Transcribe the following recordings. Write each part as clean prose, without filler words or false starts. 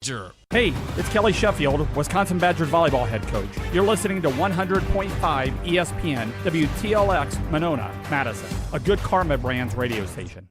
Hey, it's Kelly Sheffield, Wisconsin Badgers volleyball head coach. You're listening to 100.5 ESPN WTLX Monona, Madison, a good Karma Brands radio station.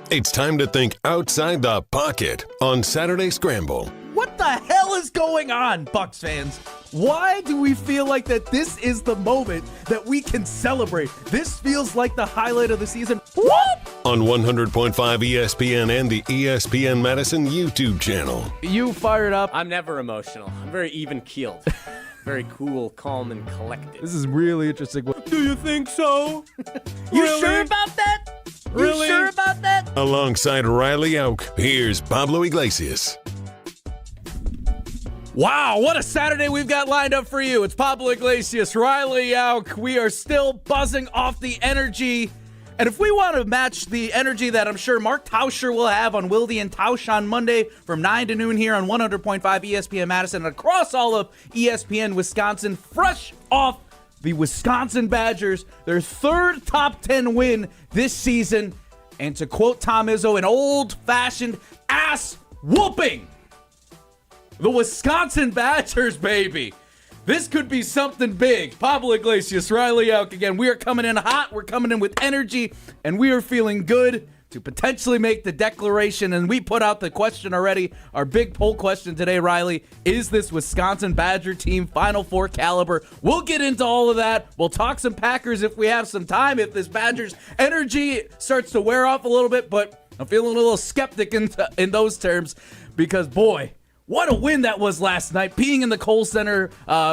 It's time to think outside the pocket on Saturday Scramble. What the hell is going on, Bucks fans? Why do we feel like that this is the moment that we can celebrate? This feels like the highlight of the season. What? On 100.5 ESPN and the ESPN Madison YouTube channel. You fired up. I'm never emotional. I'm very even-keeled. Very cool, calm, and collected. This is really interesting. Do you think so? You Really? sure about that? Really? You sure about that? Alongside Riley Jauch, here's Pablo Iglesias. Wow, what a Saturday we've got lined up for you. It's Pablo Iglesias, Riley Jauch. We are still buzzing off the energy. And if we want to match the energy that I'm sure Mark Tauscher will have on Wilde and Tausch on Monday from 9 to noon here on 100.5 ESPN Madison and across all of ESPN Wisconsin, fresh off the Wisconsin Badgers, their third top 10 win this season. And to quote Tom Izzo, an old-fashioned ass whooping. The Wisconsin Badgers, baby. This could be something big. Pablo Iglesias, Riley Jauch again. We are coming in hot. We're coming in with energy, and we are feeling good to potentially make the declaration. And we put out the question already, our big poll question today, Riley. Is this Wisconsin Badger team Final Four caliber? We'll get into all of that. We'll talk some Packers if we have some time, if this Badgers energy starts to wear off a little bit. But I'm feeling a little skeptic in those terms because, boy, what a win that was last night, being in the Kohl Center.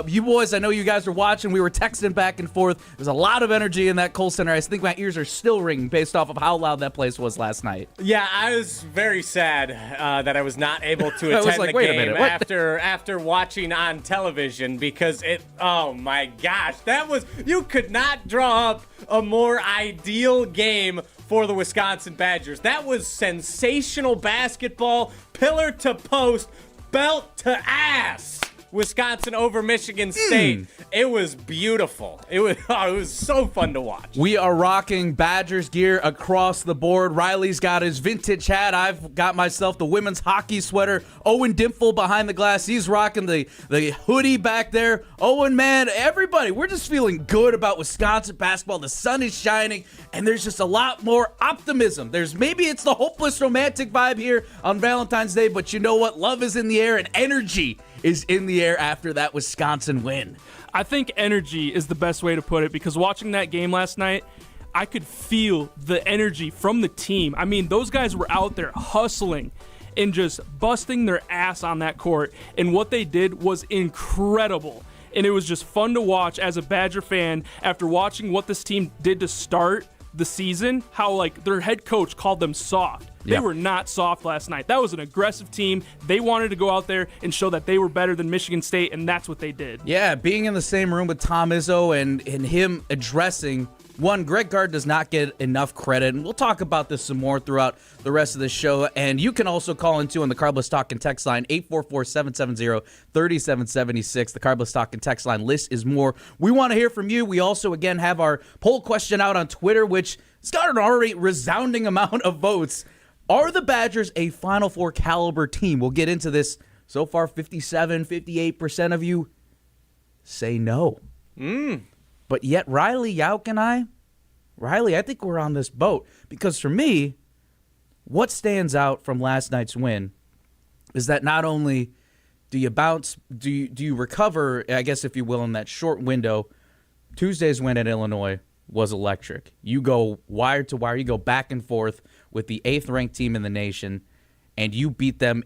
You boys, I know you guys were watching. We were texting back and forth. There's a lot of energy in that Kohl Center. I think my ears are still ringing based off of how loud that place was last night. Yeah, I was very sad that I was not able to attend the game after watching on television because oh my gosh, you could not draw up a more ideal game for the Wisconsin Badgers. That was sensational basketball, pillar to post, belt to ass. Wisconsin over Michigan State. It was beautiful. It was so fun to watch. We are rocking Badgers gear across the board. Riley's got his vintage hat. I've got myself the women's hockey sweater. Owen Dimple behind the glass. He's rocking the hoodie back there. Owen, man, everybody, we're just feeling good about Wisconsin basketball. The sun is shining, and there's just a lot more optimism. Maybe it's the hopeless romantic vibe here on Valentine's Day, but you know what? Love is in the air, and energy is in the air after that Wisconsin win. I think energy is the best way to put it because watching that game last night, I could feel the energy from the team. I mean, those guys were out there hustling and just busting their ass on that court, and what they did was incredible. And it was just fun to watch as a Badger fan after watching what this team did to start the season, how like their head coach called them soft. They were not soft last night. That was an aggressive team. They wanted to go out there and show that they were better than Michigan State, and that's what they did. Yeah, being in the same room with Tom Izzo and him addressing, one, Greg Gard does not get enough credit, and we'll talk about this some more throughout the rest of the show. And you can also call in, too, on the Carbless Talk and text line, 844-770-3776. The Carbless Talk and text line list is more. We want to hear from you. We also, again, have our poll question out on Twitter, which has got an already resounding amount of votes. Are the Badgers a Final Four caliber team? We'll get into this. So far, 58% of you say no. But yet, Riley Jauch and I think we're on this boat. Because for me, what stands out from last night's win is that not only do you bounce, do you recover, I guess if you will, in that short window. Tuesday's win at Illinois was electric. You go wire to wire, you go back and forth with the 8th-ranked team in the nation, and you beat them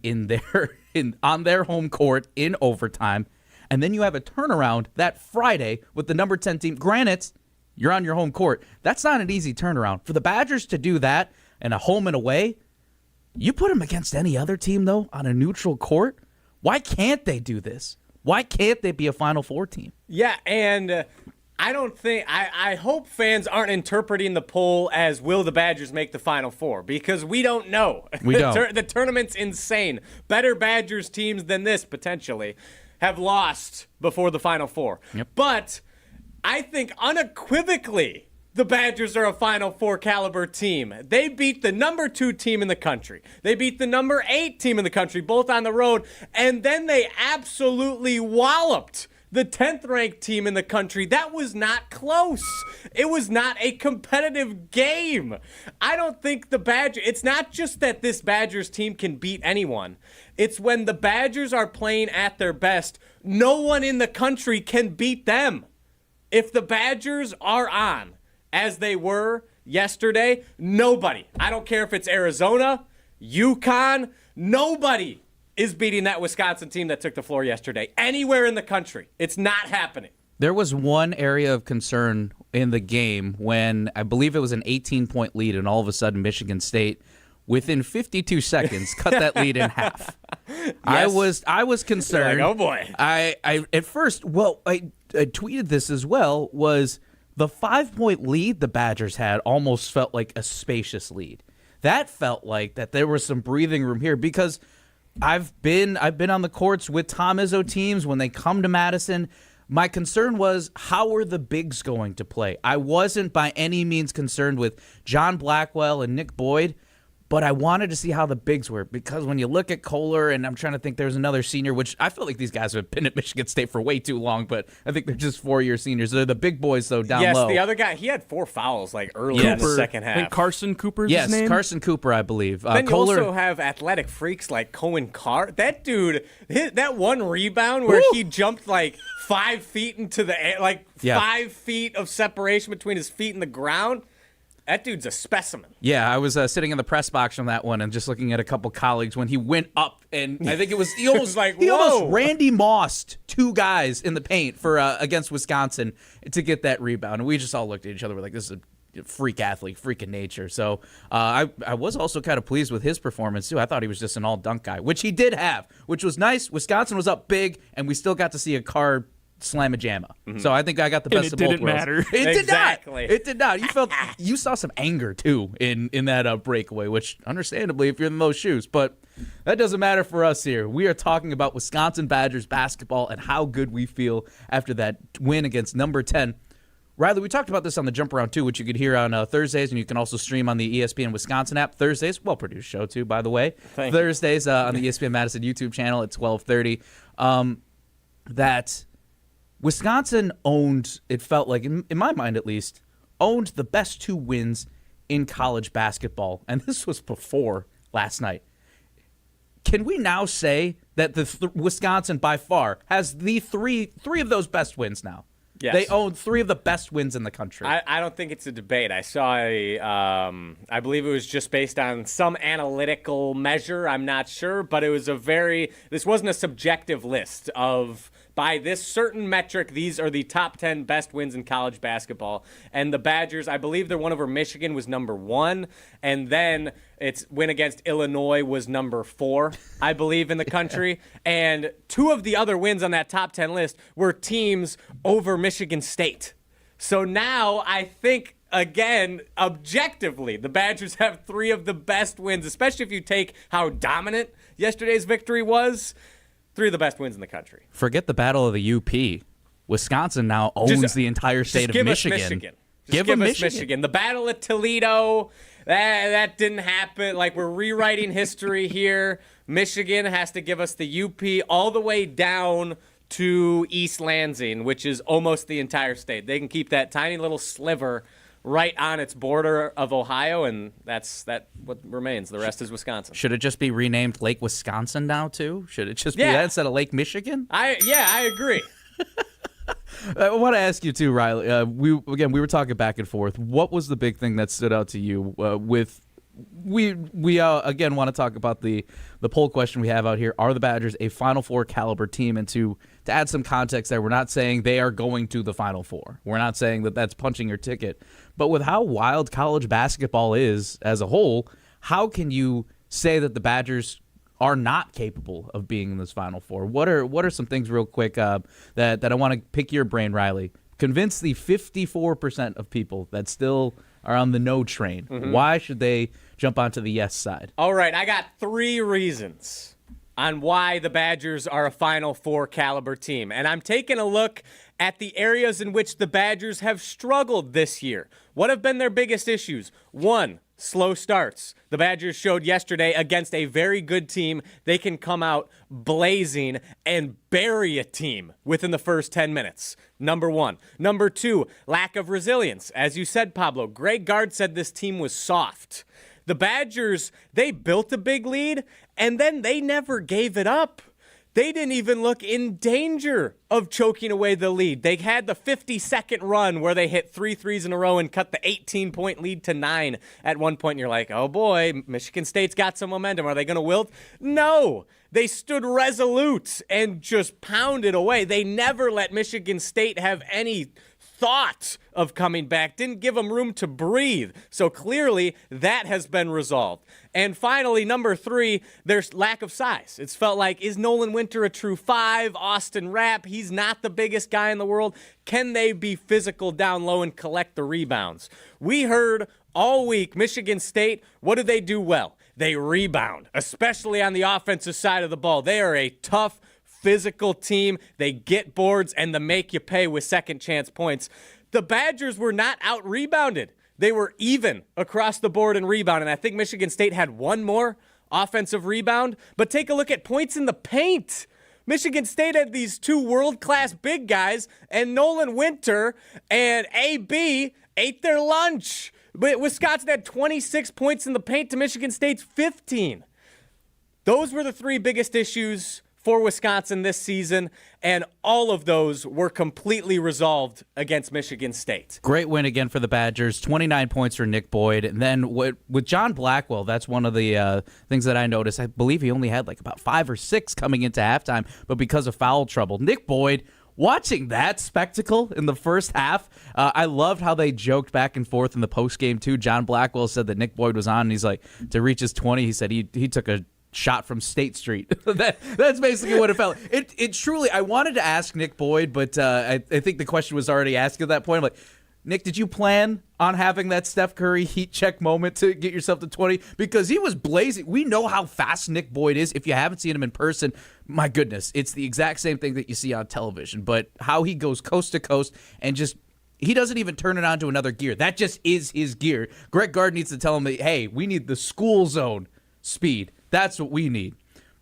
on their home court in overtime. And then you have a turnaround that Friday with the number 10 team. Granted, you're on your home court. That's not an easy turnaround. For the Badgers to do that in a home and away, you put them against any other team, though, on a neutral court. Why can't they do this? Why can't they be a Final Four team? Yeah, and I hope fans aren't interpreting the poll as will the Badgers make the Final Four, because we don't know. We don't. The tournament's insane. Better Badgers teams than this, potentially, have lost before the Final Four. Yep. But I think unequivocally the Badgers are a Final Four caliber team. They beat the number 2 team in the country. They beat the number 8 team in the country, both on the road. And then they absolutely walloped the 10th ranked team in the country. That was not close. It was not a competitive game. I don't think the Badgers, it's not just that this Badgers team can beat anyone. It's when the Badgers are playing at their best, no one in the country can beat them. If the Badgers are on, as they were yesterday, nobody, I don't care if it's Arizona, UConn, nobody is beating that Wisconsin team that took the floor yesterday. Anywhere in the country. It's not happening. There was one area of concern in the game when I believe it was an 18-point lead, and all of a sudden Michigan State, within 52 seconds, cut that lead in half. Yes. I was concerned. Like, oh boy. I at first, I tweeted this as well, was the 5-point lead the Badgers had almost felt like a spacious lead. That felt like that there was some breathing room here, because I've been on the courts with Tom Izzo teams when they come to Madison. My concern was, how are the bigs going to play? I wasn't by any means concerned with John Blackwell and Nick Boyd, but I wanted to see how the bigs were, because when you look at Kohler, and I'm trying to think, there's another senior, which I feel like these guys have been at Michigan State for way too long, but I think they're just 4-year seniors. They're the big boys, though, down low. Yes, the other guy, he had 4 fouls early in the second half. I think Carson Cooper's his name? Yes, Carson Cooper, I believe. Then Kohler, you also have athletic freaks like Cohen Carr. That dude, that one rebound where he jumped 5 feet into the air, 5 feet of separation between his feet and the ground. That dude's a specimen. Yeah, I was sitting in the press box on that one and just looking at a couple colleagues when he went up, and I think it was he almost Randy Mossed 2 guys in the paint for against Wisconsin to get that rebound, and we just all looked at each other. We're like, this is a freak athlete, freak in nature. So I was also kind of pleased with his performance too. I thought he was just an all dunk guy, which he did have, which was nice. Wisconsin was up big, and we still got to see a Carr slam-a-jamma. Mm-hmm. So I think I got the best of both worlds. And it didn't matter. It Exactly. did not. It did not. You saw some anger, too, in that breakaway, which, understandably, if you're in those shoes. But that doesn't matter for us here. We are talking about Wisconsin Badgers basketball and how good we feel after that win against number 10. Riley, we talked about this on the Jump Around, too, which you could hear on Thursdays, and you can also stream on the ESPN Wisconsin app. Thursdays, well-produced show, too, by the way. Thursdays on the ESPN Madison YouTube channel at 12:30. That Wisconsin owned, it felt like, in my mind at least, owned the best 2 wins in college basketball. And this was before last night. Can we now say that the Wisconsin, by far, has the three of those best wins now? Yes. They own 3 of the best wins in the country. I don't think it's a debate. I saw I believe it was just based on some analytical measure. I'm not sure, but it was this wasn't a subjective list of, by this certain metric, these are the top 10 best wins in college basketball. And the Badgers, I believe their one over Michigan was number 1. And then its win against Illinois was number 4, I believe, in the country. And 2 of the other wins on that top 10 list were teams over Michigan State. So now I think, again, objectively, the Badgers have 3 of the best wins, especially if you take how dominant yesterday's victory was. 3 of the best wins in the country. Forget the Battle of the UP. Wisconsin now owns the entire state of Michigan. Give us Michigan. The Battle of Toledo, that didn't happen. We're rewriting history here. Michigan has to give us the UP all the way down to East Lansing, which is almost the entire state. They can keep that tiny little sliver right on its border of Ohio, and that's what remains. The rest is Wisconsin. Should it just be renamed Lake Wisconsin now, too? Should it just be that instead of Lake Michigan? I agree. I want to ask you, too, Riley. We were talking back and forth. What was the big thing that stood out to you we again want to talk about the poll question we have out here. Are the Badgers a Final Four caliber team? And to add some context there, we're not saying they are going to the Final Four. We're not saying that that's punching your ticket. But with how wild college basketball is as a whole, how can you say that the Badgers are not capable of being in this Final Four? What are some things real quick that I want to pick your brain, Riley? Convince the 54% of people that still are on the no train. Mm-hmm. Why should they jump onto the yes side? All right, I got 3 reasons on why the Badgers are a Final Four caliber team. And I'm taking a look at the areas in which the Badgers have struggled this year. What have been their biggest issues? 1, slow starts. The Badgers showed yesterday against a very good team, they can come out blazing and bury a team within the first 10 minutes. Number 1. Number 2, lack of resilience. As you said, Pablo, Greg Gard said this team was soft. The Badgers, they built a big lead, and then they never gave it up. They didn't even look in danger of choking away the lead. They had the 50-second run where they hit 3 threes in a row and cut the 18-point lead to 9 at one point. And you're like, oh boy, Michigan State's got some momentum. Are they going to wilt? No. They stood resolute and just pounded away. They never let Michigan State have any thought of coming back, didn't give them room to breathe. So clearly that has been resolved. And finally, number 3, there's lack of size. It's felt like, is Nolan Winter a true 5? Austin Rapp, he's not the biggest guy in the world. Can they be physical down low and collect the rebounds? We heard all week, Michigan State, what do they do well? They rebound, especially on the offensive side of the ball. They are a tough, physical team. They get boards and they make you pay with second chance points. The Badgers were not out-rebounded. They were even across the board in rebound, and I think Michigan State had 1 more offensive rebound. But take a look at points in the paint. Michigan State had these 2 world-class big guys, and Nolan Winter and AB ate their lunch. But Wisconsin had 26 points in the paint to Michigan State's 15. Those were the 3 biggest issues for Wisconsin this season, and all of those were completely resolved against Michigan State. Great win again for the Badgers, 29 points for Nick Boyd. And then with John Blackwell, that's one of the things that I noticed. I believe he only had like about 5 or 6 coming into halftime, but because of foul trouble. Nick Boyd, watching that spectacle in the first half, I loved how they joked back and forth in the postgame too. John Blackwell said that Nick Boyd was on, and he's like, to reach his 20, he said he took a shot from State Street. That's basically what it felt. It truly, I wanted to ask Nick Boyd, but I think the question was already asked at that point. I'm like, Nick, did you plan on having that Steph Curry heat check moment to get yourself to 20? Because he was blazing. We know how fast Nick Boyd is. If you haven't seen him in person, my goodness, it's the exact same thing that you see on television. But how he goes coast to coast and just, he doesn't even turn it on to another gear. That just is his gear. Greg Gard needs to tell him that, hey, we need the school zone speed. That's what we need.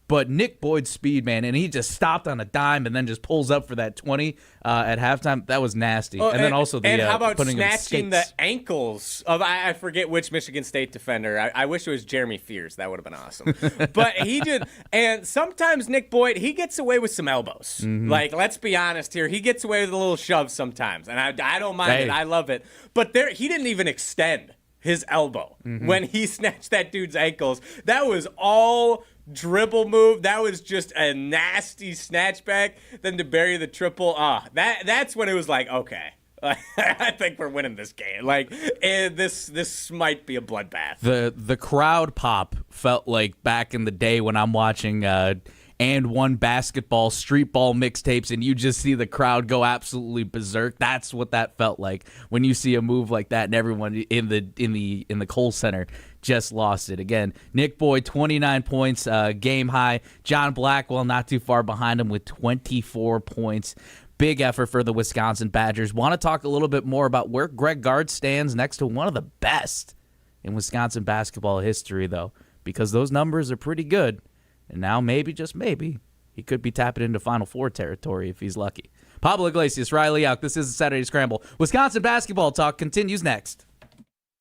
But Nick Boyd's speed, man, and he just stopped on a dime and then just pulls up for that 20 at halftime. That was nasty. Oh, and then also the and how about putting snatching the ankles of, I forget which Michigan State defender. I wish it was Jeremy Fears. That would have been awesome. But he did. And sometimes Nick Boyd, he gets away with some elbows. Mm-hmm. Like, let's be honest here. He gets away with a little shove sometimes. And I don't mind it. I love it. But he didn't even extend his elbow when he snatched that dude's ankles. That was all dribble move. That was just a nasty snatchback. Then to bury the triple, that's when it was like, okay, I think we're winning this game. Like, this might be a bloodbath. The crowd pop felt like back in the day when I'm watching and one basketball street ball mixtapes, and you just see the crowd go absolutely berserk. That's what that felt like when you see a move like that, and everyone in the Kohl Center just lost it. Again, Nick Boyd, 29 points, game high. John Blackwell not too far behind him with 24 points. Big effort for the Wisconsin Badgers. Want to talk a little bit more about where Greg Gard stands next to one of the best in Wisconsin basketball history, though, because those numbers are pretty good. And now maybe, just maybe, he could be tapping into Final Four territory if he's lucky. Pablo Iglesias, Riley Jauch, this is the Saturday Scramble. Wisconsin basketball talk continues next.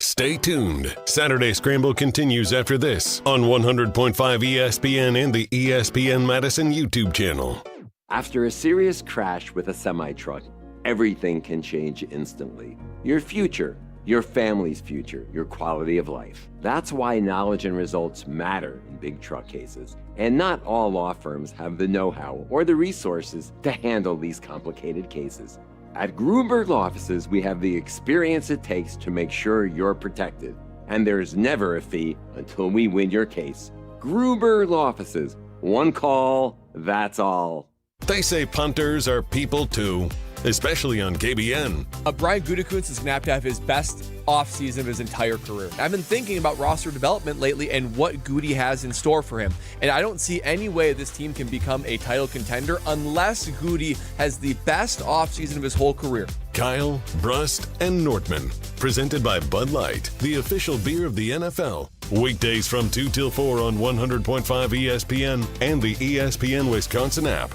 Stay tuned. Saturday Scramble continues after this on 100.5 ESPN and the ESPN Madison YouTube channel. After a serious crash with a semi-truck, everything can change instantly. Your future, your family's future, your quality of life. That's why knowledge and results matter in big truck cases. And not all law firms have the know-how or the resources to handle these complicated cases. At Gruberg Law Offices, we have the experience it takes to make sure you're protected. And there's never a fee until we win your case. Gruberg Law Offices. One call, that's all. They say punters are people too. especially on KBN. Brian Gutekunst is going to have his best offseason of his entire career. I've been thinking about roster development lately and what Goody has in store for him. And I don't see any way this team can become a title contender unless Goody has the best offseason of his whole career. Kyle, Brust, and Nortman. Presented by Bud Light, the official beer of the NFL. Weekdays from 2 till 4 on 100.5 ESPN and the ESPN Wisconsin app.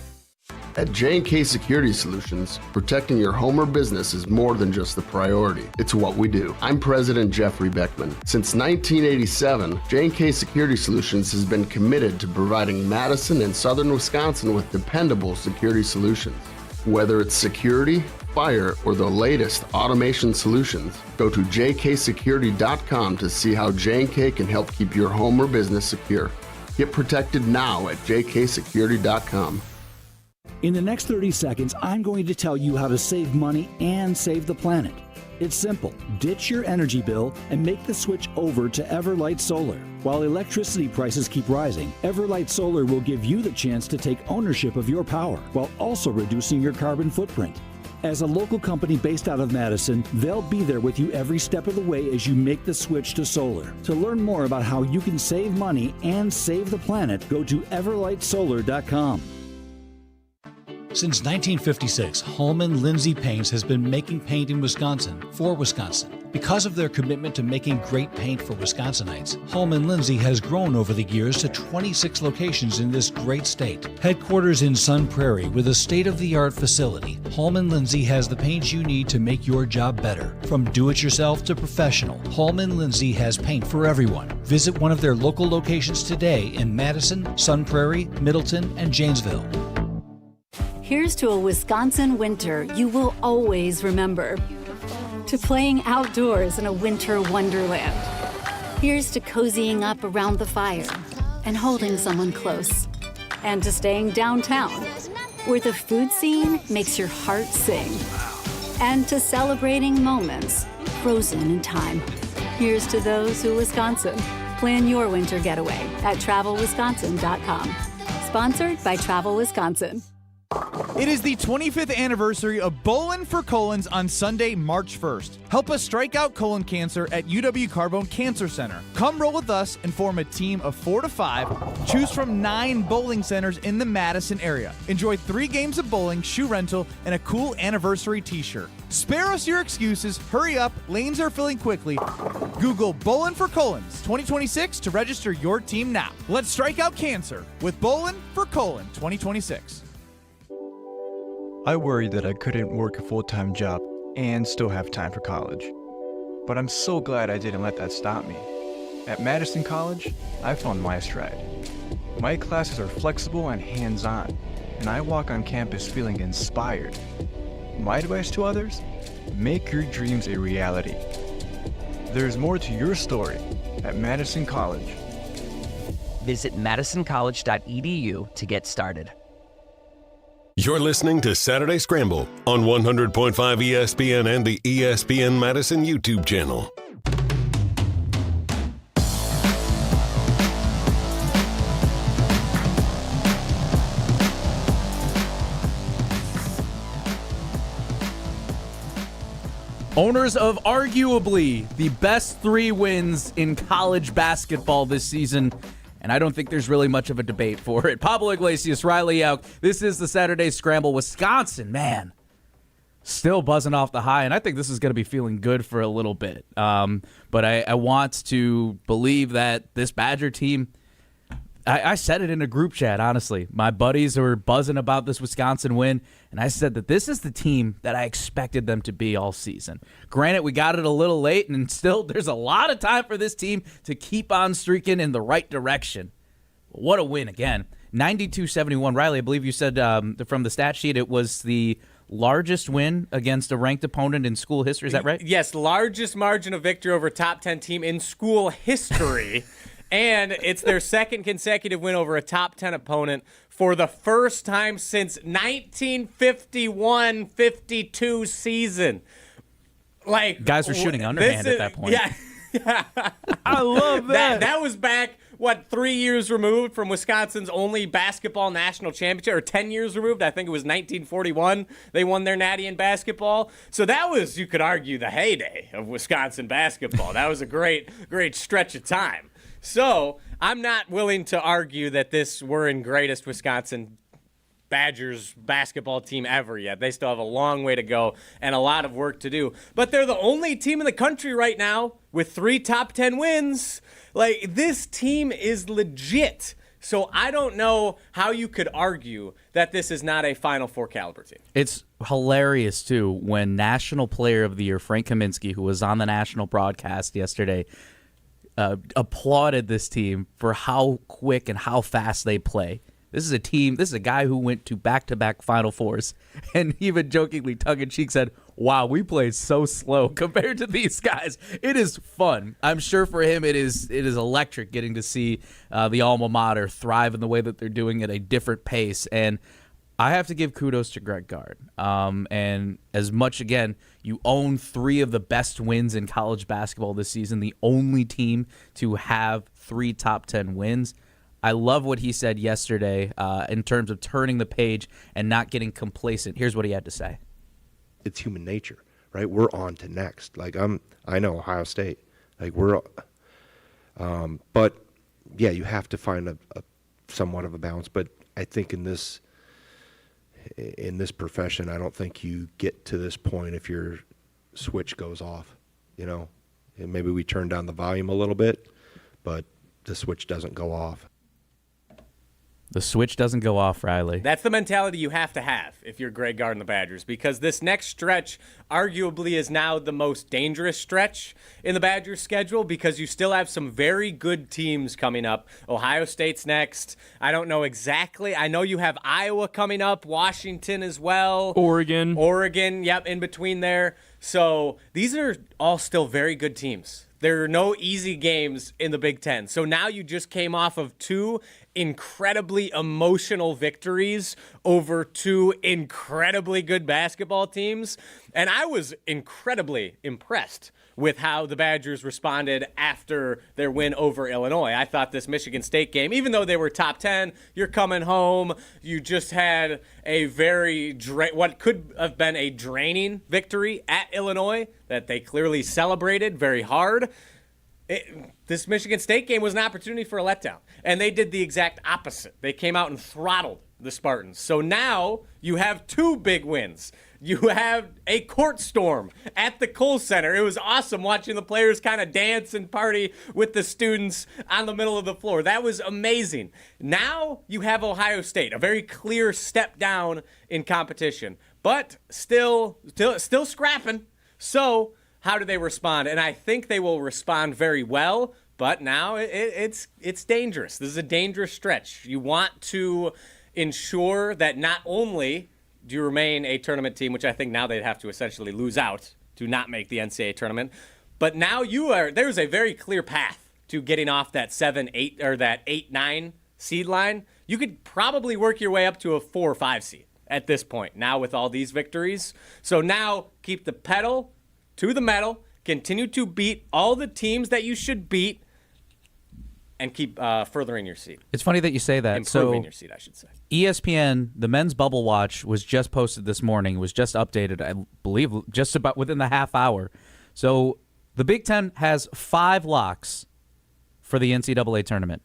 At J&K Security Solutions, protecting your home or business is more than just the priority. It's what we do. I'm President Jeffrey Beckman. Since 1987, J&K Security Solutions has been committed to providing Madison and Southern Wisconsin with dependable security solutions. Whether it's security, fire, or the latest automation solutions, go to jksecurity.com to see how J&K can help keep your home or business secure. Get protected now at jksecurity.com. In the next 30 seconds, I'm going to tell you how to save money and save the planet. It's simple. Ditch your energy bill and make the switch over to Everlight Solar. While electricity prices keep rising, Everlight Solar will give you the chance to take ownership of your power while also reducing your carbon footprint. As a local company based out of Madison, they'll be there with you every step of the way as you make the switch to solar. To learn more about how you can save money and save the planet, go to everlightsolar.com. Since 1956, Holman Lindsay Paints has been making paint in Wisconsin for Wisconsin. Because of their commitment to making great paint for Wisconsinites, Holman Lindsay has grown over the years to 26 locations in this great state. Headquarters in Sun Prairie with a state-of-the-art facility, Holman Lindsay has the paint you need to make your job better. From do-it-yourself to professional, Holman Lindsay has paint for everyone. Visit one of their local locations today in Madison, Sun Prairie, Middleton, and Janesville. Here's to a Wisconsin winter you will always remember. To playing outdoors in a winter wonderland. Here's to cozying up around the fire and holding someone close. And to staying downtown, where the food scene makes your heart sing. And to celebrating moments frozen in time. Here's to those who Wisconsin. Plan your winter getaway at travelwisconsin.com. Sponsored by Travel Wisconsin. It is the 25th anniversary of Bowlin' for Colons on Sunday, March 1st. Help us strike out colon cancer at UW Carbone Cancer Center. Come roll with us and form a team of 4 to 5. Choose from 9 bowling centers in the Madison area. Enjoy 3 games of bowling, shoe rental, and a cool anniversary t-shirt. Spare us your excuses. Hurry up. Lanes are filling quickly. Google Bowlin' for Colons 2026 to register your team now. Let's strike out cancer with Bowlin' for Colon 2026. I worried that I couldn't work a full-time job and still have time for college. But I'm so glad I didn't let that stop me. At Madison College, I found my stride. My classes are flexible and hands-on, and I walk on campus feeling inspired. My advice to others? Make your dreams a reality. There's more to your story at Madison College. Visit madisoncollege.edu to get started. You're listening to Saturday Scramble on 100.5 ESPN and the ESPN Madison YouTube channel. Owners of arguably the best 3 wins in college basketball this season, and I don't think there's really much of a debate for it. Pablo Iglesias, Riley Jauch. This is the Saturday Scramble. Wisconsin, man, still buzzing off the high, and I think this is going to be feeling good for a little bit. But I want to believe that this Badger team, I said it in a group chat, honestly. My buddies were buzzing about this Wisconsin win, and I said that this is the team that I expected them to be all season. Granted, we got it a little late, and still there's a lot of time for this team to keep on streaking in the right direction. What a win again. 92-71. Riley, I believe you said from the stat sheet it was the largest win against a ranked opponent in school history. Is that right? Yes, largest margin of victory over a top 10 team in school history. And it's their second consecutive win over a top 10 opponent for the first time since 1951-52 season. Like, guys were shooting underhand at that point. Yeah. I love that. That was back 3 years removed from Wisconsin's only basketball national championship, or 10 years removed. I think it was 1941 they won their natty in basketball. So that was, you could argue, the heyday of Wisconsin basketball. That was a great stretch of time. So I'm not willing to argue that this were in greatest Wisconsin Badgers basketball team ever yet. They still have a long way to go and a lot of work to do. But they're the only team in the country right now with 3 top 10 wins. Like, this team is legit. So I don't know how you could argue that this is not a Final Four caliber team. It's hilarious, too, when National Player of the Year Frank Kaminsky, who was on the national broadcast yesterday, applauded this team for how quick and how fast they play. This is a guy who went to back-to-back Final Fours, and even jokingly, tongue-in-cheek, said, wow, we played so slow compared to these guys. It is fun. I'm sure for him it is electric getting to see the alma mater thrive in the way that they're doing at a different pace. And I have to give kudos to Greg Gard. And as much, again, you own 3 of the best wins in college basketball this season, the only team to have 3 top 10 wins. I love what he said yesterday in terms of turning the page and not getting complacent. Here's what he had to say. It's human nature, right? We're on to next. Like, I know Ohio State. Like, but yeah, you have to find a somewhat of a balance. But I think in this profession, I don't think you get to this point if your switch goes off, and maybe we turn down the volume a little bit, but the switch doesn't go off. The switch doesn't go off, Riley. That's the mentality you have to have if you're Greg Gard and the Badgers, because this next stretch arguably is now the most dangerous stretch in the Badgers' schedule, because you still have some very good teams coming up. Ohio State's next. I don't know exactly. I know you have Iowa coming up, Washington as well. Oregon, yep, in between there. So these are all still very good teams. There are no easy games in the Big Ten. So now you just came off of 2 incredibly emotional victories over 2 incredibly good basketball teams. And I was incredibly impressed with how the Badgers responded after their win over Illinois. I thought this Michigan State game, even though they were top 10, you're coming home, you just had a what could have been a draining victory at Illinois that they clearly celebrated very hard. This Michigan State game was an opportunity for a letdown, and they did the exact opposite. They came out and throttled the Spartans. So now you have 2 big wins. You have a court storm at the Kohl Center. It was awesome watching the players kind of dance and party with the students on the middle of the floor. That was amazing. Now you have Ohio State, a very clear step down in competition, but still scrapping. So how do they respond? And I think they will respond very well, but now it's dangerous. This is a dangerous stretch. You want to ensure that not only do you remain a tournament team, which I think now they'd have to essentially lose out to not make the NCAA tournament, but now there's a very clear path to getting off that 7-8 or that 8-9 seed line. You could probably work your way up to a 4 or 5 seed at this point now with all these victories. So now keep the pedal to the metal, continue to beat all the teams that you should beat, and keep furthering your seed. It's funny that you say that. Improving your seed, I should say. ESPN, the men's bubble watch, was just posted this morning. It was just updated, I believe, just about within the half hour. So the Big Ten has 5 locks for the NCAA tournament.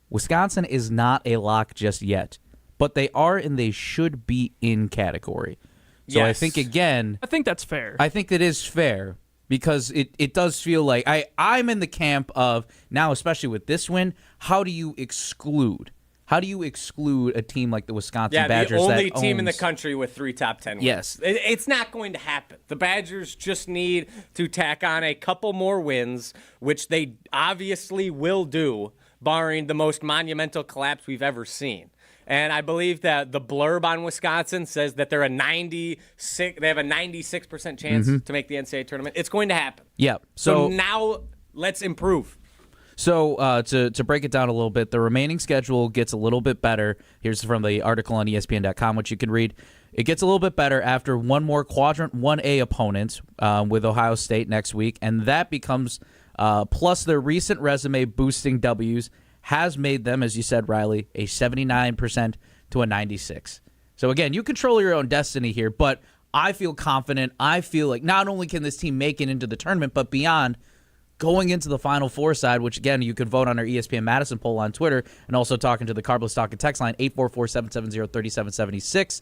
Wisconsin is not a lock just yet, but they are in the should be in category. So yes. I think that's fair. I think that is fair because it does feel like I'm in the camp of now, especially with this win, how do you exclude a team like the Wisconsin Badgers? Yeah, the only team in the country with 3 top 10 wins. Yes. It's not going to happen. The Badgers just need to tack on a couple more wins, which they obviously will do, barring the most monumental collapse we've ever seen. And I believe that the blurb on Wisconsin says that they have a 96% chance to make the NCAA tournament. It's going to happen. Yeah. So now let's improve. So to break it down a little bit, the remaining schedule gets a little bit better. Here's from the article on ESPN.com, which you can read. It gets a little bit better after one more Quadrant 1A opponent with Ohio State next week, and that becomes, plus their recent resume boosting W's, has made them, as you said, Riley, a 79% to a 96. So again, you control your own destiny here, but I feel confident. I feel like not only can this team make it into the tournament, but beyond, going into the Final Four side, which again, you could vote on our ESPN Madison poll on Twitter, and also talking to the Carbos Talk and text line 844-770-3776.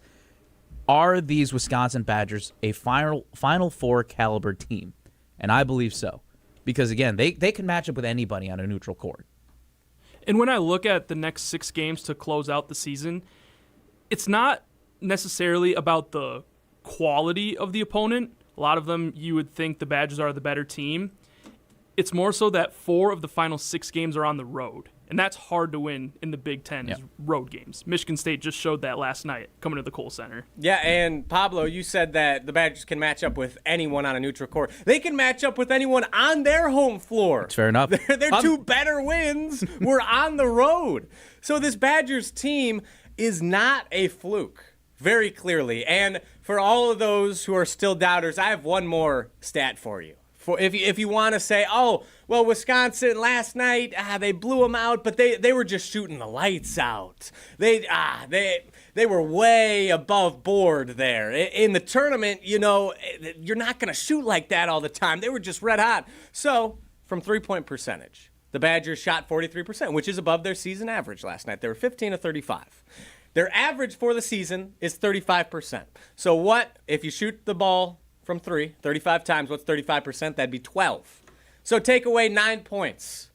Are these Wisconsin Badgers a Final Four caliber team? And I believe so. Because again, they can match up with anybody on a neutral court. And when I look at the next 6 games to close out the season, it's not necessarily about the quality of the opponent. A lot of them, you would think the Badgers are the better team. It's more so that 4 of the final 6 games are on the road. And that's hard to win in the Big Ten, is road games. Michigan State just showed that last night coming to the Kohl Center. Yeah, and Pablo, you said that the Badgers can match up with anyone on a neutral court. They can match up with anyone on their home floor. That's fair enough. Their 2 better wins were on the road. So this Badgers team is not a fluke, very clearly. And for all of those who are still doubters, I have one more stat for you. If you want to say, oh, well, Wisconsin last night, they blew them out, but they were just shooting the lights out. They were way above board there. In the tournament, you're not going to shoot like that all the time. They were just red hot. So from 3-point percentage, the Badgers shot 43%, which is above their season average last night. They were 15 of 35. Their average for the season is 35%. So what if you shoot the ball from 3, 35 times, what's 35%? That'd be 12. So take away 9 points.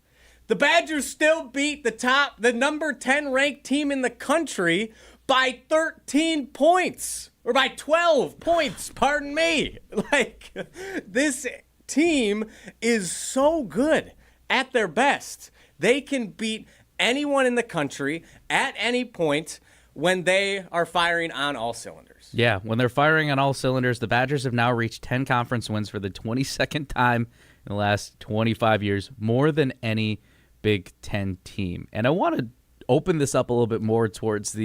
The Badgers still beat the number 10 ranked team in the country by 13 points. Or by 12 points, pardon me. This team is so good at their best. They can beat anyone in the country at any point when they are firing on all cylinders. Yeah, when they're firing on all cylinders, the Badgers have now reached 10 conference wins for the 22nd time in the last 25 years, more than any Big Ten team. And I want to open this up a little bit more towards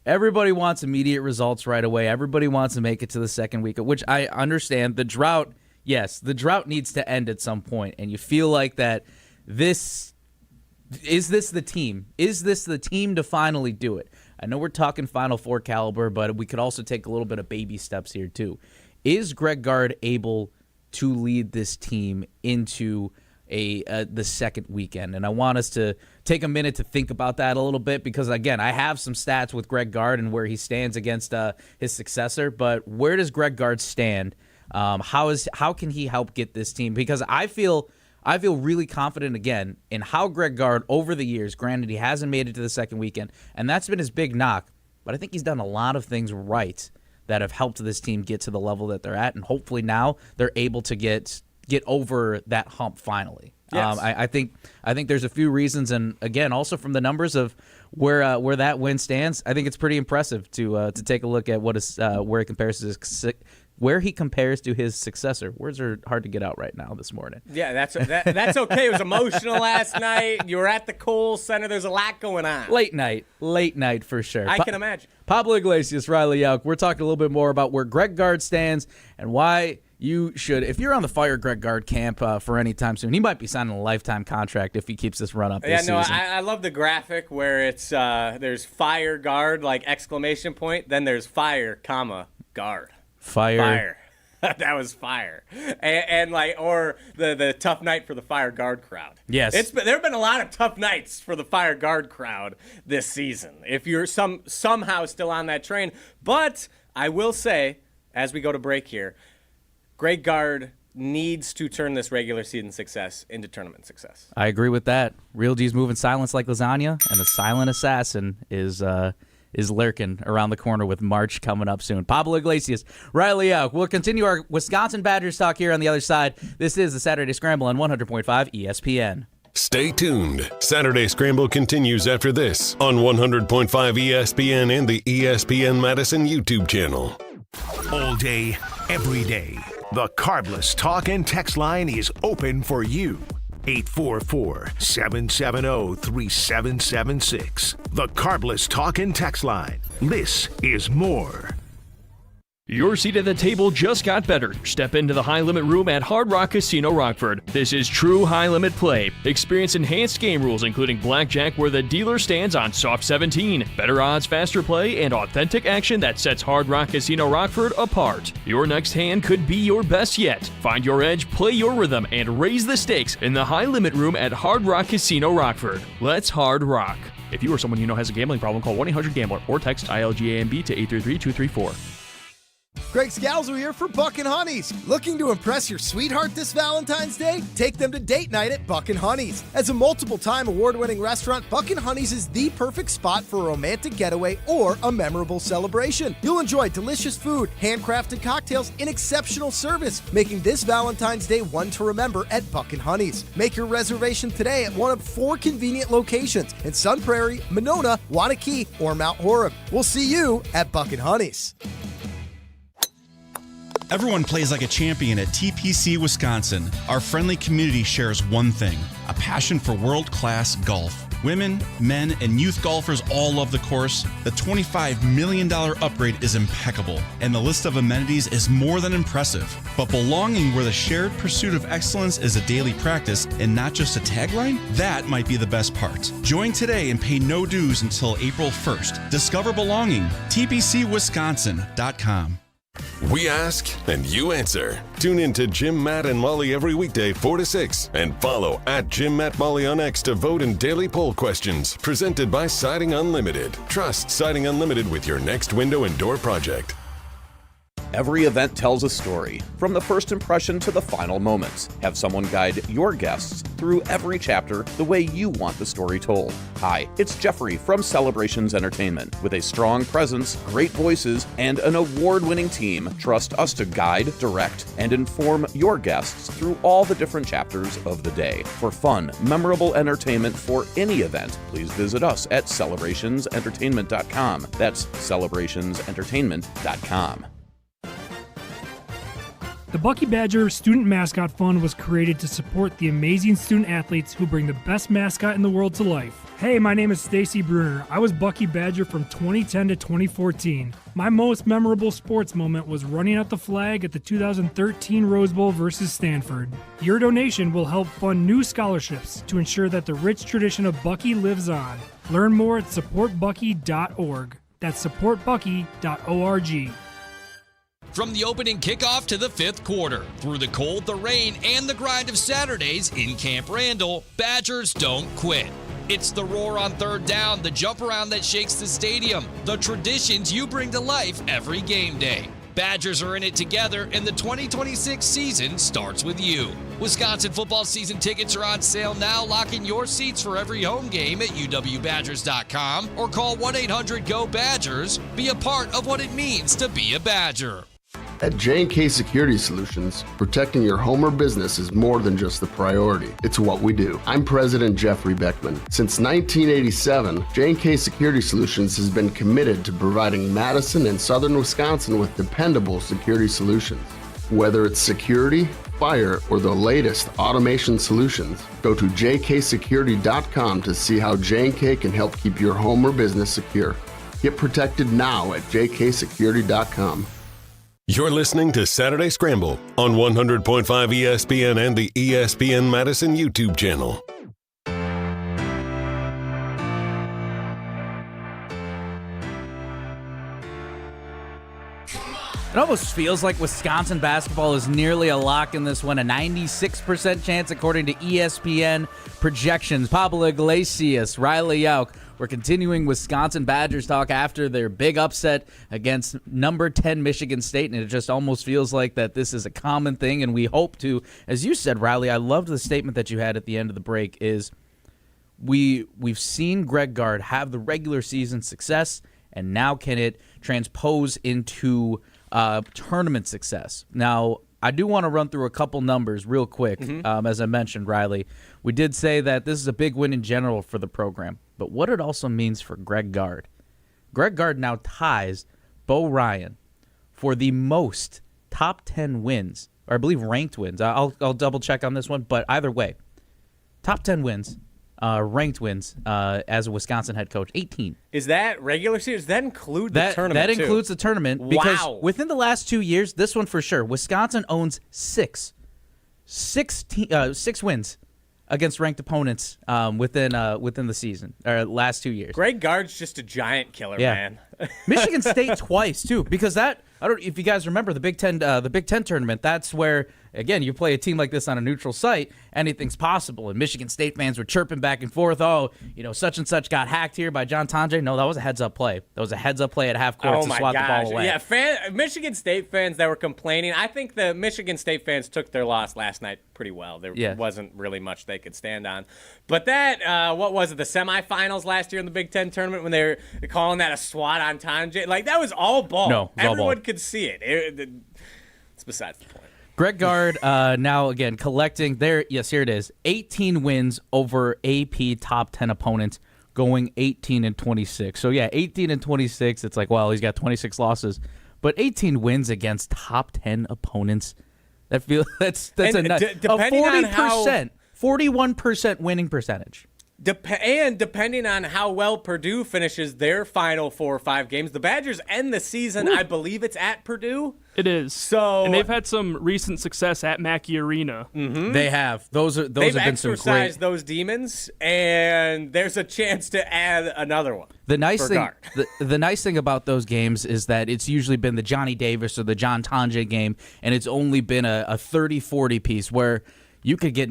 everybody wants immediate results right away. Everybody wants to make it to the second week, which I understand. The drought, yes, the drought needs to end at some point, and you feel like that is this the team? Is this the team to finally do it? I know we're talking Final Four caliber, but we could also take a little bit of baby steps here too. Is Greg Gard able to lead this team into the second weekend? And I want us to take a minute to think about that a little bit because, again, I have some stats with Greg Gard and where he stands against his successor, but where does Greg Gard stand? How can he help get this team? Because I feel really confident, again, in how Greg Gard, over the years, granted he hasn't made it to the second weekend, and that's been his big knock, but I think he's done a lot of things right that have helped this team get to the level that they're at, and hopefully now they're able to get over that hump finally. Yes. I think there's a few reasons, and again, also from the numbers of where that win stands, I think it's pretty impressive to take a look at where he compares to his successor. Words are hard to get out right now this morning. Yeah, that's okay. It was emotional last night. You were at the Kohl Center. There's a lot going on. Late night for sure. I can imagine. Pablo Iglesias, Riley Jauch. We're talking a little bit more about where Greg Gard stands and why you should, if you're on the fire Greg Gard camp for any time soon, he might be signing a lifetime contract if he keeps this run up this season. I love the graphic where it's there's fire Gard, like exclamation point, then there's fire, comma, Gard. Fire. That was fire. And or the tough night for the Fire Guard crowd. Yes. There have been a lot of tough nights for the Fire Guard crowd this season, if you're somehow still on that train. But I will say, as we go to break here, Greg Gard needs to turn this regular season success into tournament success. I agree with that. Real G's moving silence like lasagna, and the silent assassin is lurking around the corner with March coming up soon. Pablo Iglesias, Riley Jauch. We'll continue our Wisconsin Badgers talk here on the other side. This is the Saturday Scramble on 100.5 ESPN. Stay tuned. Saturday Scramble continues after this on 100.5 ESPN and the ESPN Madison YouTube channel. All day, every day, the Carbless Talk and Text line is open for you. 844-770-3776. The Carbless Talk and Text line. This is more. Your seat at the table just got better. Step into the high-limit room at Hard Rock Casino Rockford. This is true high-limit play. Experience enhanced game rules, including blackjack where the dealer stands on soft 17. Better odds, faster play, and authentic action that sets Hard Rock Casino Rockford apart. Your next hand could be your best yet. Find your edge, play your rhythm, and raise the stakes in the high-limit room at Hard Rock Casino Rockford. Let's Hard Rock. If you or someone you know has a gambling problem, call 1-800-GAMBLER or text ILGAMB to 833-234. Greg Scalzo here for Buck and Honey's. Looking to impress your sweetheart this Valentine's Day? Take them to date night at Buck and Honey's. As a multiple-time award-winning restaurant, Buck and Honey's is the perfect spot for a romantic getaway or a memorable celebration. You'll enjoy delicious food, handcrafted cocktails, and exceptional service, making this Valentine's Day one to remember at Buck and Honey's. Make your reservation today at one of 4 convenient locations in Sun Prairie, Monona, Wanakee, or Mount Horeb. We'll see you at Buck and Honey's. Everyone plays like a champion at TPC Wisconsin. Our friendly community shares one thing, a passion for world-class golf. Women, men, and youth golfers all love the course. The $25 million upgrade is impeccable, and the list of amenities is more than impressive. But belonging where the shared pursuit of excellence is a daily practice and not just a tagline? That might be the best part. Join today and pay no dues until April 1st. Discover belonging. TPCWisconsin.com. We ask and you answer. Tune in to Jim, Matt, and Molly every weekday 4 to 6 and follow at Jim, Matt, Molly on X to vote in daily poll questions presented by Siding Unlimited. Trust Siding Unlimited with your next window and door project. Every event tells a story, from the first impression to the final moments. Have someone guide your guests through every chapter the way you want the story told. Hi, it's Jeffrey from Celebrations Entertainment. With a strong presence, great voices, and an award-winning team, trust us to guide, direct, and inform your guests through all the different chapters of the day. For fun, memorable entertainment for any event, please visit us at celebrationsentertainment.com. That's celebrationsentertainment.com. The Bucky Badger Student Mascot Fund was created to support the amazing student athletes who bring the best mascot in the world to life. Hey, my name is Stacy Bruner. I was Bucky Badger from 2010 to 2014. My most memorable sports moment was running out the flag at the 2013 Rose Bowl versus Stanford. Your donation will help fund new scholarships to ensure that the rich tradition of Bucky lives on. Learn more at supportbucky.org. That's supportbucky.org. From the opening kickoff to the 5th quarter, through the cold, the rain, and the grind of Saturdays in Camp Randall, Badgers don't quit. It's the roar on 3rd down, the jump around that shakes the stadium, the traditions you bring to life every game day. Badgers are in it together, and the 2026 season starts with you. Wisconsin football season tickets are on sale now. Lock in your seats for every home game at uwbadgers.com or call 1-800-GO-BADGERS. Be a part of what it means to be a Badger. At J&K Security Solutions, protecting your home or business is more than just the priority. It's what we do. I'm President Jeffrey Beckman. Since 1987, J&K Security Solutions has been committed to providing Madison and Southern Wisconsin with dependable security solutions. Whether it's security, fire, or the latest automation solutions, go to jksecurity.com to see how J&K can help keep your home or business secure. Get protected now at jksecurity.com. You're listening to Saturday Scramble on 100.5 ESPN and the ESPN Madison YouTube channel. It almost feels like Wisconsin basketball is nearly a lock in this one. A 96% chance according to ESPN projections. Pablo Iglesias, Riley Jauch. We're continuing Wisconsin Badgers talk after their big upset against number 10 Michigan State, and it just almost feels like that this is a common thing, and we hope to, as you said, Riley, I loved the statement that you had at the end of the break, is we've seen Greg Gard have the regular season success, and now can it transpose into tournament success? Now, I do want to run through a couple numbers real quick. As I mentioned, Riley, we did say that this is a big win in general for the program, but what it also means for Greg Gard. Greg Gard now ties Bo Ryan for the most top 10 wins, or I believe ranked wins. I'll double check on this one, but either way, top 10 wins ranked wins as a Wisconsin head coach. 18. Is that regular season? Does that include the tournament? That includes the tournament because within the last 2 years, this one for sure, Wisconsin owns six wins against ranked opponents within the season or last 2 years. Greg Gard's just a giant killer, man. Michigan State twice too, because I don't if you guys remember the Big Ten tournament. That's where again you play a team like this on a neutral site, anything's possible. And Michigan State fans were chirping back and forth. Oh, such and such got hacked here by John Tonje. No, that was a heads up play. That was a heads up play at half court to swat the ball away. Yeah, Michigan State fans that were complaining. I think the Michigan State fans took their loss last night pretty well. There wasn't really much they could stand on. But that what was it? The semifinals last year in the Big Ten tournament when they were calling that a swat on Tonje. Like that was all ball. No, everyone could see it. It's besides the point. Greg Gard now again collecting here it is, 18 wins over AP top 10 opponents, going 18-26. So 18-26. It's like, well, he's got 26 losses, but 18 wins against top 10 opponents. That's a 40%, 41% winning percentage. And depending on how well Purdue finishes their final 4 or 5 games, the Badgers end the season, I believe it's at Purdue. It is. And they've had some recent success at Mackey Arena. Mm-hmm. They have. Those have been some great. They've exercised those demons, and there's a chance to add another one. The nice thing about those games is that it's usually been the Johnny Davis or the John Tonje game, and it's only been a 30-40 piece where you could get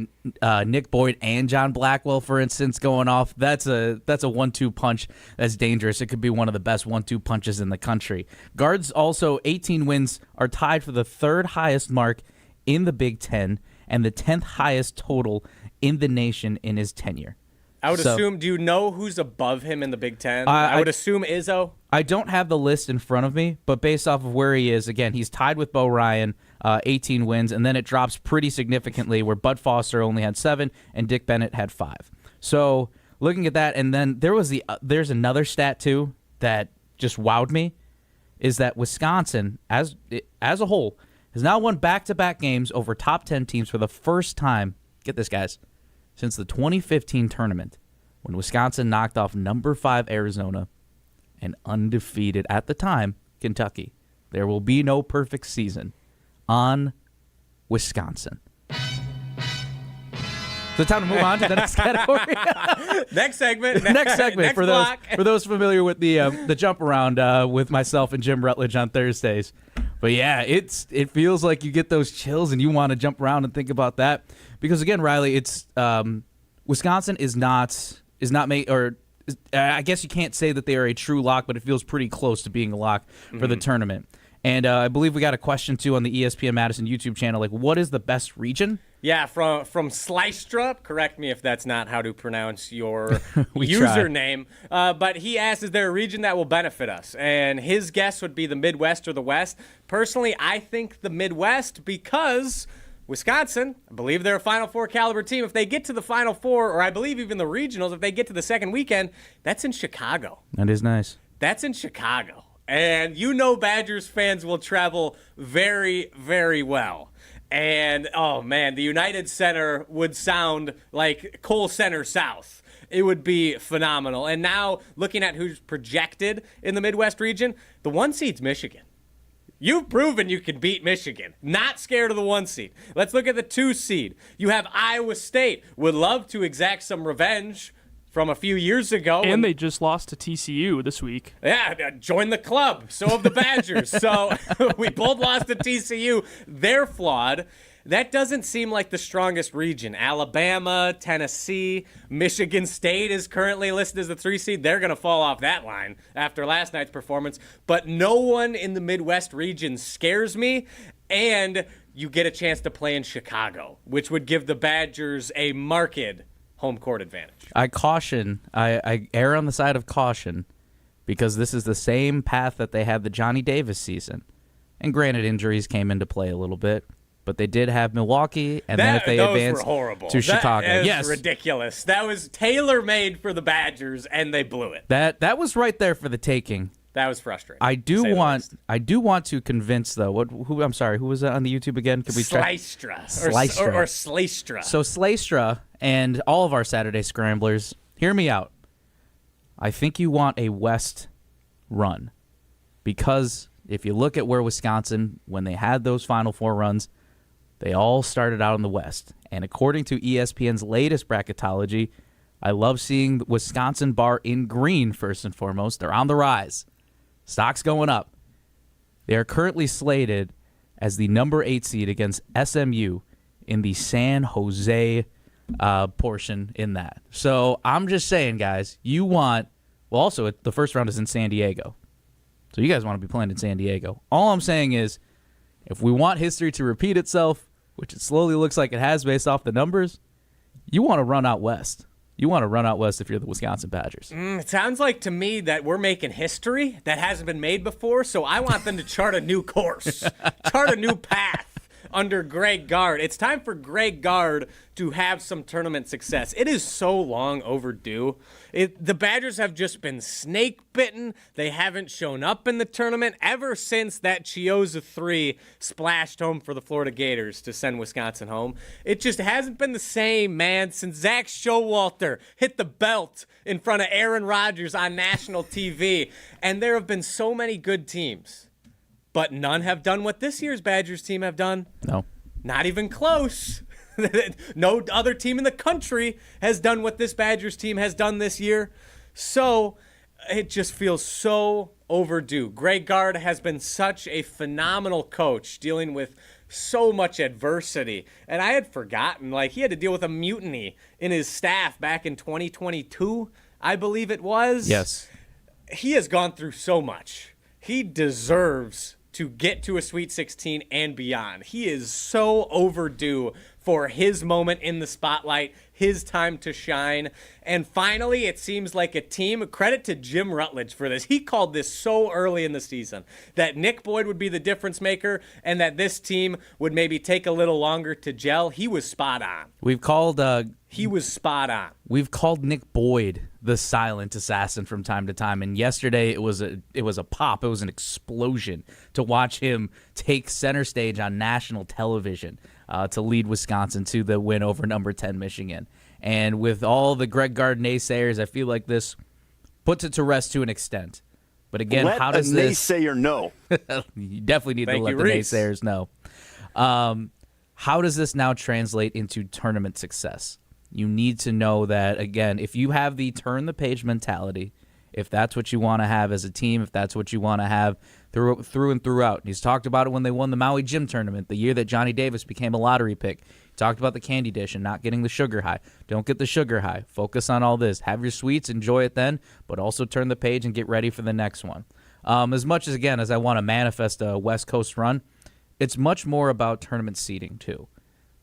Nick Boyd and John Blackwell, for instance, going off. That's a 1-2 punch that's dangerous. It could be one of the best 1-2 punches in the country. Guards also 18 wins are tied for the 3rd highest mark in the Big Ten and the 10th highest total in the nation in his tenure. I would assume. Do you know who's above him in the Big Ten? I would assume Izzo. I don't have the list in front of me, but based off of where he is, again, he's tied with Bo Ryan, 18 wins, and then it drops pretty significantly where Bud Foster only had 7 and Dick Bennett had 5. So looking at that, and then there's another stat too that just wowed me, is that Wisconsin as a whole has now won back-to-back games over top 10 teams for the first time. Get this, guys. Since the 2015 tournament, when Wisconsin knocked off number 5 Arizona and undefeated at the time Kentucky. There will be no perfect season on Wisconsin. So time to move on to the next category. Next segment. Next segment for block. those familiar with the jump around with myself and Jim Rutledge on Thursdays. But yeah, it feels like you get those chills and you want to jump around and think about that because again, Riley, it's Wisconsin is not made, or I guess you can't say that they are a true lock, but it feels pretty close to being a lock for the tournament. And I believe we got a question too on the ESPN Madison YouTube channel. Like, what is the best region? Yeah, from Slicestrup. Correct me if that's not how to pronounce your username. But he asked, is there a region that will benefit us? And his guess would be the Midwest or the West. Personally, I think the Midwest because Wisconsin, I believe they're a Final Four caliber team. If they get to the Final Four, or I believe even the regionals, if they get to the second weekend, that's in Chicago. That is nice. That's in Chicago. And Badgers fans will travel very, very well. And, oh, man, the United Center would sound like Kohl Center South. It would be phenomenal. And now, looking at who's projected in the Midwest region, the 1 seed's Michigan. You've proven you can beat Michigan. Not scared of the 1 seed. Let's look at the 2 seed. You have Iowa State. Would love to exact some revenge from a few years ago. And they just lost to TCU this week. Yeah, join the club. So have the Badgers. So we both lost to TCU. They're flawed. That doesn't seem like the strongest region. Alabama, Tennessee, Michigan State is currently listed as the 3 seed. They're going to fall off that line after last night's performance. But no one in the Midwest region scares me. And you get a chance to play in Chicago, which would give the Badgers a marked home court advantage. I err on the side of caution because this is the same path that they had the Johnny Davis season. And granted, injuries came into play a little bit, but they did have Milwaukee, and then if they advanced to Chicago. That is ridiculous. That was tailor-made for the Badgers, and they blew it. That was right there for the taking. That was frustrating. I do want to convince though. Who was that on the YouTube again? Could we Slystra or Slystra? So Slystra and all of our Saturday Scramblers, hear me out. I think you want a West run, because if you look at where Wisconsin, when they had those Final Four runs, they all started out in the West. And according to ESPN's latest bracketology, I love seeing Wisconsin bar in green first and foremost. They're on the rise. Stock's going up. They are currently slated as the number 8 seed against SMU in the San Jose portion in that. So I'm just saying, guys, you want, well, also the first round is in San Diego. So you guys want to be playing in San Diego. All I'm saying is, if we want history to repeat itself, which it slowly looks like it has based off the numbers, you want to run out West. You want to run out West if you're the Wisconsin Badgers. It sounds like to me that we're making history that hasn't been made before, so I want them to chart a new course, chart a new path under Greg Gard. It's time for Greg Gard to have some tournament success. It is so long overdue. The Badgers have just been snake bitten. They haven't shown up in the tournament ever since that Chiozza 3 splashed home for the Florida Gators to send Wisconsin home. It just hasn't been the same, man, since Zach Showalter hit the belt in front of Aaron Rodgers on national TV. And there have been so many good teams, but none have done what this year's Badgers team have done. No. Not even close. No other team in the country has done what this Badgers team has done this year. So it just feels so overdue. Greg Gard has been such a phenomenal coach dealing with so much adversity. And I had forgotten, he had to deal with a mutiny in his staff back in 2022, I believe it was. Yes. He has gone through so much. He deserves to get to a Sweet 16 and beyond. He is so overdue for his moment in the spotlight, his time to shine. And finally, it seems like a team, credit to Jim Rutledge for this. He called this so early in the season that Nick Boyd would be the difference maker and that this team would maybe take a little longer to gel. He was spot on. He was spot on. We've called Nick Boyd the silent assassin from time to time, and yesterday it was a pop. It was an explosion to watch him take center stage on national television to lead Wisconsin to the win over number 10 Michigan. And with all the Greg Gard naysayers, I feel like this puts it to rest to an extent. But again, how does this? Let a naysayer know. You definitely need to let the naysayers know. How does this now translate into tournament success? You need to know that, again, if you have the turn the page mentality, if that's what you want to have as a team, if that's what you want to have through and throughout. And he's talked about it when they won the Maui Gym Tournament, the year that Johnny Davis became a lottery pick. He talked about the candy dish and not getting the sugar high. Don't get the sugar high. Focus on all this. Have your sweets, enjoy it then, but also turn the page and get ready for the next one. As much as, again, as I want to manifest a West Coast run, it's much more about tournament seeding too.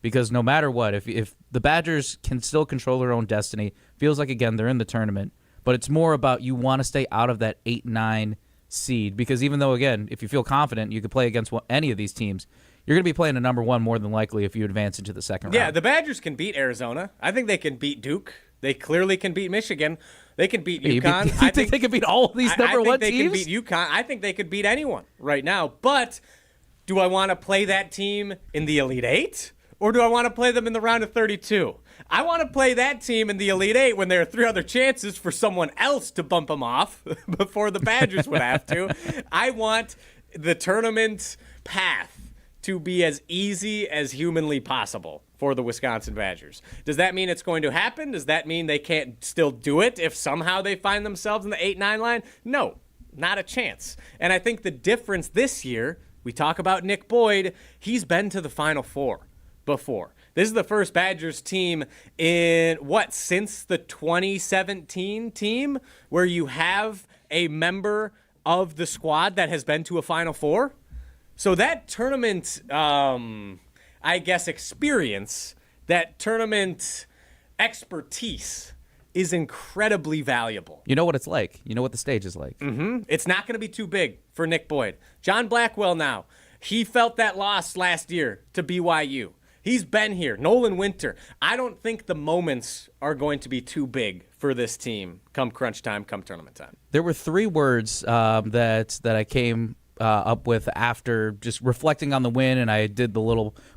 Because no matter what, if the Badgers can still control their own destiny, feels like, again, they're in the tournament, but it's more about you want to stay out of that 8-9 seed. Because even though, again, if you feel confident you could play against any of these teams, you're going to be playing a number 1 more than likely if you advance into the second round. Yeah, the Badgers can beat Arizona. I think they can beat Duke. They clearly can beat Michigan. They can beat UConn. I think they can beat all of these number 1 teams? I think they can beat UConn. I think they could beat anyone right now. But do I want to play that team in the Elite Eight? Or do I want to play them in the round of 32? I want to play that team in the Elite Eight when there are 3 other chances for someone else to bump them off before the Badgers would have to. I want the tournament path to be as easy as humanly possible for the Wisconsin Badgers. Does that mean it's going to happen? Does that mean they can't still do it if somehow they find themselves in the 8-9 line? No, not a chance. And I think the difference this year, we talk about Nick Boyd, he's been to the Final Four before. This is the first Badgers team in, since the 2017 team where you have a member of the squad that has been to a Final Four? So that tournament, experience, that tournament expertise is incredibly valuable. You know what it's like. You know what the stage is like. Mm-hmm. It's not going to be too big for Nick Boyd. John Blackwell now, he felt that loss last year to BYU. He's been here. Nolan Winter. I don't think the moments are going to be too big for this team come crunch time, come tournament time. There were 3 words that I came up with after just reflecting on the win, and I did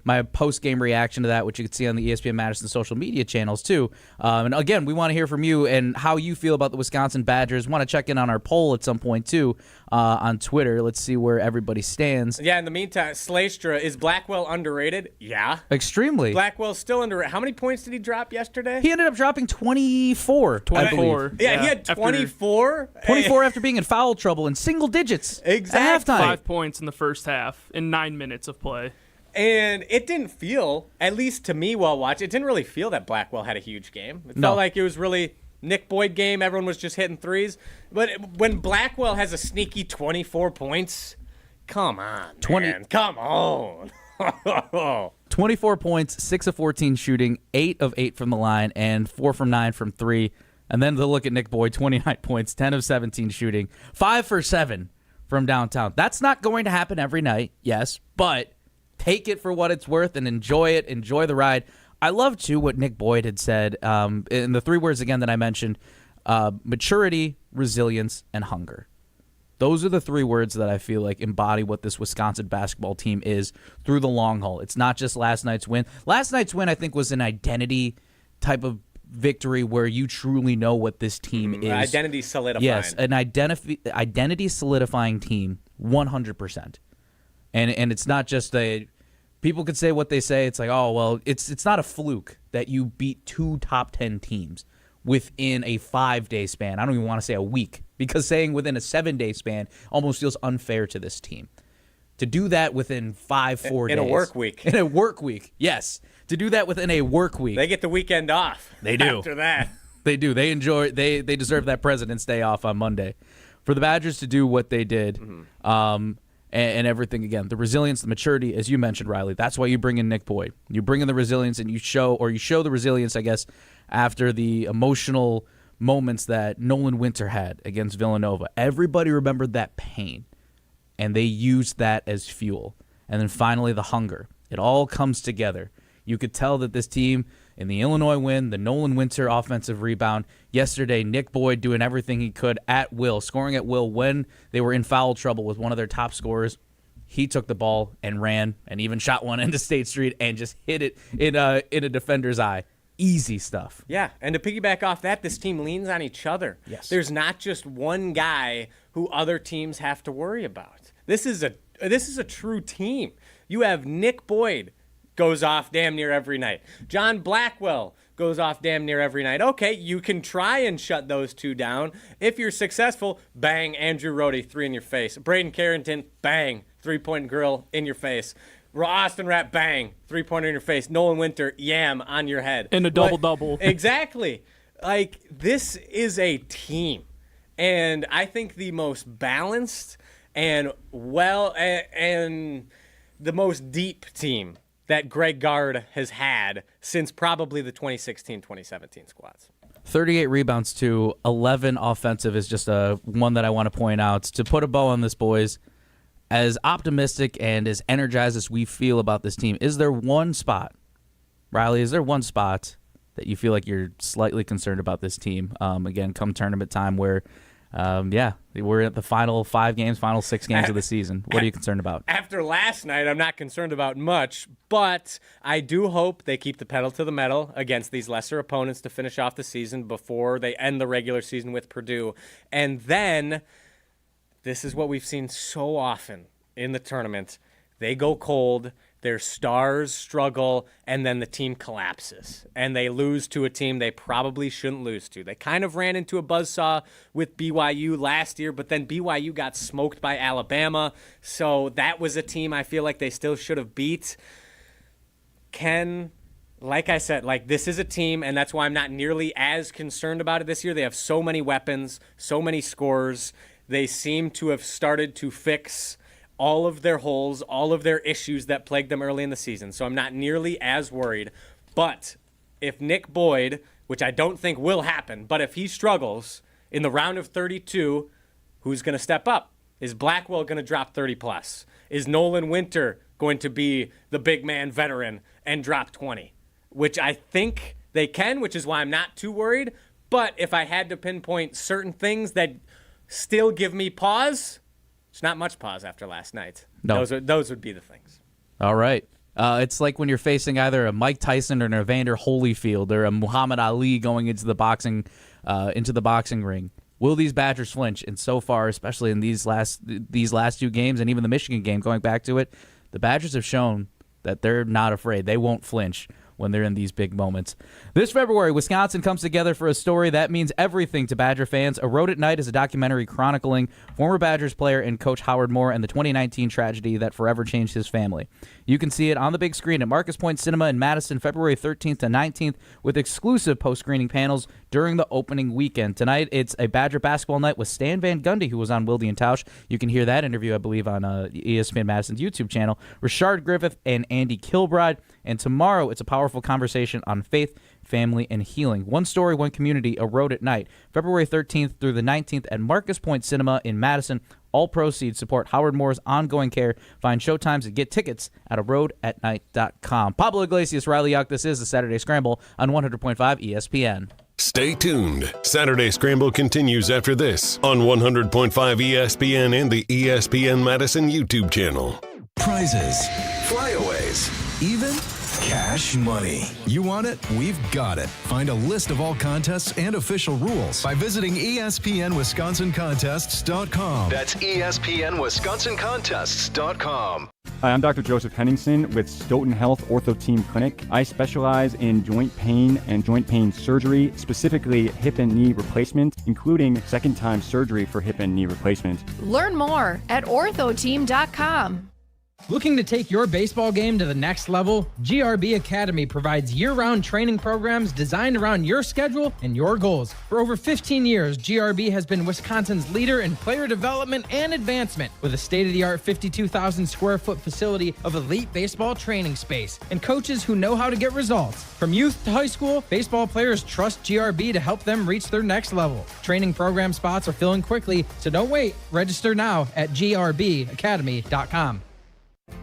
my post-game reaction to that, which you can see on the ESPN Madison social media channels too. And again, we want to hear from you and how you feel about the Wisconsin Badgers. Want to check in on our poll at some point too on Twitter. Let's see where everybody stands. Yeah, in the meantime, Slystra, is Blackwell underrated? Yeah. Extremely. Blackwell's still underrated. How many points did he drop yesterday? He ended up dropping 24. 24. Yeah, he had 24. 24 after being in foul trouble in single digits. Exactly. At halftime. 5 points in the first half in 9 minutes of play. And it didn't feel, at least to me while watching, it didn't really feel that Blackwell had a huge game. It felt like it was really Nick Boyd game. Everyone was just hitting threes. But when Blackwell has a sneaky 24 points, come on, man. Come on. 24 points, 6 of 14 shooting, 8 of 8 from the line, and 4 from 9 from 3. And then to look at Nick Boyd, 29 points, 10 of 17 shooting, 5 for 7 from downtown. That's not going to happen every night, yes, but take it for what it's worth and enjoy it. Enjoy the ride. I love, too, what Nick Boyd had said in the 3 words, again, that I mentioned, maturity, resilience, and hunger. Those are the 3 words that I feel like embody what this Wisconsin basketball team is through the long haul. It's not just last night's win. Last night's win, I think, was an identity type of victory where you truly know what this team is. Identity solidifying. Yes, an identity solidifying team, 100%. And it's not just people could say what they say. It's like, oh, well, it's not a fluke that you beat 2 top 10 teams within a 5-day span. I don't even want to say a week, because saying within a 7-day span almost feels unfair to this team. To do that within 4 days. In a work week. In a work week, yes. To do that within a work week. They get the weekend off. They do. After that. They do. They enjoy. They deserve that President's Day off on Monday. For the Badgers to do what they did, and everything, again, the resilience, the maturity, as you mentioned, Riley, that's why you bring in Nick Boyd. You bring in the resilience, and you show the resilience, I guess, after the emotional moments that Nolan Winter had against Villanova. Everybody remembered that pain, and they used that as fuel. And then finally the hunger. It all comes together. You could tell that this team, in the Illinois win, the Nolan Winter offensive rebound, yesterday Nick Boyd doing everything he could at will, scoring at will when they were in foul trouble with one of their top scorers. He took the ball and ran and even shot one into State Street and just hit it in a defender's eye. Easy stuff. Yeah, and to piggyback off that, this team leans on each other. Yes. There's not just one guy who other teams have to worry about. This is a true team. You have Nick Boyd goes off damn near every night. John Blackwell goes off damn near every night. Okay, you can try and shut those 2 down. If you're successful, bang, Andrew Rohde, 3 in your face. Braden Carrington, bang, 3-point grill in your face. Austin Rapp, bang, 3-pointer in your face. Nolan Winter, yam, on your head. And a double-double. Exactly. Like, this is a team. And I think the most balanced and the most deep team that Greg Gard has had since probably the 2016-2017 squads. 38 rebounds to 11 offensive is just one that I want to point out. To put a bow on this, boys, as optimistic and as energized as we feel about this team, is there one spot, Riley, that you feel like you're slightly concerned about this team, again, come tournament time where, we're at the final 5 games, final 6 games of the season. What are you concerned about? After last night, I'm not concerned about much, but I do hope they keep the pedal to the metal against these lesser opponents to finish off the season before they end the regular season with Purdue. And then, this is what we've seen so often in the tournament. They go cold, their stars struggle, and then the team collapses. And they lose to a team they probably shouldn't lose to. They kind of ran into a buzzsaw with BYU last year, but then BYU got smoked by Alabama. So that was a team I feel like they still should have beat. Like I said, this is a team, and that's why I'm not nearly as concerned about it this year. They have so many weapons, so many scorers. They seem to have started to fix all of their holes, all of their issues that plagued them early in the season. So I'm not nearly as worried. But if Nick Boyd, which I don't think will happen, but if he struggles in the round of 32, who's going to step up? Is Blackwell going to drop 30+? Is Nolan Winter going to be the big man veteran and drop 20? Which I think they can, which is why I'm not too worried. But if I had to pinpoint certain things that still give me pause, There's not much pause after last night. No. Those would be the things. All right. It's like when you're facing either a Mike Tyson or an Evander Holyfield or a Muhammad Ali going into the boxing ring. Will these Badgers flinch? And so far, especially in these last two games and even the Michigan game, going back to it, the Badgers have shown that they're not afraid. They won't flinch when they're in these big moments. This February, Wisconsin comes together for a story that means everything to Badger fans. A Road at Night is a documentary chronicling former Badgers player and coach Howard Moore and the 2019 tragedy that forever changed his family. You can see it on the big screen at Marcus Point Cinema in Madison, February 13th to 19th, with exclusive post-screening panels during the opening weekend. Tonight, it's a Badger basketball night with Stan Van Gundy, who was on Wilde and Tausch. You can hear that interview, I believe, on ESPN Madison's YouTube channel. Richard Griffith and Andy Kilbride. And tomorrow, it's a powerful conversation on faith, family, and healing. One story, one community, A Road at Night. February 13th through the 19th at Marcus Point Cinema in Madison. All proceeds support Howard Moore's ongoing care. Find showtimes and get tickets at aroadatnight.com. Pablo Iglesias, Riley Jauch. This is the Saturday Scramble on 100.5 ESPN. Stay tuned. Saturday Scramble continues after this on 100.5 ESPN and the ESPN Madison YouTube channel. Prizes, flyaways, even cash money. You want it? We've got it. Find a list of all contests and official rules by visiting ESPNWisconsinContests.com. That's ESPNWisconsinContests.com. Hi, I'm Dr. Joseph Henningsen with Stoughton Health Ortho Team Clinic. I specialize in joint pain and joint pain surgery, specifically hip and knee replacement, including second-time surgery for hip and knee replacement. Learn more at orthoteam.com. Looking to take your baseball game to the next level? GRB Academy provides year-round training programs designed around your schedule and your goals. For over 15 years, GRB has been Wisconsin's leader in player development and advancement with a state-of-the-art 52,000 square foot facility of elite baseball training space and coaches who know how to get results. From youth to high school, baseball players trust GRB to help them reach their next level. Training program spots are filling quickly, so don't wait. Register now at grbacademy.com.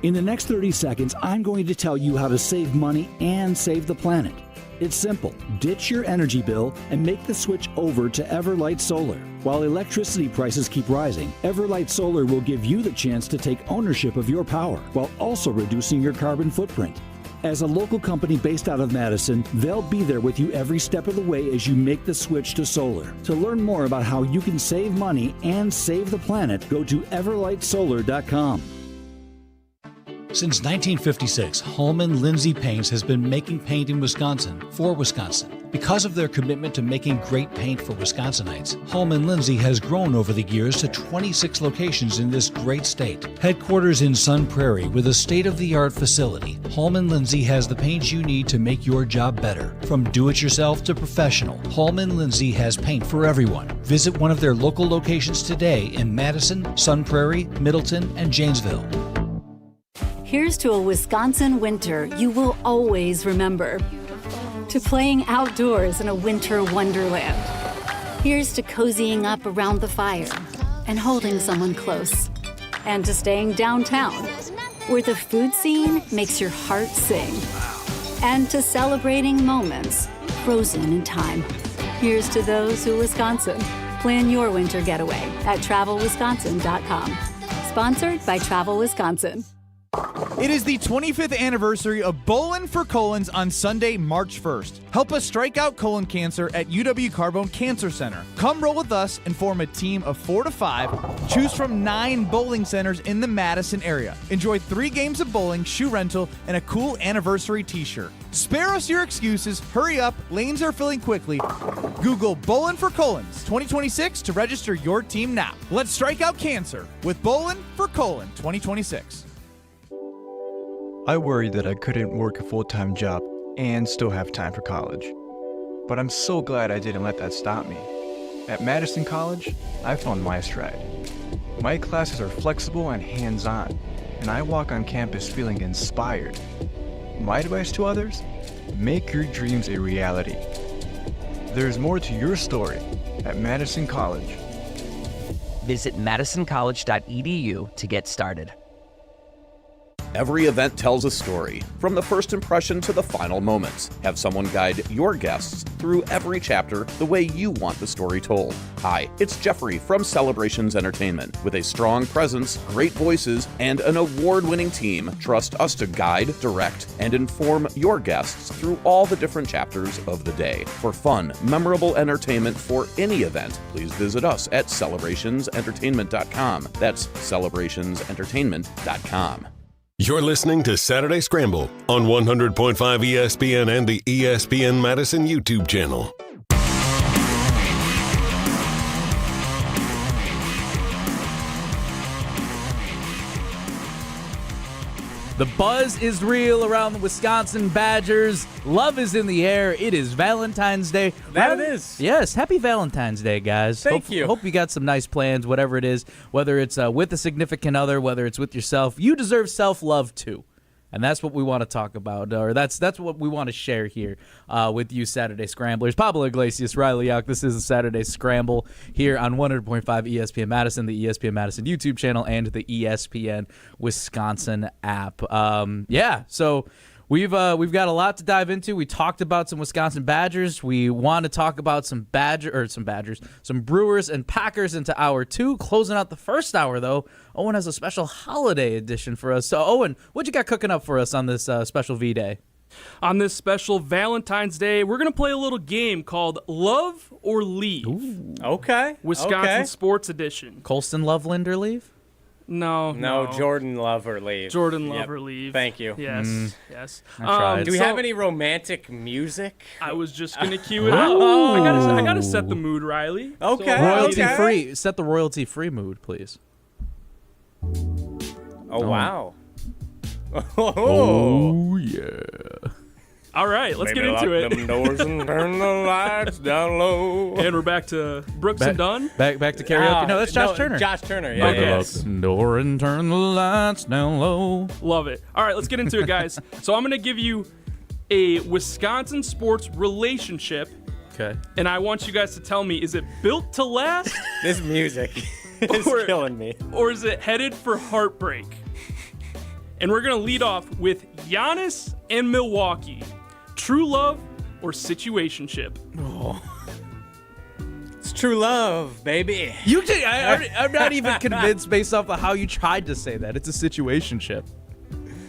In the next 30 seconds, I'm going to tell you how to save money and save the planet. It's simple. Ditch your energy bill and make the switch over to Everlight Solar. While electricity prices keep rising, Everlight Solar will give you the chance to take ownership of your power while also reducing your carbon footprint. As a local company based out of Madison, they'll be there with you every step of the way as you make the switch to solar. To learn more about how you can save money and save the planet, go to everlightsolar.com. Since 1956, Holman Lindsay Paints has been making paint in Wisconsin for Wisconsin. Because of their commitment to making great paint for Wisconsinites, Holman Lindsay has grown over the years to 26 locations in this great state. Headquarters in Sun Prairie with a state-of-the-art facility, Holman Lindsay has the paint you need to make your job better. From do-it-yourself to professional, Holman Lindsay has paint for everyone. Visit one of their local locations today in Madison, Sun Prairie, Middleton, and Janesville. Here's to a Wisconsin winter you will always remember. To playing outdoors in a winter wonderland. Here's to cozying up around the fire and holding someone close. And to staying downtown, where the food scene makes your heart sing. And to celebrating moments frozen in time. Here's to those who Wisconsin. Plan your winter getaway at TravelWisconsin.com. Sponsored by Travel Wisconsin. It is the 25th anniversary of Bowlin' for Colons on Sunday, March 1st. Help us strike out colon cancer at UW Carbone Cancer Center. Come roll with us and form a team of 4 to 5. Choose from 9 bowling centers in the Madison area. Enjoy 3 games of bowling, shoe rental, and a cool anniversary t-shirt. Spare us your excuses. Hurry up. Lanes are filling quickly. Google Bowlin' for Colons 2026 to register your team now. Let's strike out cancer with Bowlin' for Colon 2026. I worried that I couldn't work a full-time job and still have time for college. But I'm so glad I didn't let that stop me. At Madison College, I found my stride. My classes are flexible and hands-on, and I walk on campus feeling inspired. My advice to others? Make your dreams a reality. There's more to your story at Madison College. Visit madisoncollege.edu to get started. Every event tells a story, from the first impression to the final moments. Have someone guide your guests through every chapter the way you want the story told. Hi, it's Jeffrey from Celebrations Entertainment. With a strong presence, great voices, and an award-winning team, trust us to guide, direct, and inform your guests through all the different chapters of the day. For fun, memorable entertainment for any event, please visit us at celebrationsentertainment.com. That's celebrationsentertainment.com. You're listening to Saturday Scramble on 100.5 ESPN and the ESPN Madison YouTube channel. The buzz is real around the Wisconsin Badgers. Love is in the air. It is Valentine's Day. That it is. Yes, happy Valentine's Day, guys. Thank you. Hope you got some nice plans, whatever it is, whether it's with a significant other, whether it's with yourself. You deserve self-love, too. And that's what we want to talk about, or that's what we want to share here with you Saturday Scramblers. Pablo Iglesias, Riley Jauch. This is the Saturday Scramble here on 100.5 ESPN Madison, the ESPN Madison YouTube channel, and the ESPN Wisconsin app. So we've got a lot to dive into. We talked about some Wisconsin Badgers. We want to talk about some Brewers and Packers into hour 2. Closing out the first hour, though, Owen has a special holiday edition for us. So, Owen, what you got cooking up for us on this special V-Day? On this special Valentine's Day, we're going to play a little game called Love or Leave. Ooh. Okay. Wisconsin Sports Edition. Colston Loveland or leave? No. Jordan Love or leave. Jordan Love or leave. Thank you. Yes, yes. I tried. Do we have any romantic music? I was just going to cue it up. I gotta set the mood, Riley. Okay. So, Royalty-free. Set the royalty-free mood, please. Oh, wow. Oh, yeah. All right, let's get into it. Them doors and turn the lights down low. And we're back to Brooks and Dunn. Back to karaoke. No, that's Josh Turner. Josh Turner, yeah. Yes. Lock the door and turn the lights down low. Love it. All right, let's get into it, guys. So I'm going to give you a Wisconsin sports relationship. Okay. And I want you guys to tell me, is it built to last? This music is killing me. Or is it headed for heartbreak? And we're going to lead off with Giannis and Milwaukee. True love or situationship? Oh. It's true love, baby. I'm not even convinced based off of how you tried to say that. It's a situationship.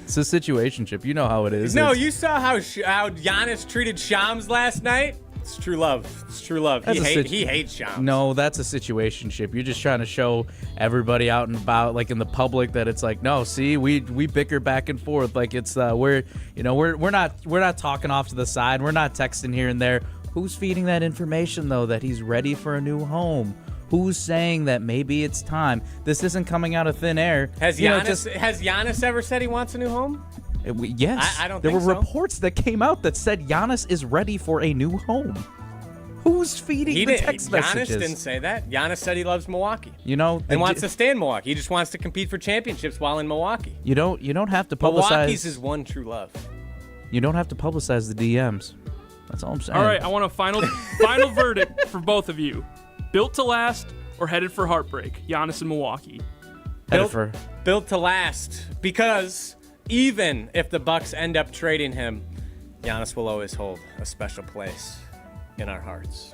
It's a situationship. You know how it is. No, you saw how Giannis treated Shams last night? It's true love. It's true love. He hates Shams. No, that's a situationship. You're just trying to show everybody out and about, like in the public, that it's like, no, see, we bicker back and forth. Like it's we're not talking off to the side. We're not texting here and there. Who's feeding that information though that he's ready for a new home? Who's saying that maybe it's time? This isn't coming out of thin air. Has Giannis ever said he wants a new home? Yes. I don't think so. There were reports that came out that said Giannis is ready for a new home. Who's feeding the text messages? Giannis didn't say that. Giannis said he loves Milwaukee. And wants to stay in Milwaukee. He just wants to compete for championships while in Milwaukee. You don't have to publicize. Milwaukee's his one true love. You don't have to publicize the DMs. That's all I'm saying. All right, I want a final verdict for both of you. Built to last or headed for heartbreak? Giannis and Milwaukee. Built to last, because even if the Bucks end up trading him, Giannis will always hold a special place in our hearts.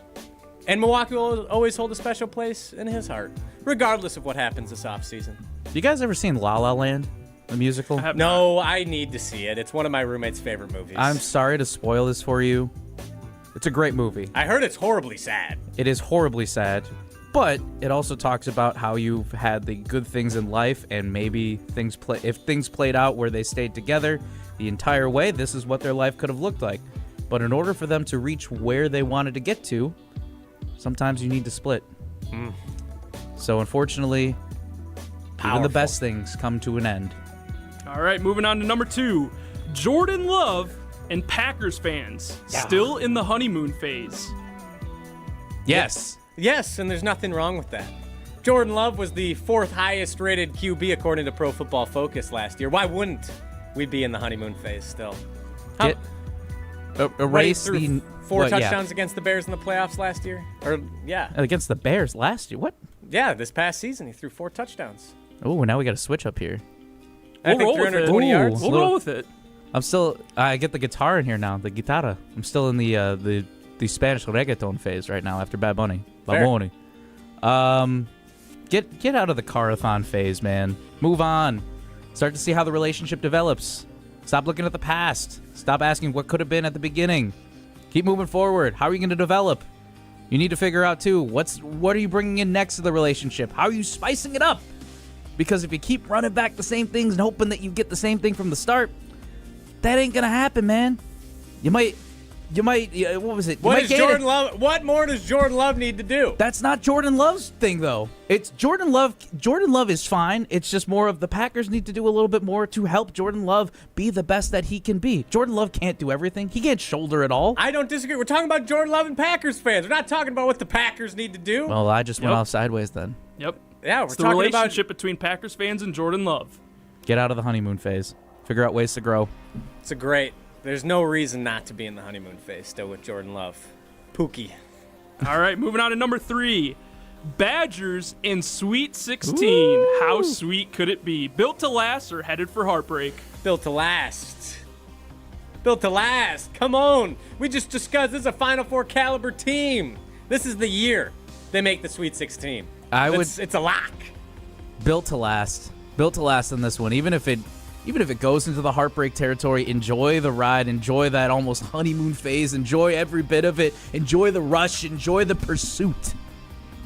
And Milwaukee will always hold a special place in his heart, regardless of what happens this offseason. You guys ever seen La La Land, the musical? No, I need to see it. It's one of my roommate's favorite movies. I'm sorry to spoil this for you. It's a great movie. I heard it's horribly sad. It is horribly sad, but it also talks about how you've had the good things in life, and maybe if things played out where they stayed together the entire way, this is what their life could have looked like. But in order for them to reach where they wanted to get to, sometimes you need to split. So unfortunately, even the best things come to an end. All right, moving on to number 2. Jordan Love and Packers fans still in the honeymoon phase. Yes. Yes, and there's nothing wrong with that. Jordan Love was the 4th highest rated QB according to Pro Football Focus last year. Why wouldn't we be in the honeymoon phase still? Erase the 4 touchdowns against the Bears in the playoffs last year? Against the Bears last year? What? Yeah, this past season he threw 4 touchdowns. Oh, now we got to switch up here. We'll roll with it. 320 yards. We'll roll with it. I get the guitar in here now, the guitarra. I'm still in the Spanish reggaeton phase right now after Bad Bunny. Bad Bunny. Get out of the Carathon phase, man. Move on. Start to see how the relationship develops. Stop looking at the past. Stop asking what could have been at the beginning. Keep moving forward. How are you going to develop? You need to figure out, too, what are you bringing in next to the relationship? How are you spicing it up? Because if you keep running back the same things and hoping that you get the same thing from the start, that ain't going to happen, man. You might, what was it? What more does Jordan Love need to do? That's not Jordan Love's thing, though. It's Jordan Love. Jordan Love is fine. It's just more of the Packers need to do a little bit more to help Jordan Love be the best that he can be. Jordan Love can't do everything. He can't shoulder it all. I don't disagree. We're talking about Jordan Love and Packers fans. We're not talking about what the Packers need to do. Well, I just went off sideways then. Yep. Yeah, it's the relationship between Packers fans and Jordan Love. Get out of the honeymoon phase. Figure out ways to grow. There's no reason not to be in the honeymoon phase still with Jordan Love. Pookie. All right, moving on to number 3. Badgers in Sweet 16. Ooh. How sweet could it be? Built to last or headed for heartbreak? Built to last. Built to last. Come on. We just discussed this is a Final Four caliber team. This is the year they make the Sweet 16. It's a lock. Built to last. Built to last in this one. Even if it goes into the heartbreak territory, enjoy the ride, enjoy that almost honeymoon phase, enjoy every bit of it, enjoy the rush, enjoy the pursuit.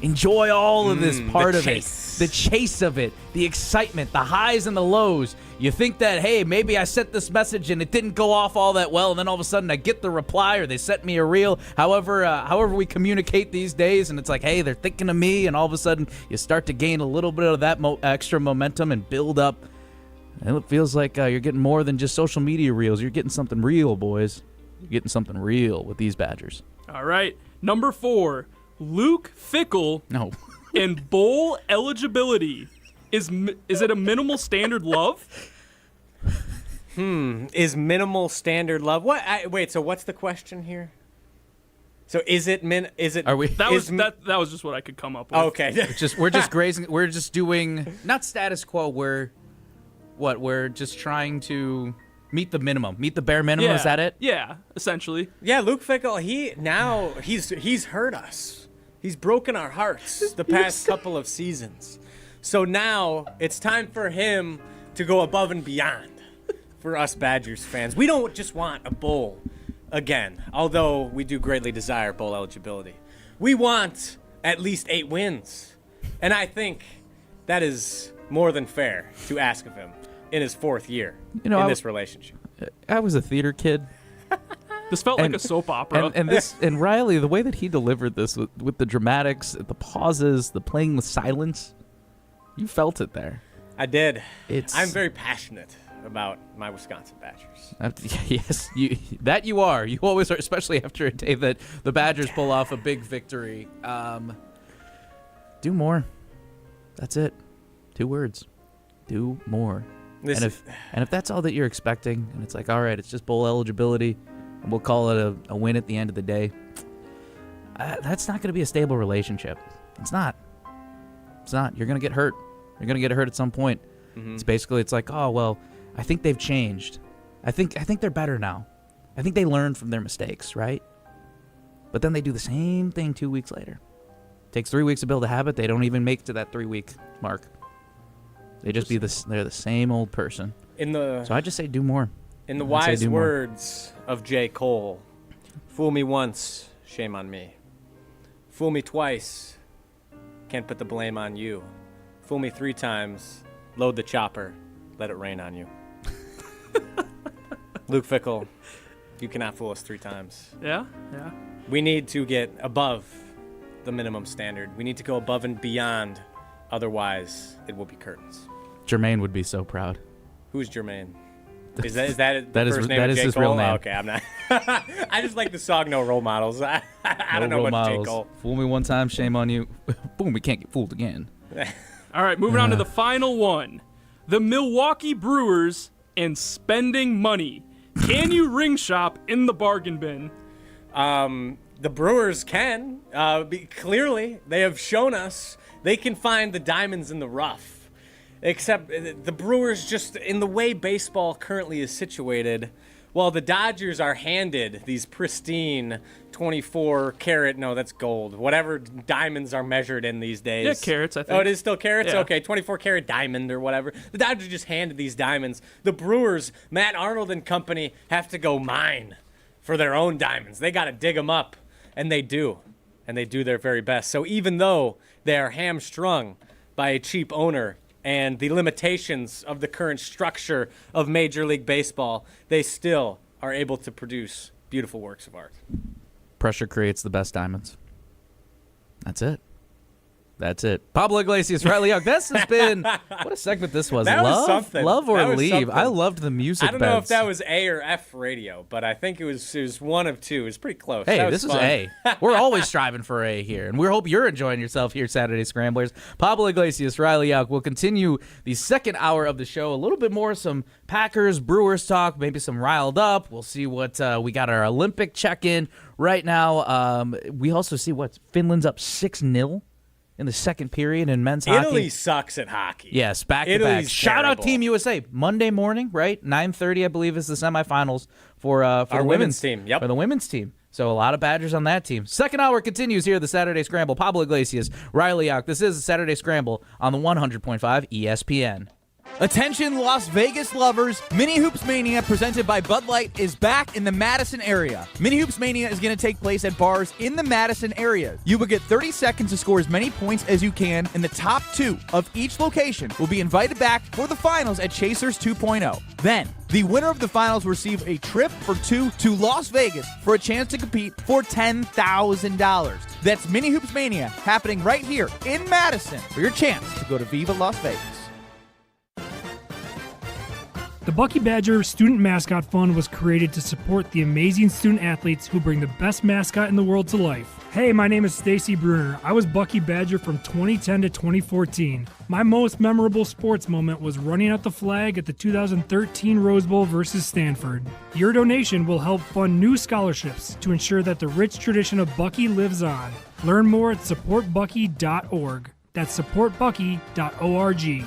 Enjoy all of this part of it. The chase of it, the excitement, the highs and the lows. You think that, hey, maybe I sent this message and it didn't go off all that well, and then all of a sudden I get the reply or they sent me a reel. However we communicate these days, and it's like, hey, they're thinking of me, and all of a sudden you start to gain a little bit of that extra momentum and build up. And it feels like you're getting more than just social media reels. You're getting something real, boys. You're getting something real with these Badgers. All right. Number 4, Luke Fickell. No. And bowl eligibility. Is it a minimal standard love? Is minimal standard love? Wait, so what's the question here? So is it Are we? That was just what I could come up with. Okay. We're just grazing. We're just doing not status quo. We're just trying to meet the minimum, meet the bare minimum. Yeah. Is that it? Yeah, essentially. Yeah, Luke Fickell. He's hurt us. He's broken our hearts the past couple of seasons. So now it's time for him to go above and beyond for us Badgers fans. We don't just want a bowl again, although we do greatly desire bowl eligibility. We want at least 8 wins. And I think that is more than fair to ask of him in his 4th year in this relationship. I was a theater kid. This felt like a soap opera. And Riley, the way that he delivered this with the dramatics, the pauses, the playing with silence, you felt it there. I did. I'm very passionate about my Wisconsin Badgers. Yes, you are. You always are, especially after a day that the Badgers pull off a big victory. Do more. That's it. 2 words. Do more. And if that's all that you're expecting, and it's like, all right, it's just bowl eligibility, and we'll call it a win at the end of the day, that's not going to be a stable relationship. It's not. It's not. You're going to get hurt. You're going to get hurt at some point. Mm-hmm. It's like, oh, well, I think they've changed. I think they're better now. I think they learned from their mistakes, right? But then they do the same thing 2 weeks later. It takes 3 weeks to build a habit. They don't even make it to that 3-week mark. They're the same old person. So I just say do more. In the wise words of J. Cole, fool me once, shame on me. Fool me twice, can't put the blame on you. Fool me 3 times, load the chopper, let it rain on you. Luke Fickell, you cannot fool us 3 times. Yeah. We need to get above the minimum standard. We need to go above and beyond. Otherwise, it will be curtains. Jermaine would be so proud. Who's Jermaine? Is that first name that of is J. his Cole? real name. Oh, okay, I'm not. I just like the song No Role Models. I don't know much J. Cole. Fool me one time, shame on you. Boom, we can't get fooled again. All right, moving on to the final one. The Milwaukee Brewers and spending money. Can you ring shop in the bargain bin? The Brewers can. Clearly, they have shown us they can find the diamonds in the rough. Except the Brewers, just in the way baseball currently is situated, while the Dodgers are handed these pristine 24 karat, no, that's gold, whatever diamonds are measured in these days. Yeah, carats, I think. Oh, it is still carats? Yeah. Okay, 24 karat diamond or whatever. The Dodgers just handed these diamonds. The Brewers, Matt Arnold and company, have to go mine for their own diamonds. They got to dig them up, and they do. And they do their very best. So even though they are hamstrung by a cheap owner and the limitations of the current structure of Major League Baseball, they still are able to produce beautiful works of art. Pressure creates the best diamonds. That's it. That's it. Pablo Iglesias, Riley Jauch. This has been, what a segment this was. That was something. Love or That was leave. something. I loved the music I don't know if beds. that was A or F radio, but I think it was one of two. It was pretty close. Hey, That this was fun. A. We're always striving for A here, and we hope you're enjoying yourself here, Saturday Scramblers. Pablo Iglesias, Riley Jauch. We'll continue the second hour of the show. A little bit more some Packers, Brewers talk, maybe some riled up. We'll see what we got our Olympic check-in right now. We also see what Finland's up 6-0 in the second period in men's hockey. Italy sucks at hockey. Yes, back to back. Italy's Shout out terrible. Team USA. Monday morning, right? 9:30, I believe, is the semifinals for the women's team. Yep. For the women's team. So a lot of Badgers on that team. Second hour continues here, the Saturday Scramble. Pablo Iglesias, Riley Jauch. This is the Saturday Scramble on the 100.5 ESPN. Attention Las Vegas lovers, Mini Hoops Mania presented by Bud Light is back in the Madison area. Mini Hoops Mania is going to take place at bars in the Madison area. You will get 30 seconds to score as many points as you can, and the top two of each location will be invited back for the finals at Chasers 2.0. Then, the winner of the finals will receive a trip for two to Las Vegas for a chance to compete for $10,000. That's Mini Hoops Mania happening right here in Madison for your chance to go to Viva Las Vegas. The Bucky Badger Student Mascot Fund was created to support the amazing student athletes who bring the best mascot in the world to life. Hey, my name is Stacy Bruner. I was Bucky Badger from 2010 to 2014. My most memorable sports moment was running out the flag at the 2013 Rose Bowl versus Stanford. Your donation will help fund new scholarships to ensure that the rich tradition of Bucky lives on. Learn more at supportbucky.org. That's supportbucky.org.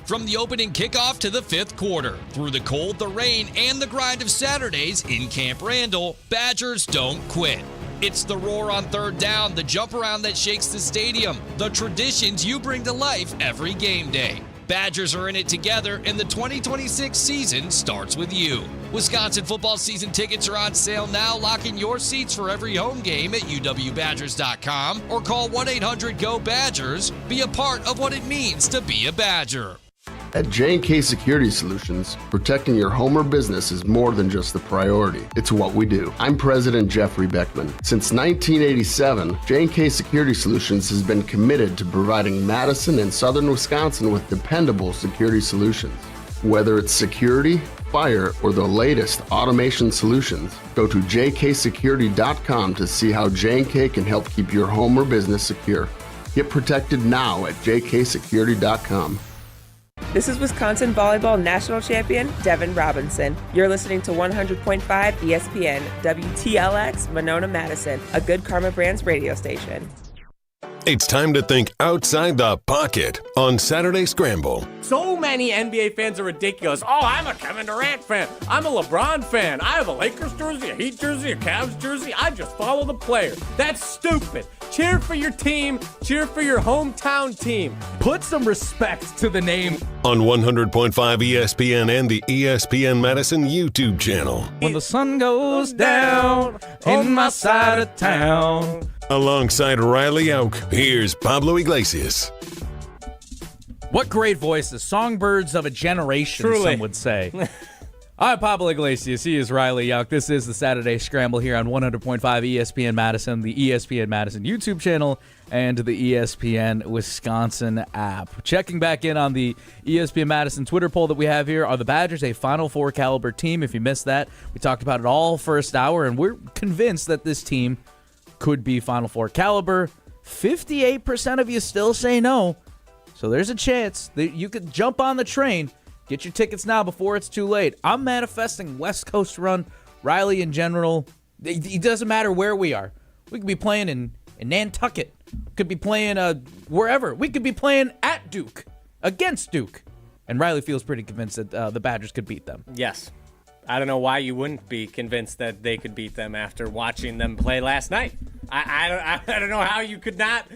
From the opening kickoff to the fifth quarter, through the cold, the rain, and the grind of Saturdays in Camp Randall, Badgers don't quit. It's the roar on third down, the jump around that shakes the stadium, the traditions you bring to life every game day. Badgers are in it together, and the 2026 season starts with you. Wisconsin football season tickets are on sale now. Lock in your seats for every home game at uwbadgers.com or call 1-800-GO-BADGERS. Be a part of what it means to be a Badger. At J&K Security Solutions, protecting your home or business is more than just a priority. It's what we do. I'm President Jeffrey Beckman. Since 1987, J&K Security Solutions has been committed to providing Madison and southern Wisconsin with dependable security solutions. Whether it's security, fire, or the latest automation solutions, go to jksecurity.com to see how J&K can help keep your home or business secure. Get protected now at jksecurity.com. This is Wisconsin Volleyball National Champion Devin Robinson. You're listening to 100.5 ESPN, WTLX, Monona, Madison, a Good Karma Brands radio station. It's time to think outside the pocket on Saturday Scramble. So many NBA fans are ridiculous. Oh, I'm a Kevin Durant fan. I'm a LeBron fan. I have a Lakers jersey, a Heat jersey, a Cavs jersey. I just follow the player. That's stupid. Cheer for your team. Cheer for your hometown team. Put some respect to the name. On 100.5 ESPN and the ESPN Madison YouTube channel. When the sun goes down in my side of town. Alongside Riley Jauch, here's Pablo Iglesias. What great voices. Songbirds of a generation, Truly. Some would say. I'm Pablo Iglesias. He is Riley Jauch. This is the Saturday Scramble here on 100.5 ESPN Madison, the ESPN Madison YouTube channel, and the ESPN Wisconsin app. Checking back in on the ESPN Madison Twitter poll that we have here. Are the Badgers a Final Four caliber team? If you missed that, we talked about it all first hour, and we're convinced that this team could be Final Four caliber. 58% of you still say no. So there's a chance that you could jump on the train. Get your tickets now before it's too late. I'm manifesting West Coast run. Riley in general. It doesn't matter where we are. We could be playing in Nantucket. Could be playing wherever. We could be playing at Duke against Duke. And Riley feels pretty convinced that the Badgers could beat them. Yes. I don't know why you wouldn't be convinced that they could beat them after watching them play last night. I don't know how you could not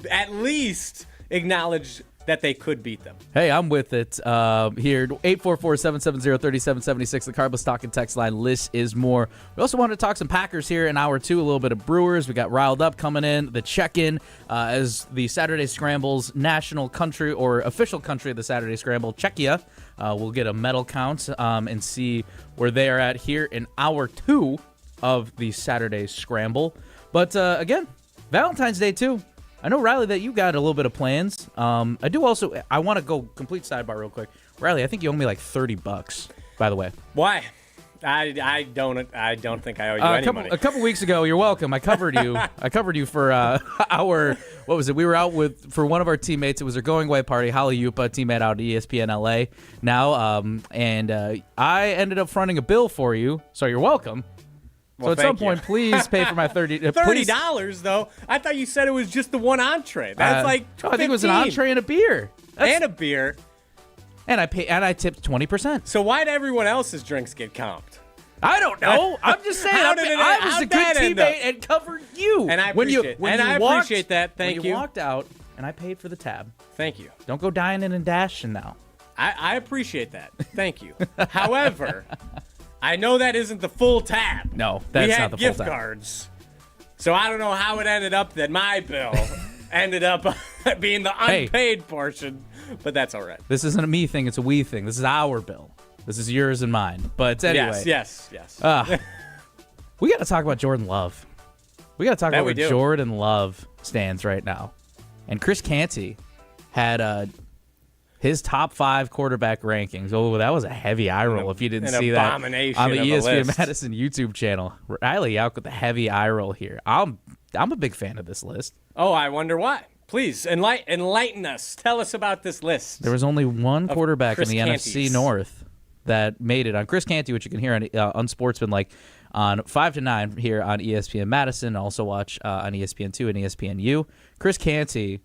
at least acknowledge that they could beat them. Hey, I'm with it here. 844-770-3776, the Carbos Talk and Text line. List is more. We also want to talk some Packers here in hour 2, a little bit of Brewers. We got riled up coming in. The check-in as the Saturday Scramble's national country or official country of the Saturday Scramble, Czechia. We'll get a medal count and see where they are at here in hour 2 of the Saturday Scramble. But again, Valentine's Day too. I know, Riley, that you got a little bit of plans. I do also. I want to go complete sidebar real quick. Riley, I think you owe me like $30, by the way. Why? I don't think I owe you any money. A couple weeks ago, you're welcome. I covered you. I covered you for our, what was it? We were out for one of our teammates. It was their going away party. Holly Yupa, teammate out at ESPN LA now. And I ended up fronting a bill for you, so you're welcome. So at some point, please pay for my $30, though. I thought you said it was just the one entree. That's like $15. I think it was an entree and a beer. And a beer. And I tipped 20%. So why'd everyone else's drinks get comped? I don't know. I'm just saying. I was a good teammate and covered you. And I appreciate that. Thank you. When you walked out, and I paid for the tab. Thank you. Don't go dining and dashing now. I appreciate that. Thank you. However, I know that isn't the full tab. No, that's not the full tab. We had gift cards. So I don't know how it ended up that my bill ended up being the unpaid portion, but that's all right. This isn't a me thing. It's a we thing. This is our bill. This is yours and mine. But anyway. Yes. We got to talk about Jordan Love. We got to talk about where Jordan Love stands right now. And Chris Canty had his top 5 quarterback rankings. Oh, that was a heavy eye roll if you didn't see that on the ESPN Madison YouTube channel. Riley out with the heavy eye roll here. I'm a big fan of this list. Oh, I wonder why. Please enlighten us. Tell us about this list. There was only one quarterback in the NFC North that made it on Chris Canty, which you can hear on Unsportsmanlike on 5 to 9 here on ESPN Madison. Also watch on ESPN2 and ESPNU. Chris Canty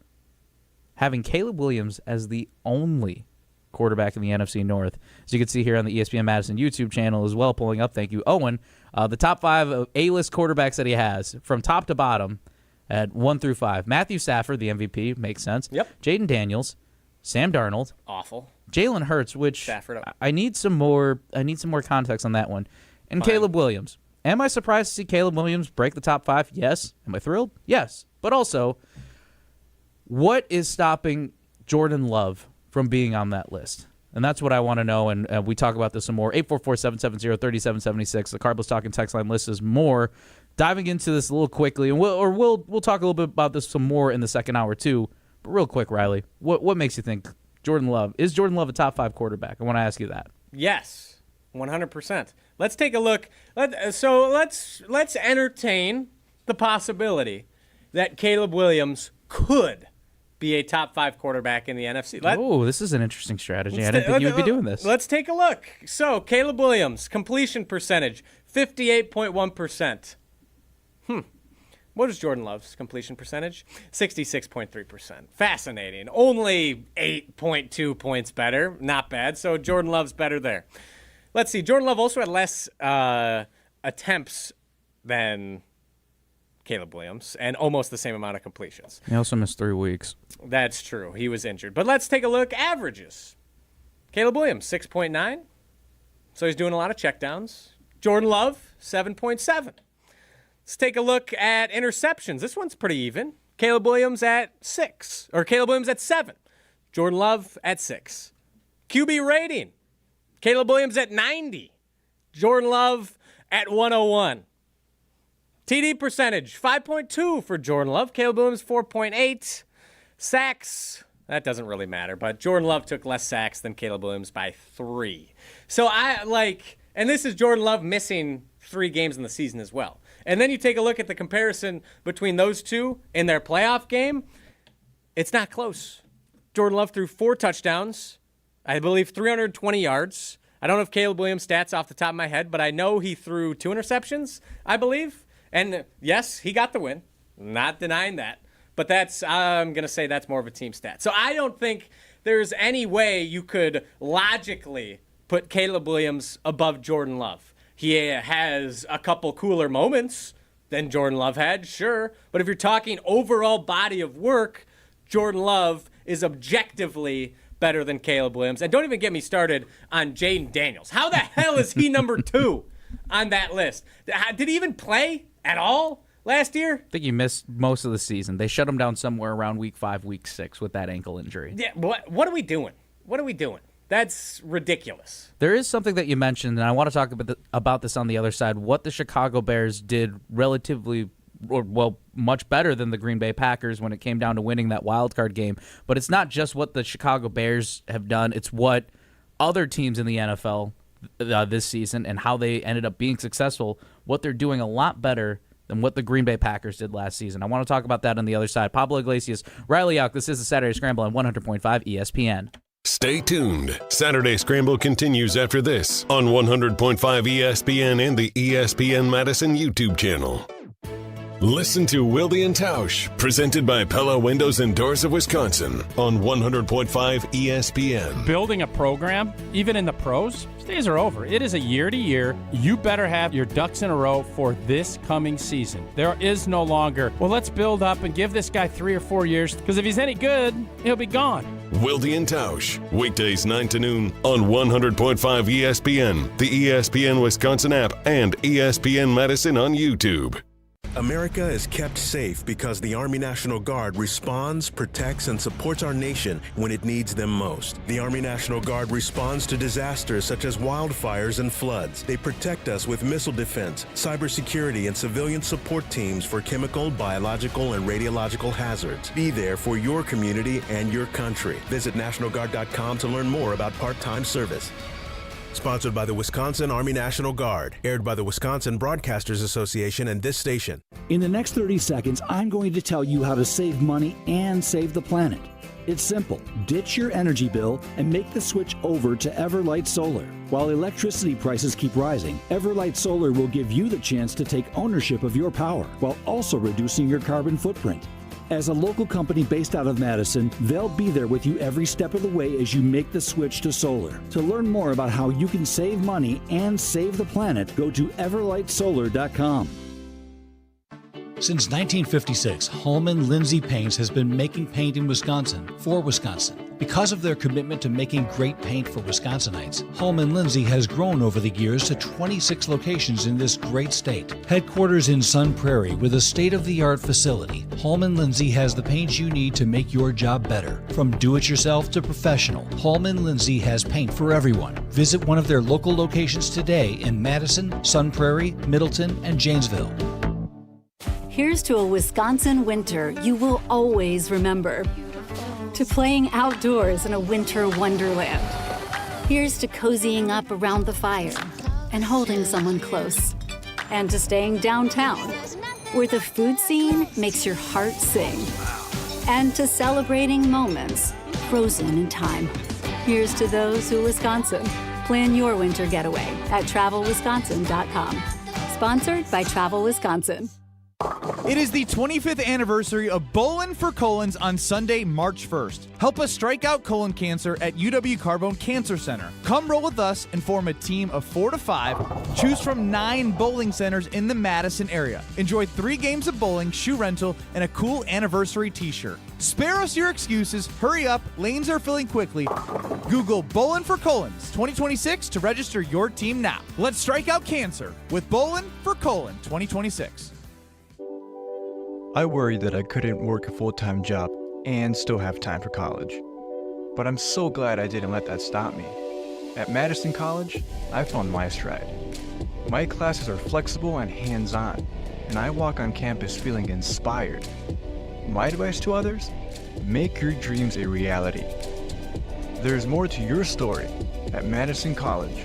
having Caleb Williams as the only quarterback in the NFC North. As you can see here on the ESPN Madison YouTube channel as well, pulling up, thank you, Owen, the top 5 A-list quarterbacks that he has from top to bottom at 1 through 5. Matthew Stafford, the MVP, makes sense. Yep. Jaden Daniels, Sam Darnold. Awful. Jalen Hurts, which Stafford. I need some more context on that one. And fine. Caleb Williams. Am I surprised to see Caleb Williams break the top 5? Yes. Am I thrilled? Yes. But also, what is stopping Jordan Love from being on that list? And that's what I want to know, and we talk about this some more. 844-770-3776. The Carbos Talk and Text line list is more. Diving into this a little quickly, and we'll talk a little bit about this some more in the second hour too. But real quick, Riley, what makes you think Jordan Love is a top 5 quarterback? I want to ask you that. Yes, 100%. Let's take a look. Let's entertain the possibility that Caleb Williams could be a top 5 quarterback in the NFC. This is an interesting strategy. I didn't think you would be doing this. Let's take a look. So, Caleb Williams, completion percentage, 58.1%. What is Jordan Love's completion percentage? 66.3%. Fascinating. Only 8.2 points better. Not bad. So, Jordan Love's better there. Let's see. Jordan Love also had less attempts than Caleb Williams, and almost the same amount of completions. He also missed 3 weeks. That's true. He was injured. But let's take a look. Averages. Caleb Williams, 6.9. So he's doing a lot of checkdowns. Jordan Love, 7.7. Let's take a look at interceptions. This one's pretty even. Caleb Williams at 6. Or Caleb Williams at 7. Jordan Love at 6. QB rating. Caleb Williams at 90. Jordan Love at 101. TD percentage, 5.2 for Jordan Love. Caleb Williams, 4.8. Sacks, that doesn't really matter, but Jordan Love took less sacks than Caleb Williams by 3. So and this is Jordan Love missing 3 games in the season as well. And then you take a look at the comparison between those two in their playoff game. It's not close. Jordan Love threw 4 touchdowns, I believe 320 yards. I don't know if Caleb Williams' stats off the top of my head, but I know he threw 2 interceptions, I believe. And yes, he got the win. Not denying that. But I'm going to say that's more of a team stat. So I don't think there's any way you could logically put Caleb Williams above Jordan Love. He has a couple cooler moments than Jordan Love had, sure. But if you're talking overall body of work, Jordan Love is objectively better than Caleb Williams. And don't even get me started on Jaden Daniels. How the hell is he number 2 on that list? Did he even play at all last year? I think he missed most of the season. They shut him down somewhere around week 5, week 6 with that ankle injury. Yeah, what are we doing? What are we doing? That's ridiculous. There is something that you mentioned, and I want to talk about this on the other side. What the Chicago Bears did relatively, much better than the Green Bay Packers when it came down to winning that wild card game. But it's not just what the Chicago Bears have done. It's what other teams in the NFL this season and how they ended up being successful, what they're doing a lot better than what the Green Bay Packers did last season. I want to talk about that on the other side. Pablo Iglesias, Riley Jauch, this is the Saturday Scramble on 100.5 ESPN. Stay tuned. Saturday Scramble continues after this on 100.5 ESPN and the ESPN Madison YouTube channel. Listen to Wilde and Tausch, presented by Pella Windows and Doors of Wisconsin on 100.5 ESPN. Building a program, even in the pros, days are over. It is a year-to-year. You better have your ducks in a row for this coming season. There is no longer, well, let's build up and give this guy 3 or 4 years, because if he's any good, he'll be gone. Wilde and Tausch, weekdays 9 to noon on 100.5 ESPN, the ESPN Wisconsin app, and ESPN Madison on YouTube. America is kept safe because the Army National Guard responds, protects, and supports our nation when it needs them most. The Army National Guard responds to disasters such as wildfires and floods. They protect us with missile defense, cybersecurity, and civilian support teams for chemical, biological, and radiological hazards. Be there for your community and your country. Visit NationalGuard.com to learn more about part-time service. Sponsored by the Wisconsin Army National Guard. Aired by the Wisconsin Broadcasters Association and this station. In the next 30 seconds, I'm going to tell you how to save money and save the planet. It's simple. Ditch your energy bill and make the switch over to Everlight Solar. While electricity prices keep rising, Everlight Solar will give you the chance to take ownership of your power while also reducing your carbon footprint. As a local company based out of Madison, they'll be there with you every step of the way as you make the switch to solar. To learn more about how you can save money and save the planet, go to everlightsolar.com. Since 1956, Holman Lindsay Paints has been making paint in Wisconsin for Wisconsin. Because of their commitment to making great paint for Wisconsinites, Holman Lindsay has grown over the years to 26 locations in this great state. Headquarters in Sun Prairie with a state-of-the-art facility, Holman Lindsay has the paint you need to make your job better. From do-it-yourself to professional, Holman Lindsay has paint for everyone. Visit one of their local locations today in Madison, Sun Prairie, Middleton, and Janesville. Here's to a Wisconsin winter you will always remember. To playing outdoors in a winter wonderland. Here's to cozying up around the fire and holding someone close. And to staying downtown, where the food scene makes your heart sing. And to celebrating moments frozen in time. Here's to those who Wisconsin. Plan your winter getaway at travelwisconsin.com. Sponsored by Travel Wisconsin. It is the 25th anniversary of Bowlin' for Colons on Sunday, March 1st. Help us strike out colon cancer at UW Carbone Cancer Center. Come roll with us and form a team of 4 to 5. Choose from 9 bowling centers in the Madison area. Enjoy 3 games of bowling, shoe rental, and a cool anniversary t-shirt. Spare us your excuses. Hurry up. Lanes are filling quickly. Google Bowlin' for Colons 2026 to register your team now. Let's strike out cancer with Bowlin' for Colon 2026. I worried that I couldn't work a full-time job and still have time for college. But I'm so glad I didn't let that stop me. At Madison College, I found my stride. My classes are flexible and hands-on, and I walk on campus feeling inspired. My advice to others? Make your dreams a reality. There's more to your story at Madison College.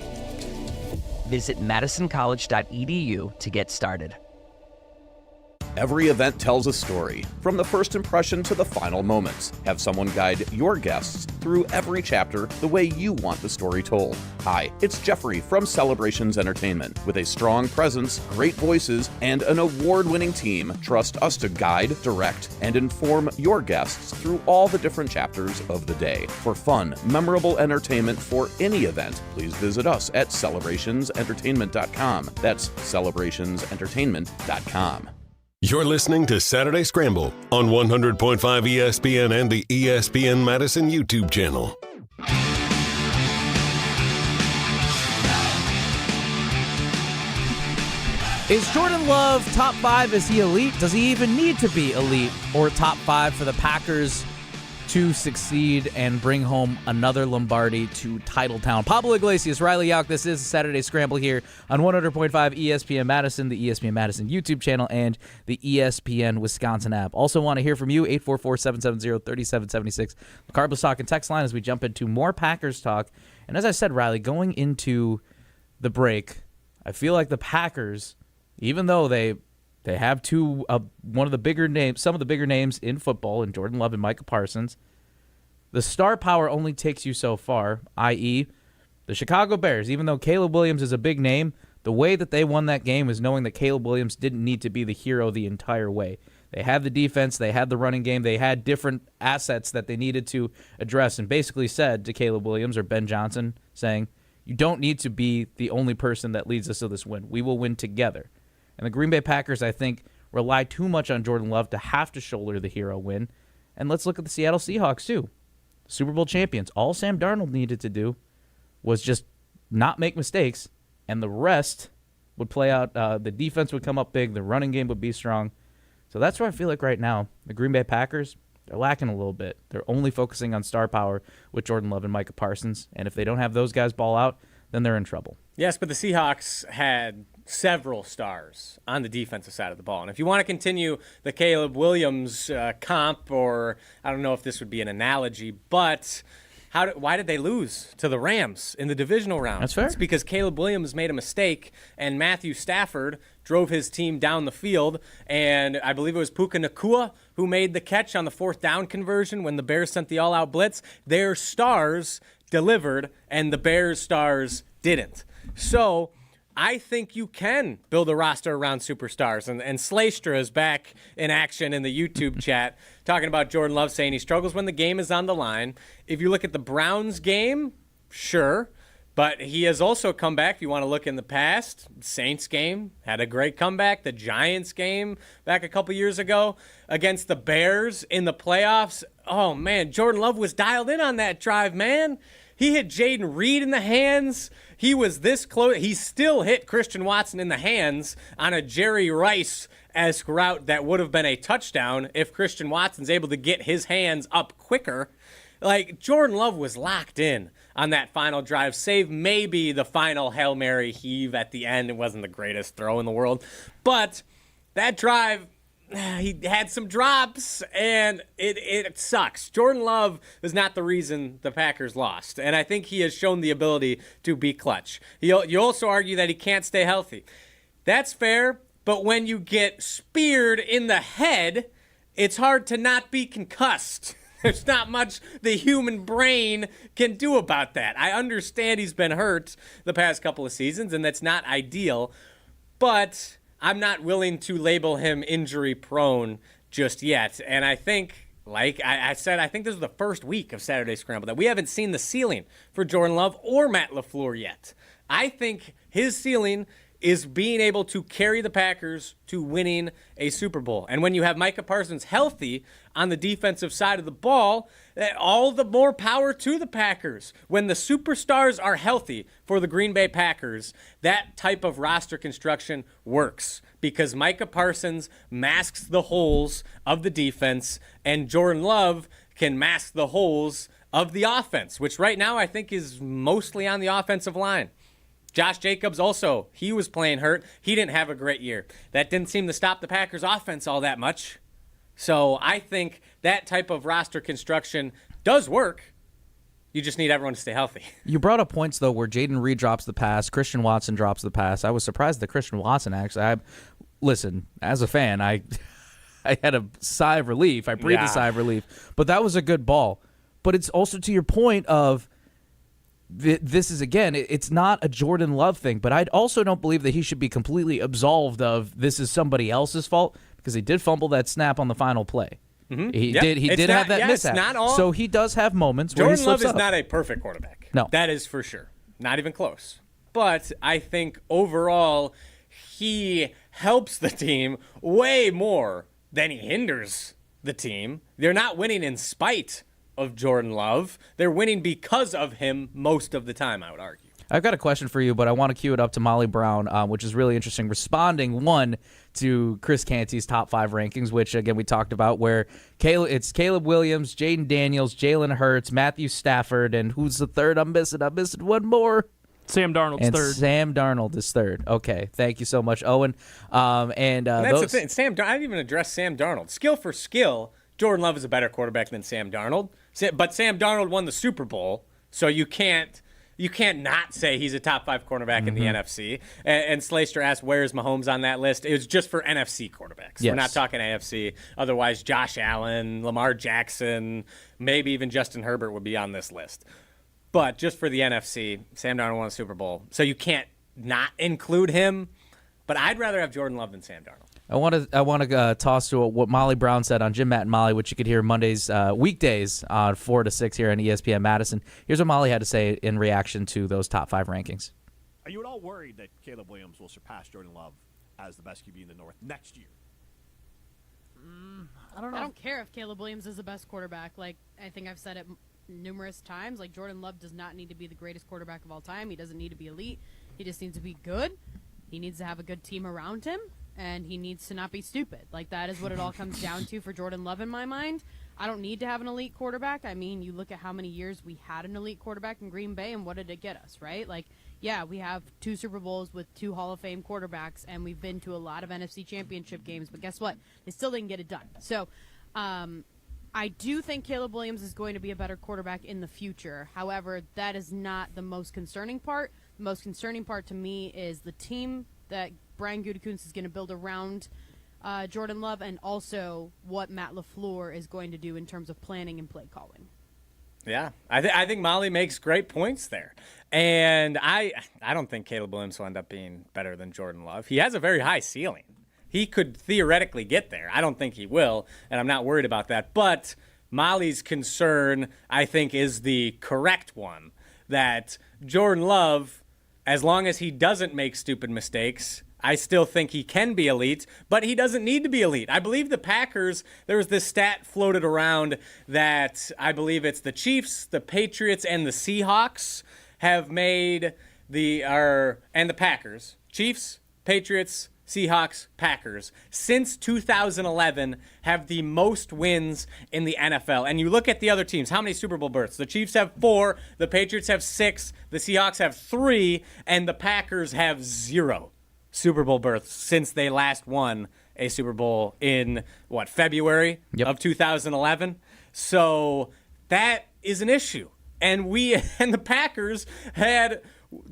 Visit madisoncollege.edu to get started. Every event tells a story, from the first impression to the final moments. Have someone guide your guests through every chapter the way you want the story told. Hi, it's Jeffrey from Celebrations Entertainment. With a strong presence, great voices, and an award-winning team, trust us to guide, direct, and inform your guests through all the different chapters of the day. For fun, memorable entertainment for any event, please visit us at celebrationsentertainment.com. That's celebrationsentertainment.com. You're listening to Saturday Scramble on 100.5 ESPN and the ESPN Madison YouTube channel. Is Jordan Love top 5? Is he elite? Does he even need to be elite or top 5 for the Packers to succeed and bring home another Lombardi to Titletown? Pablo Iglesias, Riley Jauch, this is Saturday Scramble here on 100.5 ESPN Madison, the ESPN Madison YouTube channel, and the ESPN Wisconsin app. Also want to hear from you, 844-770-3776. The Cardless Talk and text line as we jump into more Packers talk. And as I said, Riley, going into the break, I feel like the Packers, even though they have one of the bigger names, some of the bigger names in football, in Jordan Love and Micah Parsons, the star power only takes you so far, i.e., the Chicago Bears. Even though Caleb Williams is a big name, the way that they won that game was knowing that Caleb Williams didn't need to be the hero the entire way. They had the defense, they had the running game, they had different assets that they needed to address, and basically said to Caleb Williams or Ben Johnson, saying, you don't need to be the only person that leads us to this win. We will win together. And the Green Bay Packers, I think, rely too much on Jordan Love to have to shoulder the hero win. And let's look at the Seattle Seahawks, too. Super Bowl champions. All Sam Darnold needed to do was just not make mistakes, and the rest would play out. The defense would come up big. The running game would be strong. So that's where I feel like right now, the Green Bay Packers, they're lacking a little bit. They're only focusing on star power with Jordan Love and Micah Parsons. And if they don't have those guys ball out, then they're in trouble. Yes, but the Seahawks had several stars on the defensive side of the ball. And if you want to continue the Caleb Williams comp, or I don't know if this would be an analogy, but why did they lose to the Rams in the divisional round? That's fair. It's because Caleb Williams made a mistake, and Matthew Stafford drove his team down the field, and I believe it was Puka Nacua who made the catch on the fourth down conversion when the Bears sent the all-out blitz. Their stars delivered, and the Bears' stars didn't. So I think you can build a roster around superstars. And Slaystra is back in action in the YouTube chat talking about Jordan Love, saying he struggles when the game is on the line. If you look at the Browns game, sure. But he has also come back. If you want to look in the past, Saints game had a great comeback. The Giants game back a couple years ago against the Bears in the playoffs. Oh, man, Jordan Love was dialed in on that drive, man. He hit Jaden Reed in the hands. He was this close. He still hit Christian Watson in the hands on a Jerry Rice-esque route that would have been a touchdown if Christian Watson's able to get his hands up quicker. Like, Jordan Love was locked in on that final drive, save maybe the final Hail Mary heave at the end. It wasn't the greatest throw in the world. But that drive, he had some drops, and it sucks. Jordan Love is not the reason the Packers lost, and I think he has shown the ability to be clutch. You also argue that he can't stay healthy. That's fair, but when you get speared in the head, it's hard to not be concussed. There's not much the human brain can do about that. I understand he's been hurt the past couple of seasons, and that's not ideal, but I'm not willing to label him injury prone just yet. And I think, like I said, I think this is the first week of Saturday Scramble that we haven't seen the ceiling for Jordan Love or Matt LaFleur yet. I think his ceiling is being able to carry the Packers to winning a Super Bowl. And when you have Micah Parsons healthy on the defensive side of the ball, all the more power to the Packers. When the superstars are healthy for the Green Bay Packers, that type of roster construction works because Micah Parsons masks the holes of the defense and Jordan Love can mask the holes of the offense, which right now I think is mostly on the offensive line. Josh Jacobs also, he was playing hurt. He didn't have a great year. That didn't seem to stop the Packers' offense all that much. So I think that type of roster construction does work. You just need everyone to stay healthy. You brought up points, though, where Jaden Reed drops the pass, Christian Watson drops the pass. I was surprised that Christian Watson, actually. listen, as a fan, I had a sigh of relief. I breathed a sigh of relief. But that was a good ball. But it's also to your point of this is, again, it's not a Jordan Love thing. But I also don't believe that he should be completely absolved of this is somebody else's fault, because he did fumble that snap on the final play. Mm-hmm. He did have that mishap. Not all, so he does have moments where Jordan he slips Love is up. not a perfect quarterback. No. That is for sure. Not even close. But I think overall he helps the team way more than he hinders the team. They're not winning in spite of Jordan Love. They're winning because of him most of the time, I would argue. I've got a question for you, but I want to cue it up to Molly Brown, which is really interesting, responding, one, to Chris Canty's top 5 rankings, which, again, we talked about, where it's Caleb Williams, Jaden Daniels, Jalen Hurts, Matthew Stafford, and who's the third? I'm missing one more. Sam Darnold's third. Sam Darnold is third. Okay, thank you so much, Owen. And that's the thing. I didn't even address Sam Darnold. Skill for skill, Jordan Love is a better quarterback than Sam Darnold. But Sam Darnold won the Super Bowl, so you can't not say he's a top 5 cornerback in the NFC. And Slaster asked, where's Mahomes on that list? It was just for NFC quarterbacks. Yes. We're not talking AFC. Otherwise, Josh Allen, Lamar Jackson, maybe even Justin Herbert would be on this list. But just for the NFC, Sam Darnold won a Super Bowl. So you can't not include him. But I'd rather have Jordan Love than Sam Darnold. I want to toss to what Molly Brown said on Jim, Matt, and Molly, which you could hear weekdays on 4 to 6 here on ESPN Madison. Here's what Molly had to say in reaction to those top 5 rankings. Are you at all worried that Caleb Williams will surpass Jordan Love as the best QB in the North next year? I don't know. I don't care if Caleb Williams is the best quarterback. Like, I think I've said it numerous times. Like, Jordan Love does not need to be the greatest quarterback of all time. He doesn't need to be elite. He just needs to be good. He needs to have a good team around him. And he needs to not be stupid. Like, that is what it all comes down to for Jordan Love in my mind. I don't need to have an elite quarterback. I mean, you look at how many years we had an elite quarterback in Green Bay, and what did it get us, right? Like, yeah, we have 2 Super Bowls with 2 Hall of Fame quarterbacks, and we've been to a lot of NFC Championship games, but guess what? They still didn't get it done. So, I do think Caleb Williams is going to be a better quarterback in the future. However, that is not the most concerning part. The most concerning part to me is the team that Brian Gutekunst is going to build around Jordan Love, and also what Matt LaFleur is going to do in terms of planning and play calling. Yeah, I think Molly makes great points there. And I don't think Caleb Williams will end up being better than Jordan Love. He has a very high ceiling. He could theoretically get there. I don't think he will, and I'm not worried about that. But Molly's concern, I think, is the correct one, that Jordan Love, as long as he doesn't make stupid mistakes, I still think he can be elite, but he doesn't need to be elite. I believe the Packers, there was this stat floated around that I believe it's the Chiefs, the Patriots, and the Seahawks have made and the Packers, Chiefs, Patriots, Seahawks, Packers, since 2011 have the most wins in the NFL. And you look at the other teams, how many Super Bowl berths? The Chiefs have 4, the Patriots have 6, the Seahawks have 3, and the Packers have 0 Super Bowl berths since they last won a Super Bowl in, February of 2011? So that is an issue. And the Packers had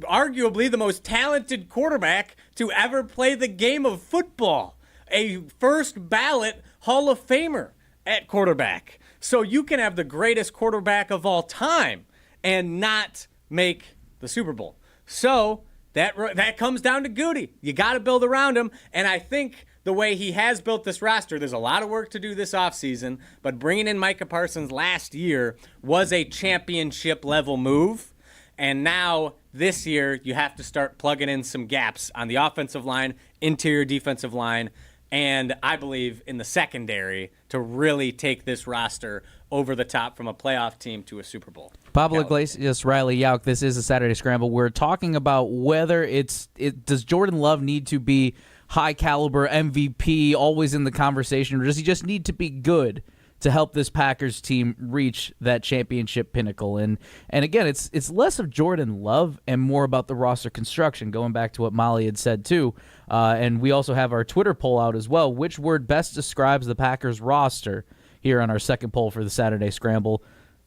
arguably the most talented quarterback to ever play the game of football, a first ballot Hall of Famer at quarterback. So you can have the greatest quarterback of all time and not make the Super Bowl. So that comes down to Goody. You got to build around him, and I think the way he has built this roster, there's a lot of work to do this offseason, but bringing in Micah Parsons last year was a championship-level move. And now, this year, you have to start plugging in some gaps on the offensive line, interior defensive line, and I believe in the secondary to really take this roster over the top from a playoff team to a Super Bowl. Pablo Iglesias, Riley Jauch, this is a Saturday Scramble. We're talking about whether does Jordan Love need to be high-caliber MVP, always in the conversation, or does he just need to be good to help this Packers team reach that championship pinnacle? And again, it's less of Jordan Love and more about the roster construction, going back to what Molly had said too. And we also have our Twitter poll out as well. Which word best describes the Packers roster? Here on our second poll for the Saturday Scramble,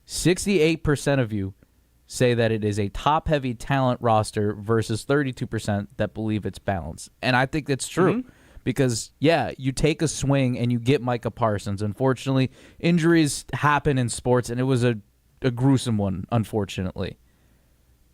68% of you say that it is a top-heavy talent roster versus 32% that believe it's balanced. And I think that's true. because, yeah, you take a swing and you get Micah Parsons. Unfortunately, injuries happen in sports, and it was a gruesome one, unfortunately.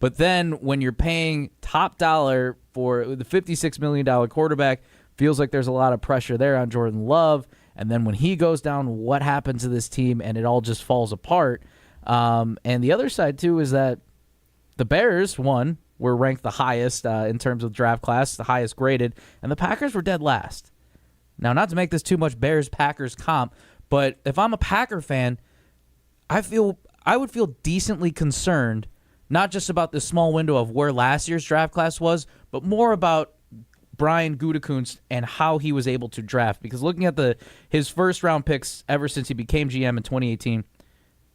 But then when you're paying top dollar for the $56 million quarterback, feels like there's a lot of pressure there on Jordan Love. And then when he goes down, what happens to this team? And it all just falls apart. And the other side, too, is that the Bears, one, were ranked the highest in terms of draft class, the highest graded, and the Packers were dead last. Now, not to make this too much Bears-Packers comp, but if I'm a Packer fan, I would feel decently concerned, not just about the small window of where last year's draft class was, but more about Brian Gutekunst and how he was able to draft. Because looking at his first-round picks ever since he became GM in 2018,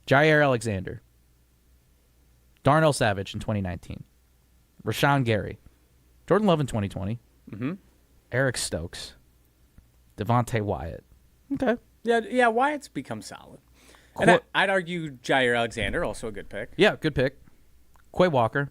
Jair Alexander, Darnell Savage in 2019, Rashawn Gary, Jordan Love in 2020, Eric Stokes, Devontae Wyatt. Okay. Yeah, Wyatt's become solid. And I'd argue Jair Alexander, also a good pick. Yeah, good pick. Quay Walker,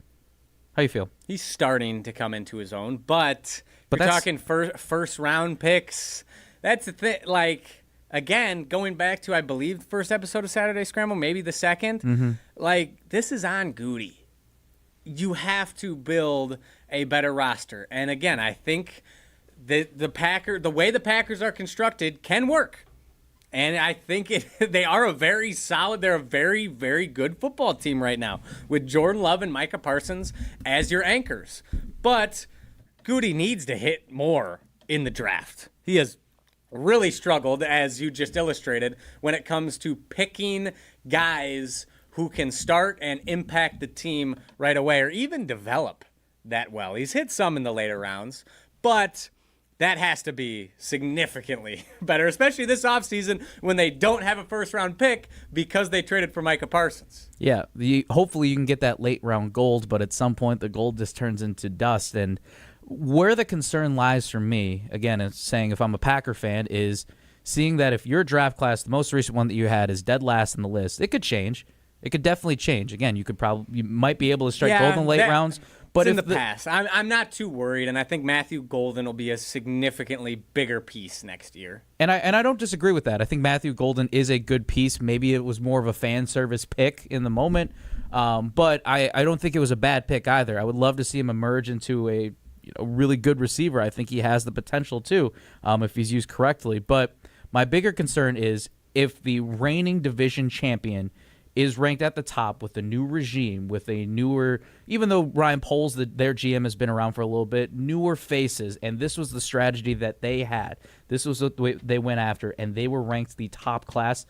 how you feel? He's starting to come into his own, but we're talking first round picks. That's the thing. Like, again, going back to, I believe, the first episode of Saturday Scramble, maybe the second. Like, this is on Goody. You have to build a better roster. And again, I think the way the Packers are constructed can work. And I think they are they're a very, very good football team right now with Jordan Love and Micah Parsons as your anchors. But Goody needs to hit more in the draft. He has really struggled, as you just illustrated, when it comes to picking guys who can start and impact the team right away or even develop that well. He's hit some in the later rounds, but that has to be significantly better, especially this offseason when they don't have a first-round pick because they traded for Micah Parsons. Yeah, hopefully you can get that late-round gold, but at some point the gold just turns into dust. And where the concern lies for me, again, it's saying if I'm a Packer fan, is seeing that if your draft class, the most recent one that you had, is dead last in the list, it could change. It could definitely change. Again, you might be able to strike gold in the late rounds. But in the past, I'm not too worried, and I think Matthew Golden will be a significantly bigger piece next year. And I don't disagree with that. I think Matthew Golden is a good piece. Maybe it was more of a fan service pick in the moment, but I don't think it was a bad pick either. I would love to see him emerge into a really good receiver. I think he has the potential too, if he's used correctly. But my bigger concern is if the reigning division champion is ranked at the top with a new regime, with a newer, even though Ryan Poles, their GM, has been around for a little bit, newer faces, and this was the strategy that they had. This was the way they went after, and they were ranked the top class.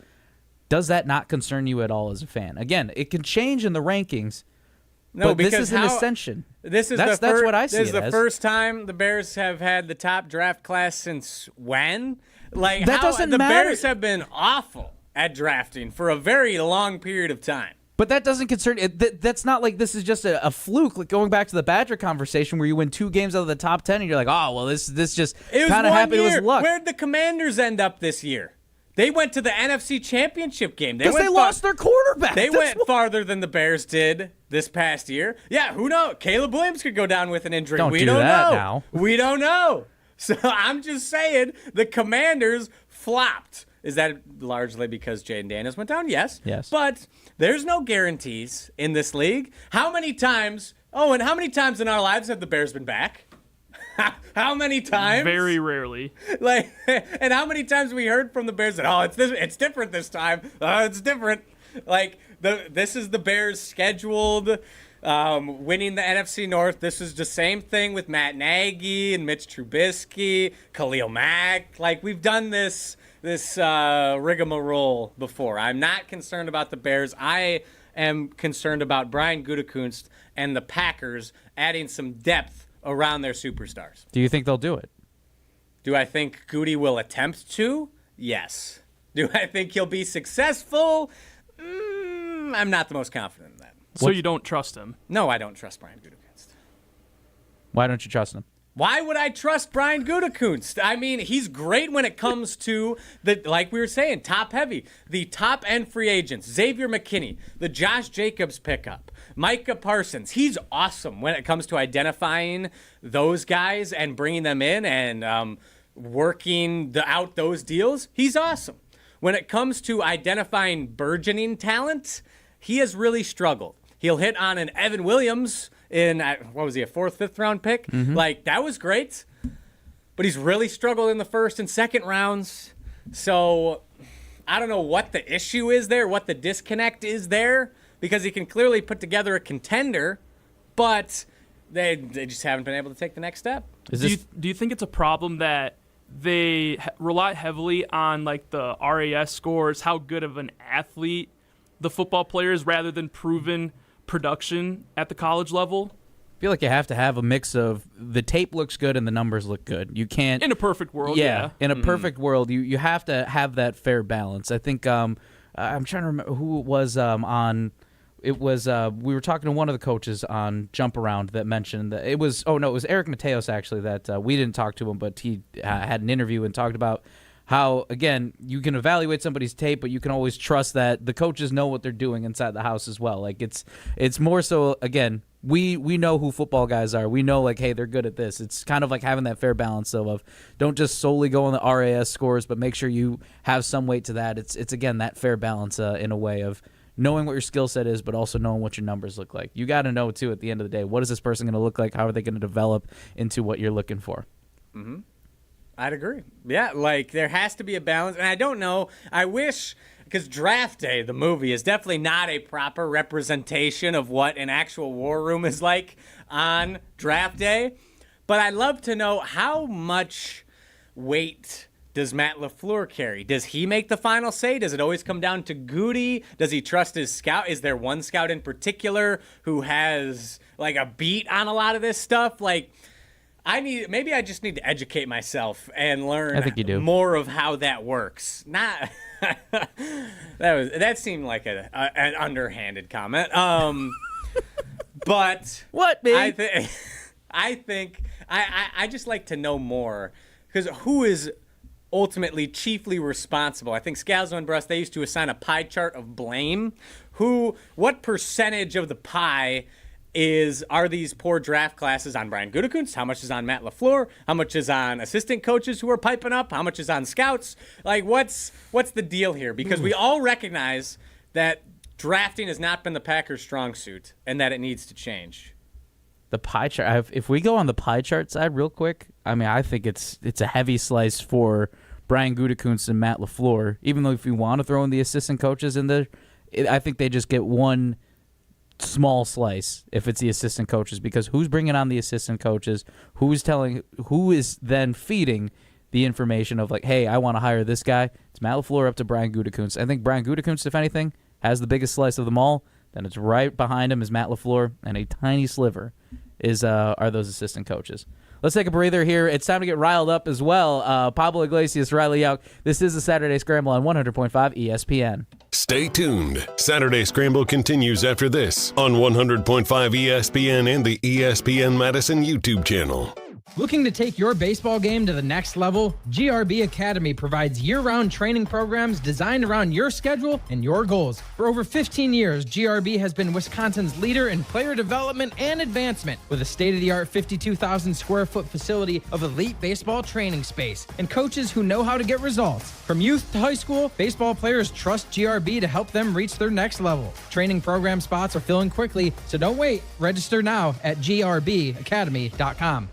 Does that not concern you at all as a fan? Again, it can change in the rankings, but this is an ascension. That's what I see. This is the first time the Bears have had the top draft class since when? Like, that doesn't matter. The Bears have been awful at drafting for a very long period of time. But that doesn't concern that's not like this is just a fluke. Like going back to the Badger conversation where you win 2 games out of the top 10 and you're like, oh, well, this just kind of happened. It was luck. Where'd the Commanders end up this year? They went to the NFC Championship game. Because they lost their quarterback. They went farther than the Bears did this past year. Yeah, who knows? Caleb Williams could go down with an injury. We don't know. Now. We don't know. So I'm just saying the Commanders flopped. Is that largely because Jaden Daniels went down? Yes. But there's no guarantees in this league. How many times in our lives have the Bears been back? How many times? Very rarely. And how many times we heard from the Bears that, it's different this time. It's different. This is the Bears scheduled winning the NFC North. This is the same thing with Matt Nagy and Mitch Trubisky, Khalil Mack. We've done this rigmarole before. I'm not concerned about the Bears. I am concerned about Brian Gutekunst and the Packers adding some depth around their superstars. Do you think they'll do it? Do I think Goody will attempt to? Yes. Do I think he'll be successful? I'm not the most confident in that. So you don't trust him? No, I don't trust Brian Gutekunst. Why don't you trust him? Why would I trust Brian Gutekunst? I mean, he's great when it comes to like we were saying, top heavy. The top end free agents, Xavier McKinney, the Josh Jacobs pickup, Micah Parsons. He's awesome when it comes to identifying those guys and bringing them in and working out those deals, he's awesome. When it comes to identifying burgeoning talent, he has really struggled. He'll hit on an Evan Williams in, what was he, a 4th, 5th round pick? Mm-hmm. Like, that was great. But he's really struggled in the 1st and 2nd rounds. So I don't know what the issue is there, what the disconnect is there, because he can clearly put together a contender, but they just haven't been able to take the next step. Do you think it's a problem that they rely heavily on like the RAS scores, how good of an athlete the football player is, rather than proven production at the college level? I feel like you have to have a mix of the tape looks good and the numbers look good. You can't, in a perfect world. Yeah. In a perfect world, you have to have that fair balance. I think I'm trying to remember who it was on. It was we were talking to one of the coaches on Jump Around that mentioned that it was Eric Mateos actually that we didn't talk to him, but he had an interview and talked about how, again, you can evaluate somebody's tape, but you can always trust that the coaches know what they're doing inside the house as well. Like it's more so, again, we know who football guys are. We know, like, hey, they're good at this. It's kind of like having that fair balance of don't just solely go on the RAS scores, but make sure you have some weight to that. It's again, that fair balance in a way of knowing what your skill set is, but also knowing what your numbers look like. You got to know, too, at the end of the day, what is this person going to look like? How are they going to develop into what you're looking for? Mm-hmm. I'd agree. Yeah, like, there has to be a balance. And I don't know. I wish, because Draft Day, the movie, is definitely not a proper representation of what an actual war room is like on Draft Day. But I'd love to know how much weight does Matt LaFleur carry? Does he make the final say? Does it always come down to Goody? Does he trust his scout? Is there one scout in particular who has like a beat on a lot of this stuff? Like, maybe I just need to educate myself and learn I think you do. more of how that works. Not that seemed like an underhanded comment. But what, man? I think I just like to know more, because who is ultimately chiefly responsible? I think Scalzo and Brust, they used to assign a pie chart of blame. What percentage of the pie are these poor draft classes on Brian Gutekunst? How much is on Matt LaFleur? How much is on assistant coaches who are piping up? How much is on scouts? Like, what's the deal here? Because we all recognize that drafting has not been the Packers' strong suit and that it needs to change. The pie chart. If we go on the pie chart side real quick, I mean, I think it's a heavy slice for Brian Gutekunst and Matt LaFleur. Even though if you want to throw in the assistant coaches in there, I think they just get one small slice if it's the assistant coaches, because who's bringing on the assistant coaches? Who is then feeding the information of like, hey, I want to hire this guy? It's Matt LaFleur up to Brian Gutekunst. I think Brian Gutekunst, if anything, has the biggest slice of them all. Then it's right behind him is Matt LaFleur, and a tiny sliver are those assistant coaches. Let's take a breather here. It's time to get riled up as well. Pablo Iglesias, Riley Jauch. This is the Saturday Scramble on 100.5 ESPN. Stay tuned. Saturday Scramble continues after this on 100.5 ESPN and the ESPN Madison YouTube channel. Looking to take your baseball game to the next level? GRB Academy provides year-round training programs designed around your schedule and your goals. For over 15 years, GRB has been Wisconsin's leader in player development and advancement, with a state-of-the-art 52,000 square foot facility of elite baseball training space and coaches who know how to get results. From youth to high school, baseball players trust GRB to help them reach their next level. Training program spots are filling quickly, so don't wait. Register now at grbacademy.com.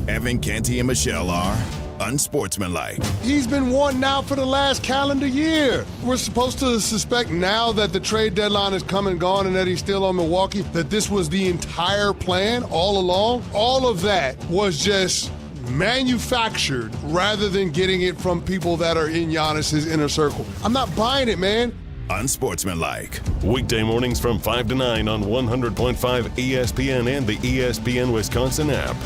Evan, Canty, and Michelle are unsportsmanlike. He's been one now for the last calendar year. We're supposed to suspect now that the trade deadline is come and gone and that he's still on Milwaukee, that this was the entire plan all along. All of that was just manufactured rather than getting it from people that are in Giannis's inner circle. I'm not buying it, man. Unsportsmanlike. Weekday mornings from 5 to 9 on 100.5 ESPN and the ESPN Wisconsin app.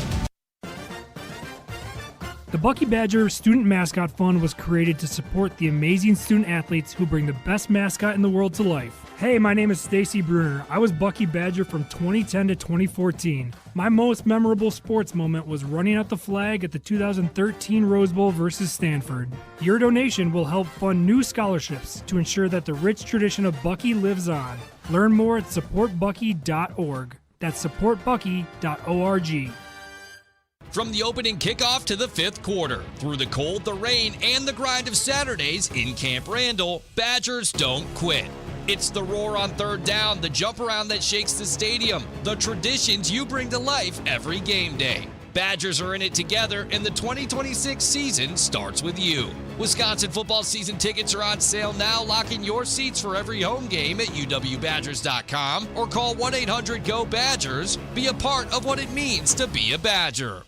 The Bucky Badger Student Mascot Fund was created to support the amazing student athletes who bring the best mascot in the world to life. Hey, my name is Stacy Bruner. I was Bucky Badger from 2010 to 2014. My most memorable sports moment was running out the flag at the 2013 Rose Bowl versus Stanford. Your donation will help fund new scholarships to ensure that the rich tradition of Bucky lives on. Learn more at supportbucky.org. That's supportbucky.org. From the opening kickoff to the fifth quarter, through the cold, the rain, and the grind of Saturdays in Camp Randall, Badgers don't quit. It's the roar on third down, the jump around that shakes the stadium, the traditions you bring to life every game day. Badgers are in it together, and the 2026 season starts with you. Wisconsin football season tickets are on sale now. Lock in your seats for every home game at uwbadgers.com or call 1-800-GO-BADGERS. Be a part of what it means to be a Badger.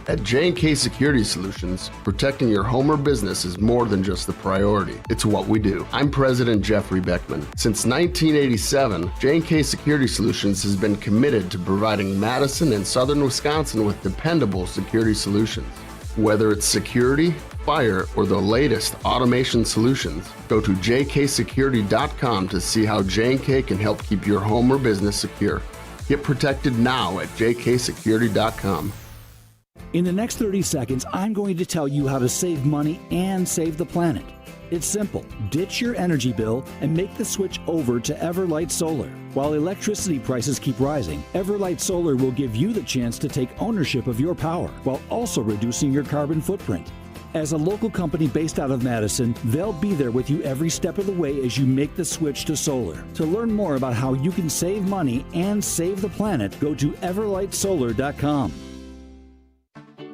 At J&K Security Solutions, protecting your home or business is more than just the priority. It's what we do. I'm President Jeffrey Beckman. Since 1987, J&K Security Solutions has been committed to providing Madison and southern Wisconsin with dependable security solutions. Whether it's security, fire, or the latest automation solutions, go to jksecurity.com to see how J&K can help keep your home or business secure. Get protected now at jksecurity.com. In the next 30 seconds, I'm going to tell you how to save money and save the planet. It's simple. Ditch your energy bill and make the switch over to Everlight Solar. While electricity prices keep rising, Everlight Solar will give you the chance to take ownership of your power while also reducing your carbon footprint. As a local company based out of Madison, they'll be there with you every step of the way as you make the switch to solar. To learn more about how you can save money and save the planet, go to everlightsolar.com.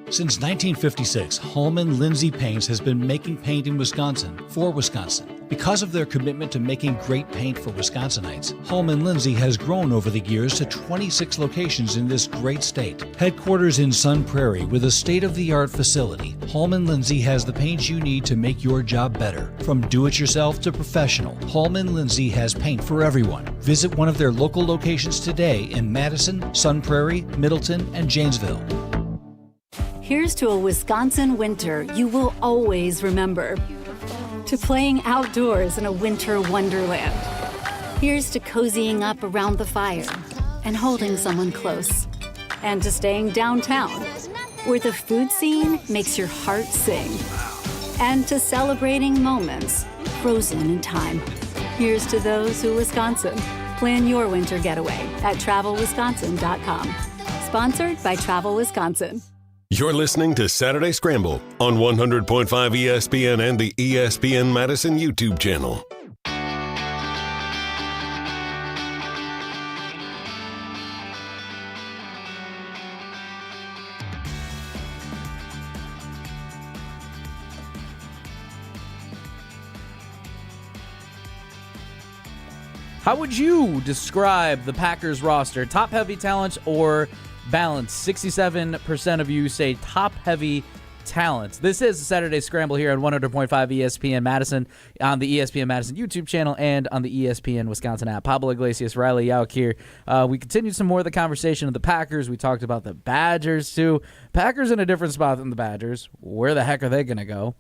Since 1956, Holman Lindsay Paints has been making paint in Wisconsin for Wisconsin. Because of their commitment to making great paint for Wisconsinites, Holman Lindsay has grown over the years to 26 locations in this great state. Headquarters in Sun Prairie with a state-of-the-art facility, Holman Lindsay has the paint you need to make your job better. From do-it-yourself to professional, Holman Lindsay has paint for everyone. Visit one of their local locations today in Madison, Sun Prairie, Middleton, and Janesville. Here's to a Wisconsin winter you will always remember. To playing outdoors in a winter wonderland. Here's to cozying up around the fire and holding someone close. And to staying downtown, where the food scene makes your heart sing. And to celebrating moments frozen in time. Here's to those who Wisconsin. Plan your winter getaway at travelwisconsin.com. Sponsored by Travel Wisconsin. You're listening to Saturday Scramble on 100.5 ESPN and the ESPN Madison YouTube channel. How would you describe the Packers roster? Top-heavy talent or balance? 67% of you say top-heavy talent. This is the Saturday Scramble here on 100.5 ESPN Madison, on the ESPN Madison YouTube channel, and on the ESPN Wisconsin app. Pablo Iglesias, Riley Jauch here. We continued some more of the conversation of the Packers. We talked about the Badgers, too. Packers in a different spot than the Badgers. Where the heck are they going to go?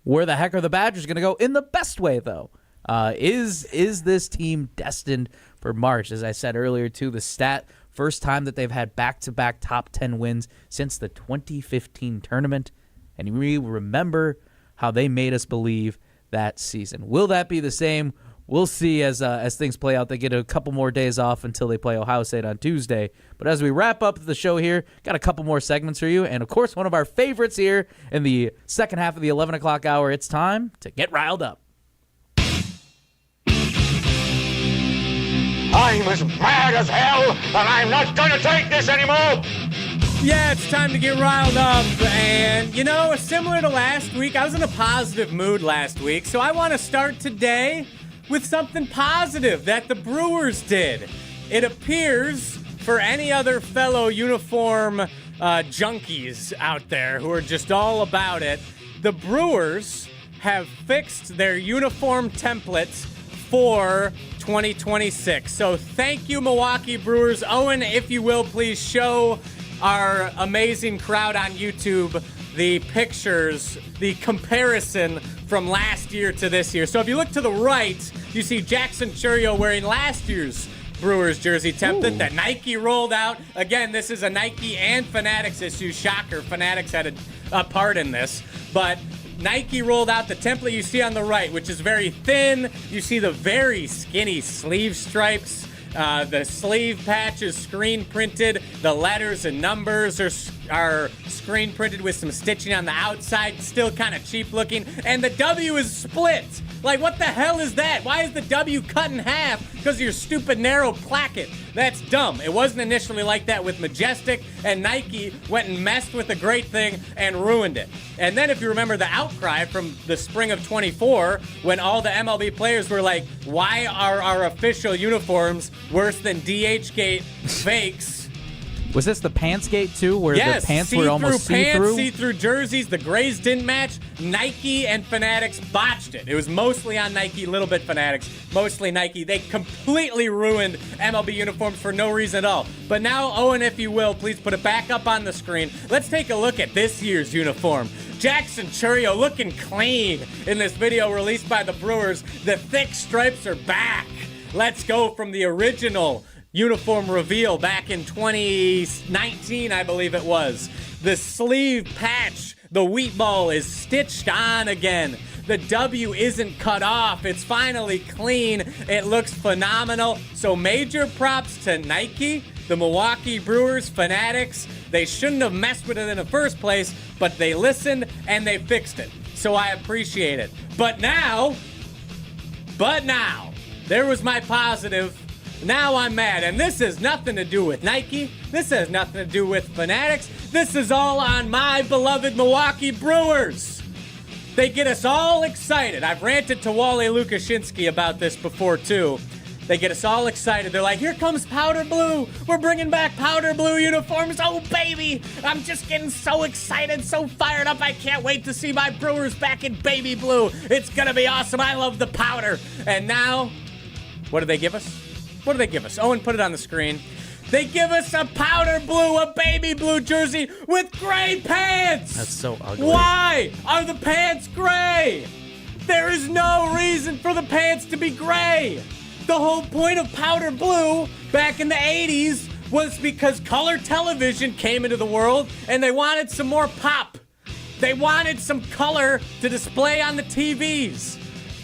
Where the heck are the Badgers going to go? In the best way, though. Is this team destined for March? As I said earlier, too, the stat, first time that they've had back-to-back top 10 wins since the 2015 tournament. And we remember how they made us believe that season. Will that be the same? We'll see as things play out. They get a couple more days off until they play Ohio State on Tuesday. But as we wrap up the show here, got a couple more segments for you. And, of course, one of our favorites here in the second half of the 11 o'clock hour, it's time to get riled up. I'm as mad as hell, and I'm not going to take this anymore! Yeah, it's time to get riled up, and, you know, similar to last week, I was in a positive mood last week, so I want to start today with something positive that the Brewers did. It appears, for any other fellow uniform junkies out there who are just all about it, the Brewers have fixed their uniform templates for 2026. So thank you, Milwaukee Brewers. Owen, if you will, please show our amazing crowd on YouTube the pictures, the comparison from last year to this year. So if you look to the right, you see Jackson Chourio wearing last year's Brewers jersey template that Nike rolled out. Again, this is a Nike and Fanatics issue. Shocker, Fanatics had a part in this. But Nike rolled out the template you see on the right, which is very thin. You see the very skinny sleeve stripes. The sleeve patch is screen printed. The letters and numbers are are screen printed with some stitching on the outside, still kind of cheap looking, and the W is split. Like, what the hell is that? Why is the W cut in half? Because of your stupid narrow placket. That's dumb. It wasn't initially like that with Majestic, and Nike went and messed with a great thing and ruined it. And then if you remember the outcry from the spring of 24, when all the MLB players were like, why are our official uniforms worse than DH-gate fakes? Was this the Pantsgate too, where yes, the pants were almost see-through? see-through? See-through jerseys, the grays didn't match. Nike and Fanatics botched it. It was mostly on Nike, little bit Fanatics, mostly Nike. They completely ruined MLB uniforms for no reason at all. But now, Owen, if you will, please put it back up on the screen. Let's take a look at this year's uniform. Jackson Chourio looking clean in this video released by the Brewers. The thick stripes are back. Let's go from the original uniform reveal back in 2019, I believe it was. The sleeve patch, the wheat ball is stitched on again. The W isn't cut off. It's finally clean. It looks phenomenal. So major props to Nike, the Milwaukee Brewers, Fanatics. They shouldn't have messed with it in the first place, but they listened and they fixed it. So I appreciate it. But now, there was my positive. Now I'm mad, and this has nothing to do with Nike. This has nothing to do with Fanatics. This is all on my beloved Milwaukee Brewers. They get us all excited. I've ranted to Wally Lukashinsky about this before, too. They get us all excited. They're like, here comes powder blue. We're bringing back powder blue uniforms. Oh, baby. I'm just getting so excited, so fired up. I can't wait to see my Brewers back in baby blue. It's going to be awesome. I love the powder. And now, what do they give us? What do they give us? Owen, put it on the screen. They give us a powder blue, a baby blue jersey with gray pants. That's so ugly. Why are the pants gray? There is no reason for the pants to be gray. The whole point of powder blue back in the 80s was because color television came into the world and they wanted some more pop. They wanted some color to display on the TVs.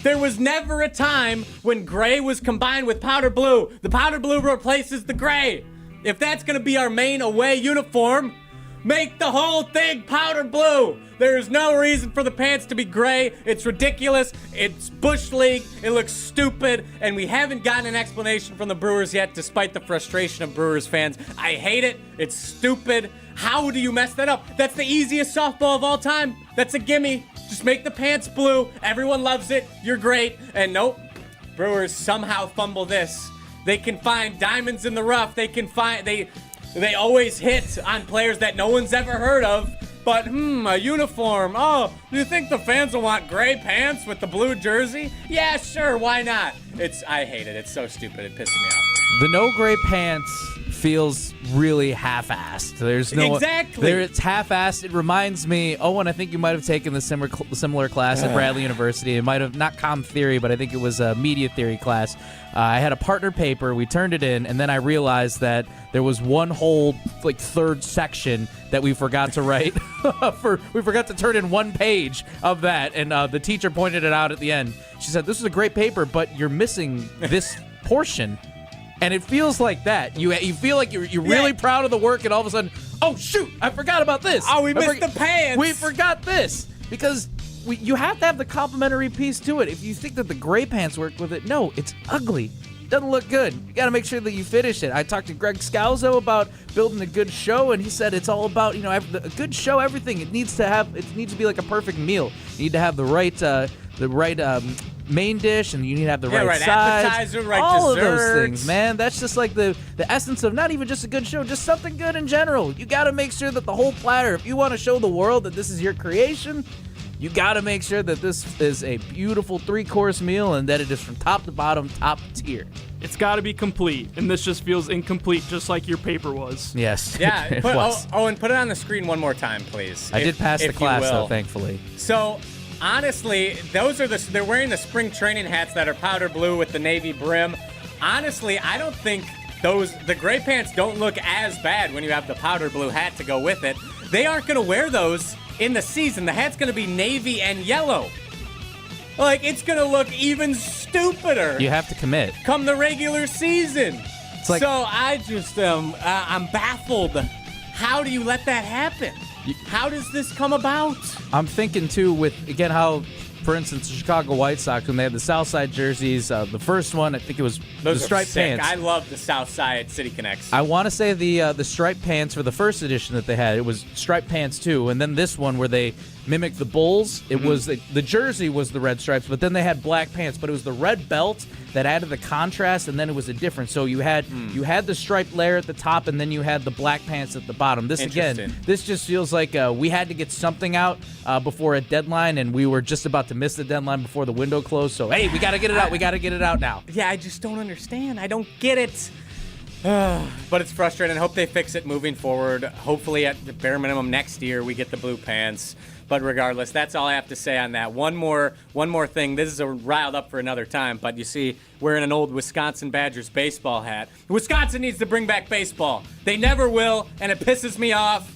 There was never a time when gray was combined with powder blue. The powder blue replaces the gray. If that's going to be our main away uniform, make the whole thing powder blue. There's no reason for the pants to be gray. It's ridiculous. It's Bush League. It looks stupid. And we haven't gotten an explanation from the Brewers yet, despite the frustration of Brewers fans. I hate it. It's stupid. How do you mess that up? That's the easiest softball of all time. That's a gimme. Just make the pants blue. Everyone loves it. You're great. And nope, Brewers somehow fumble this. They can find diamonds in the rough. They can find, they always hit on players that no one's ever heard of. But, a uniform. Oh, do you think the fans will want gray pants with the blue jersey? Yeah, sure, why not? I hate it. It's so stupid. It pisses me off. The no gray pants feels really half-assed. There's no exactly. It's half-assed. It reminds me, Owen, I think you might have taken the similar class at Bradley University. It might have not comm theory, but I think it was a media theory class. I had a partner paper. We turned it in, and then I realized that there was one whole third section that we forgot to write. We forgot to turn in one page of that, and the teacher pointed it out at the end. She said, "This is a great paper, but you're missing this portion." And it feels like that. You feel like you're really proud of the work, and all of a sudden, oh, shoot, I forgot about this. Oh, we missed the pants. We forgot this. Because you have to have the complimentary piece to it. If you think that the gray pants work with it, no, it's ugly. Doesn't look good. You got to make sure that you finish it. I talked to Greg Scalzo about building a good show, and he said it's all about, a good show, everything. It needs to be like a perfect meal. You need to have the right main dish, and you need to have the right size. Appetizer, right all desserts. Of those things, man. That's just like the essence of not even just a good show, just something good in general. You got to make sure that the whole platter, if you want to show the world that this is your creation, you got to make sure that this is a beautiful 3-course meal and that it is from top to bottom, top tier. It's got to be complete, and this just feels incomplete, just like your paper was. Yes. Yeah. Owen, put it on the screen one more time, please. I did pass the class, though, thankfully. So, honestly, they're wearing the spring training hats that are powder blue with the navy brim. Honestly, I don't think the gray pants don't look as bad when you have the powder blue hat to go with it. They aren't going to wear those in the season. The hat's going to be navy and yellow. It's going to look even stupider. You have to commit. Come the regular season. So I just, I'm baffled. How do you let that happen? How does this come about? I'm thinking, too, with, again, how, for instance, the Chicago White Sox, when they had the Southside jerseys, the first one, I think it was Those the striped are sick. pants. I love the Southside City Connects. I want to say the striped pants for the first edition that they had, it was striped pants, too. And then this one where they mimicked the Bulls, it was the jersey was the red stripes, but then they had black pants, but it was the red belt that added the contrast, and then it was a difference. So you had the striped layer at the top, and then you had the black pants at the bottom. This just feels like we had to get something out before a deadline, and we were just about to miss the deadline before the window closed. So hey, we got to get it out. We got to get it out now. Yeah, I just don't understand. I don't get it. But it's frustrating. I hope they fix it moving forward. Hopefully, at the bare minimum next year, we get the blue pants. But regardless, that's all I have to say on that. One more thing. This is riled up for another time. But you see, wearing an old Wisconsin Badgers baseball hat. Wisconsin needs to bring back baseball. They never will, and it pisses me off.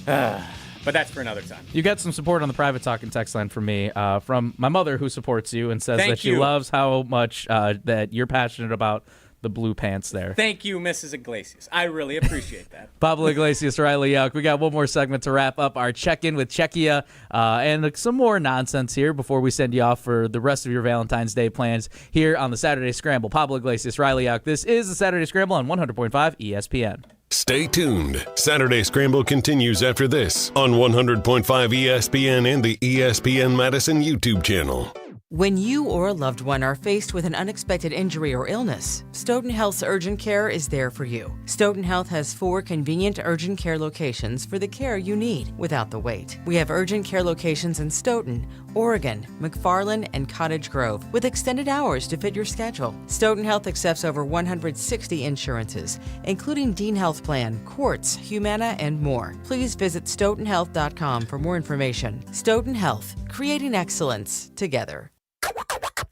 But that's for another time. You got some support on the private talking text line from me, from my mother, who supports you and says that she you. loves how much that you're passionate about the blue pants there. Thank you, Mrs. Iglesias. I really appreciate that. Pablo Iglesias, Riley Jauch. We got one more segment to wrap up our check-in with Czechia and some more nonsense here before we send you off for the rest of your Valentine's Day plans here on the Saturday Scramble. Pablo Iglesias, Riley Jauch. This is the Saturday Scramble on 100.5 ESPN. Stay tuned. Saturday Scramble continues after this on 100.5 ESPN and the ESPN Madison YouTube channel. When you or a loved one are faced with an unexpected injury or illness, Stoughton Health's urgent care is there for you. Stoughton Health has 4 convenient urgent care locations for the care you need without the wait. We have urgent care locations in Stoughton, Oregon, McFarland, and Cottage Grove with extended hours to fit your schedule. Stoughton Health accepts over 160 insurances, including Dean Health Plan, Quartz, Humana, and more. Please visit stoughtonhealth.com for more information. Stoughton Health, creating excellence together.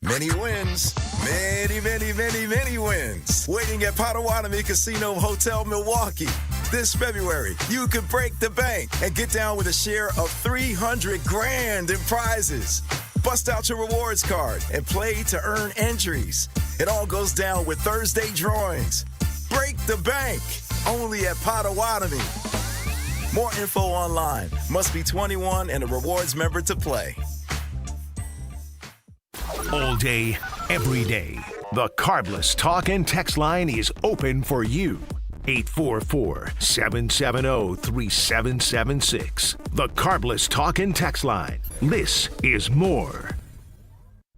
Many wins. Many wins. Waiting at Potawatomi Casino Hotel Milwaukee. This February, you could break the bank and get down with a share of $300,000 in prizes. Bust out your rewards card and play to earn entries. It all goes down with Thursday drawings. Break the bank. Only at Potawatomi. More info online. Must be 21 and a rewards member to play. All day, every day, the Carbless Talk and Text line is open for you. 844-770-3776. The Carbless Talk and Text line. This is more.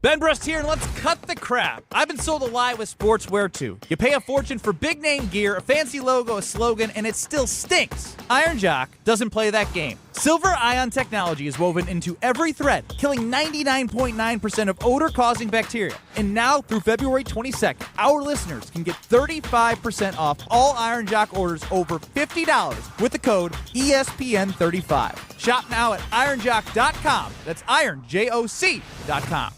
Ben Brust here, and let's cut the crap. I've been sold a lie with sportswear, too. You pay a fortune for big-name gear, a fancy logo, a slogan, and it still stinks. Iron Jauch doesn't play that game. Silver ion technology is woven into every thread, killing 99.9% of odor-causing bacteria. And now, through February 22nd, our listeners can get 35% off all Iron Jauch orders over $50 with the code ESPN35. Shop now at ironjock.com. That's ironjoc.com.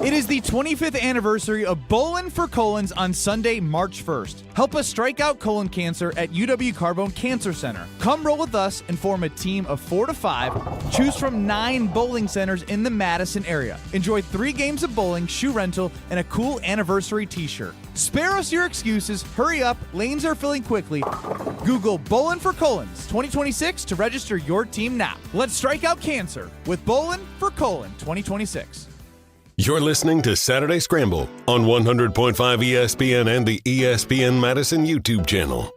It is the 25th anniversary of Bowlin' for Colons on Sunday, March 1st. Help us strike out colon cancer at UW Carbone Cancer Center. Come roll with us and form a team of 4 to 5. Choose from 9 bowling centers in the Madison area. Enjoy 3 games of bowling, shoe rental, and a cool anniversary t-shirt. Spare us your excuses. Hurry up. Lanes are filling quickly. Google Bowlin' for Colons 2026 to register your team now. Let's strike out cancer with Bowlin' for Colon 2026. You're listening to Saturday Scramble on 100.5 ESPN and the ESPN Madison YouTube channel.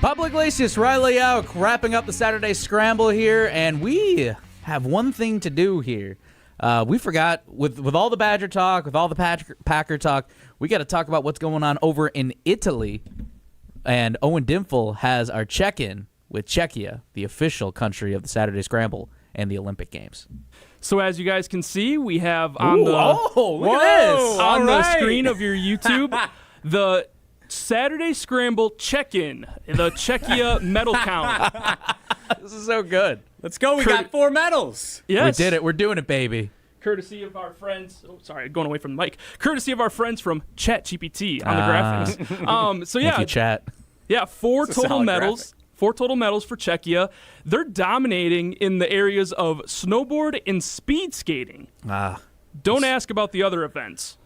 Pablo Iglesias, Riley Jauch, wrapping up the Saturday Scramble here, and we have one thing to do here. We forgot, with all the Badger talk, with all the Packer talk, we got to talk about what's going on over in Italy. And Owen Dimfel has our check-in with Czechia, the official country of the Saturday Scramble and the Olympic Games. So as you guys can see, we have on the screen of your YouTube the Saturday Scramble check-in, the Czechia medal count. This is so good. Let's go. We got 4 medals. Yes. We did it. We're doing it, baby. Courtesy of our friends. Oh, sorry, going away from the mic. Courtesy of our friends from ChatGPT on the graphics. So yeah, thank you, Chat. Yeah, 4 total medals. Graphic. 4 total medals for Czechia. They're dominating in the areas of snowboard and speed skating. Don't ask about the other events.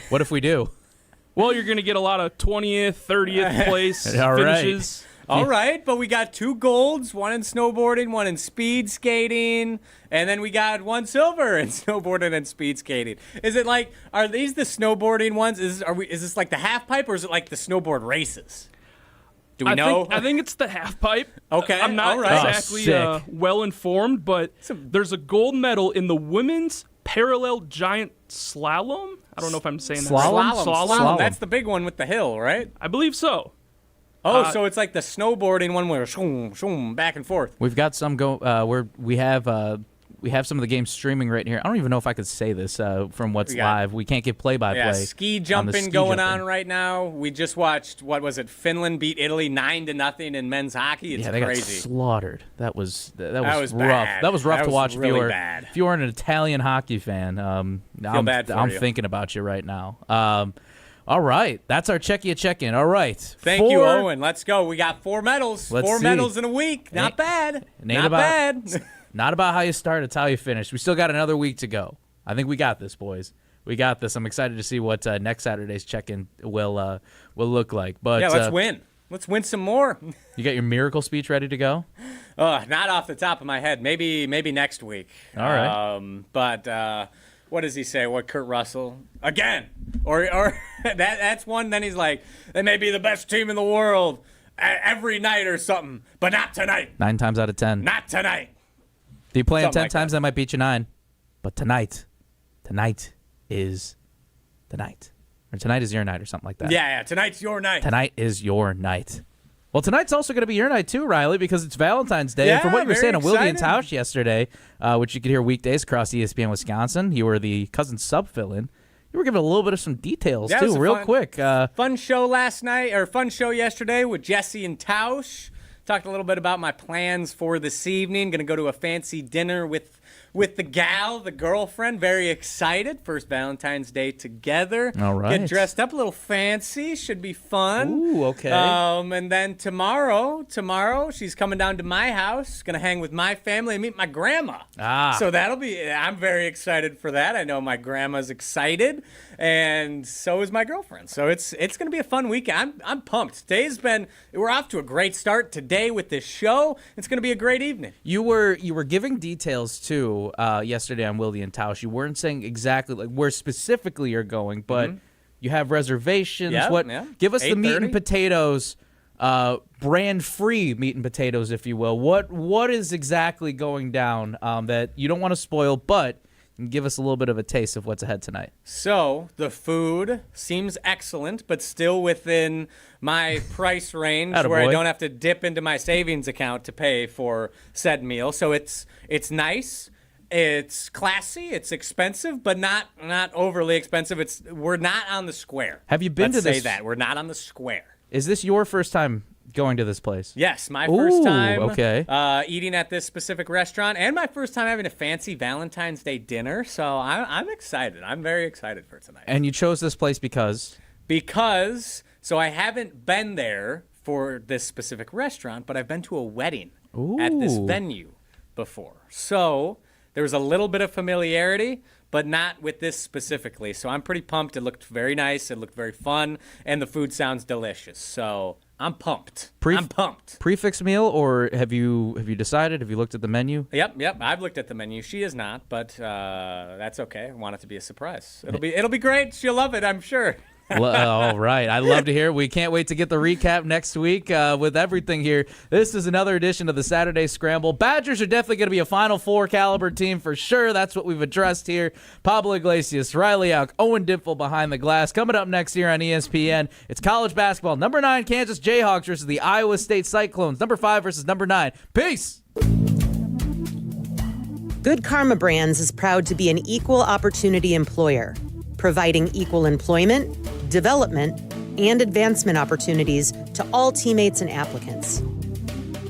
What if we do? Well, you're going to get a lot of 20th, 30th place finishes. All right, but we got 2 golds, 1 in snowboarding, 1 in speed skating, and then we got 1 silver in snowboarding and speed skating. Is it like, are these the snowboarding ones? Is this like the half pipe, or is it like the snowboard races? Do we know? I think it's the half pipe. Okay, I'm not exactly well informed, but there's a gold medal in the women's parallel giant slalom. I don't know if I'm saying that right. Slalom. That's the big one with the hill, right? I believe so. Oh, so it's like the snowboarding one where shoom, shoom, back and forth. We've got some where we have some of the games streaming right here. I don't even know if I could say this from what's live. We can't get play-by-play. Yeah, ski jumping going on right now. We just watched, what was it? Finland beat Italy 9-0 in men's hockey. It's they crazy. got slaughtered. That was rough. Bad. That was rough to watch. Really bad. If you weren't an Italian hockey fan, I'm thinking about you right now. All right, that's our check-in. All right. Thank you, Owen. Let's go. We got 4 medals. Four medals in a week. Not bad. Not bad. Not about how you start, it's how you finish. We still got another week to go. I think we got this, boys. We got this. I'm excited to see what next Saturday's check-in will look like. But yeah, let's win. Let's win some more. You got your miracle speech ready to go? Not off the top of my head. Maybe next week. All right. But what does he say? What, Kurt Russell? Again. Or that's one. Then he's like, they may be the best team in the world every night or something, but not tonight. 9 times out of 10. Not tonight. If you play them 10 times, that might beat you 9. But tonight is the night. Or tonight is your night or something like that. Yeah, tonight's your night. Tonight is your night. Well, tonight's also going to be your night too, Riley, because it's Valentine's Day. Yeah, and from what you were saying on Wilde and excited. Jauch yesterday, which you could hear weekdays across ESPN Wisconsin, you were the cousin sub fill-in. You were giving a little bit of some details, Yeah, it too, was a real quick. Fun show fun show yesterday with Jesse and Jauch. Talked a little bit about my plans for this evening. Going to go to a fancy dinner with the gal, the girlfriend. Very excited. First Valentine's Day together. All right. Get dressed up a little fancy. Should be fun. Ooh, okay. And then tomorrow, she's coming down to my house. Going to hang with my family and meet my grandma. So I'm very excited for that. I know my grandma's excited, and so is my girlfriend. So it's going to be a fun weekend. I'm pumped. We're off to a great start today with this show. It's going to be a great evening. You were giving details, too, yesterday on Wilde and Jauch. You weren't saying exactly like where specifically you're going, but you have reservations. Give us the meat and potatoes, brand-free meat and potatoes, if you will. What is exactly going down that you don't want to spoil, but give us a little bit of a taste of what's ahead tonight. So the food seems excellent, but still within my price range where I don't have to dip into my savings account to pay for said meal. So it's nice. It's classy. It's expensive, but not overly expensive. We're not on the square. Have you been to this? Let's say that. We're not on the square. Is this your first time going to this place? Yes, my first time okay. eating at this specific restaurant, and my first time having a fancy Valentine's Day dinner. So I'm excited. I'm very excited for tonight. And you chose this place because? So I haven't been there for this specific restaurant, but I've been to a wedding at this venue before. So there was a little bit of familiarity, but not with this specifically. So I'm pretty pumped. It looked very nice. It looked very fun, and the food sounds delicious. So I'm pumped. I'm pumped. Prefix meal, or have you decided? Have you looked at the menu? Yep. I've looked at the menu. She has not, but that's okay. I want it to be a surprise. It'll be great. She'll love it, I'm sure. All right. I love to hear it. We can't wait to get the recap next week with everything here. This is another edition of the Saturday Scramble. Badgers are definitely going to be a Final Four caliber team for sure. That's what we've addressed here. Pablo Iglesias, Riley Jauch, Owen Dimple behind the glass. Coming up next here on ESPN, it's college basketball. Number 9 Kansas Jayhawks versus the Iowa State Cyclones. Number 5 versus number 9. Peace. Good Karma Brands is proud to be an equal opportunity employer, providing equal employment, development, and advancement opportunities to all teammates and applicants.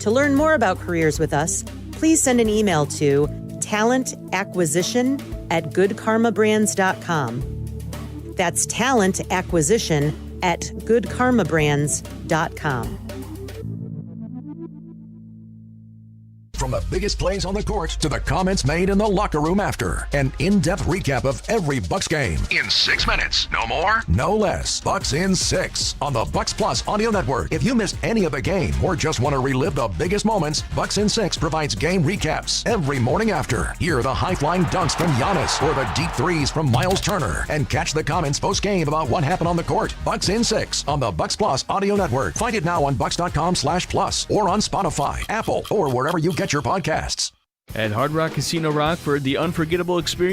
To learn more about careers with us, please send an email to talentacquisition@goodkarmabrands.com. That's talentacquisition@goodkarmabrands.com. From a biggest plays on the court to the comments made in the locker room after. An in-depth recap of every Bucks game. In 6 minutes. No more? No less. Bucks in 6 on the Bucks Plus Audio Network. If you missed any of the game or just want to relive the biggest moments, Bucks in 6 provides game recaps every morning after. Hear the high-flying dunks from Giannis or the deep threes from Miles Turner, and catch the comments post-game about what happened on the court. Bucks in 6 on the Bucks Plus Audio Network. Find it now on bucks.com/plus or on Spotify, Apple, or wherever you get your podcasts. At Hard Rock Casino Rockford, the unforgettable experience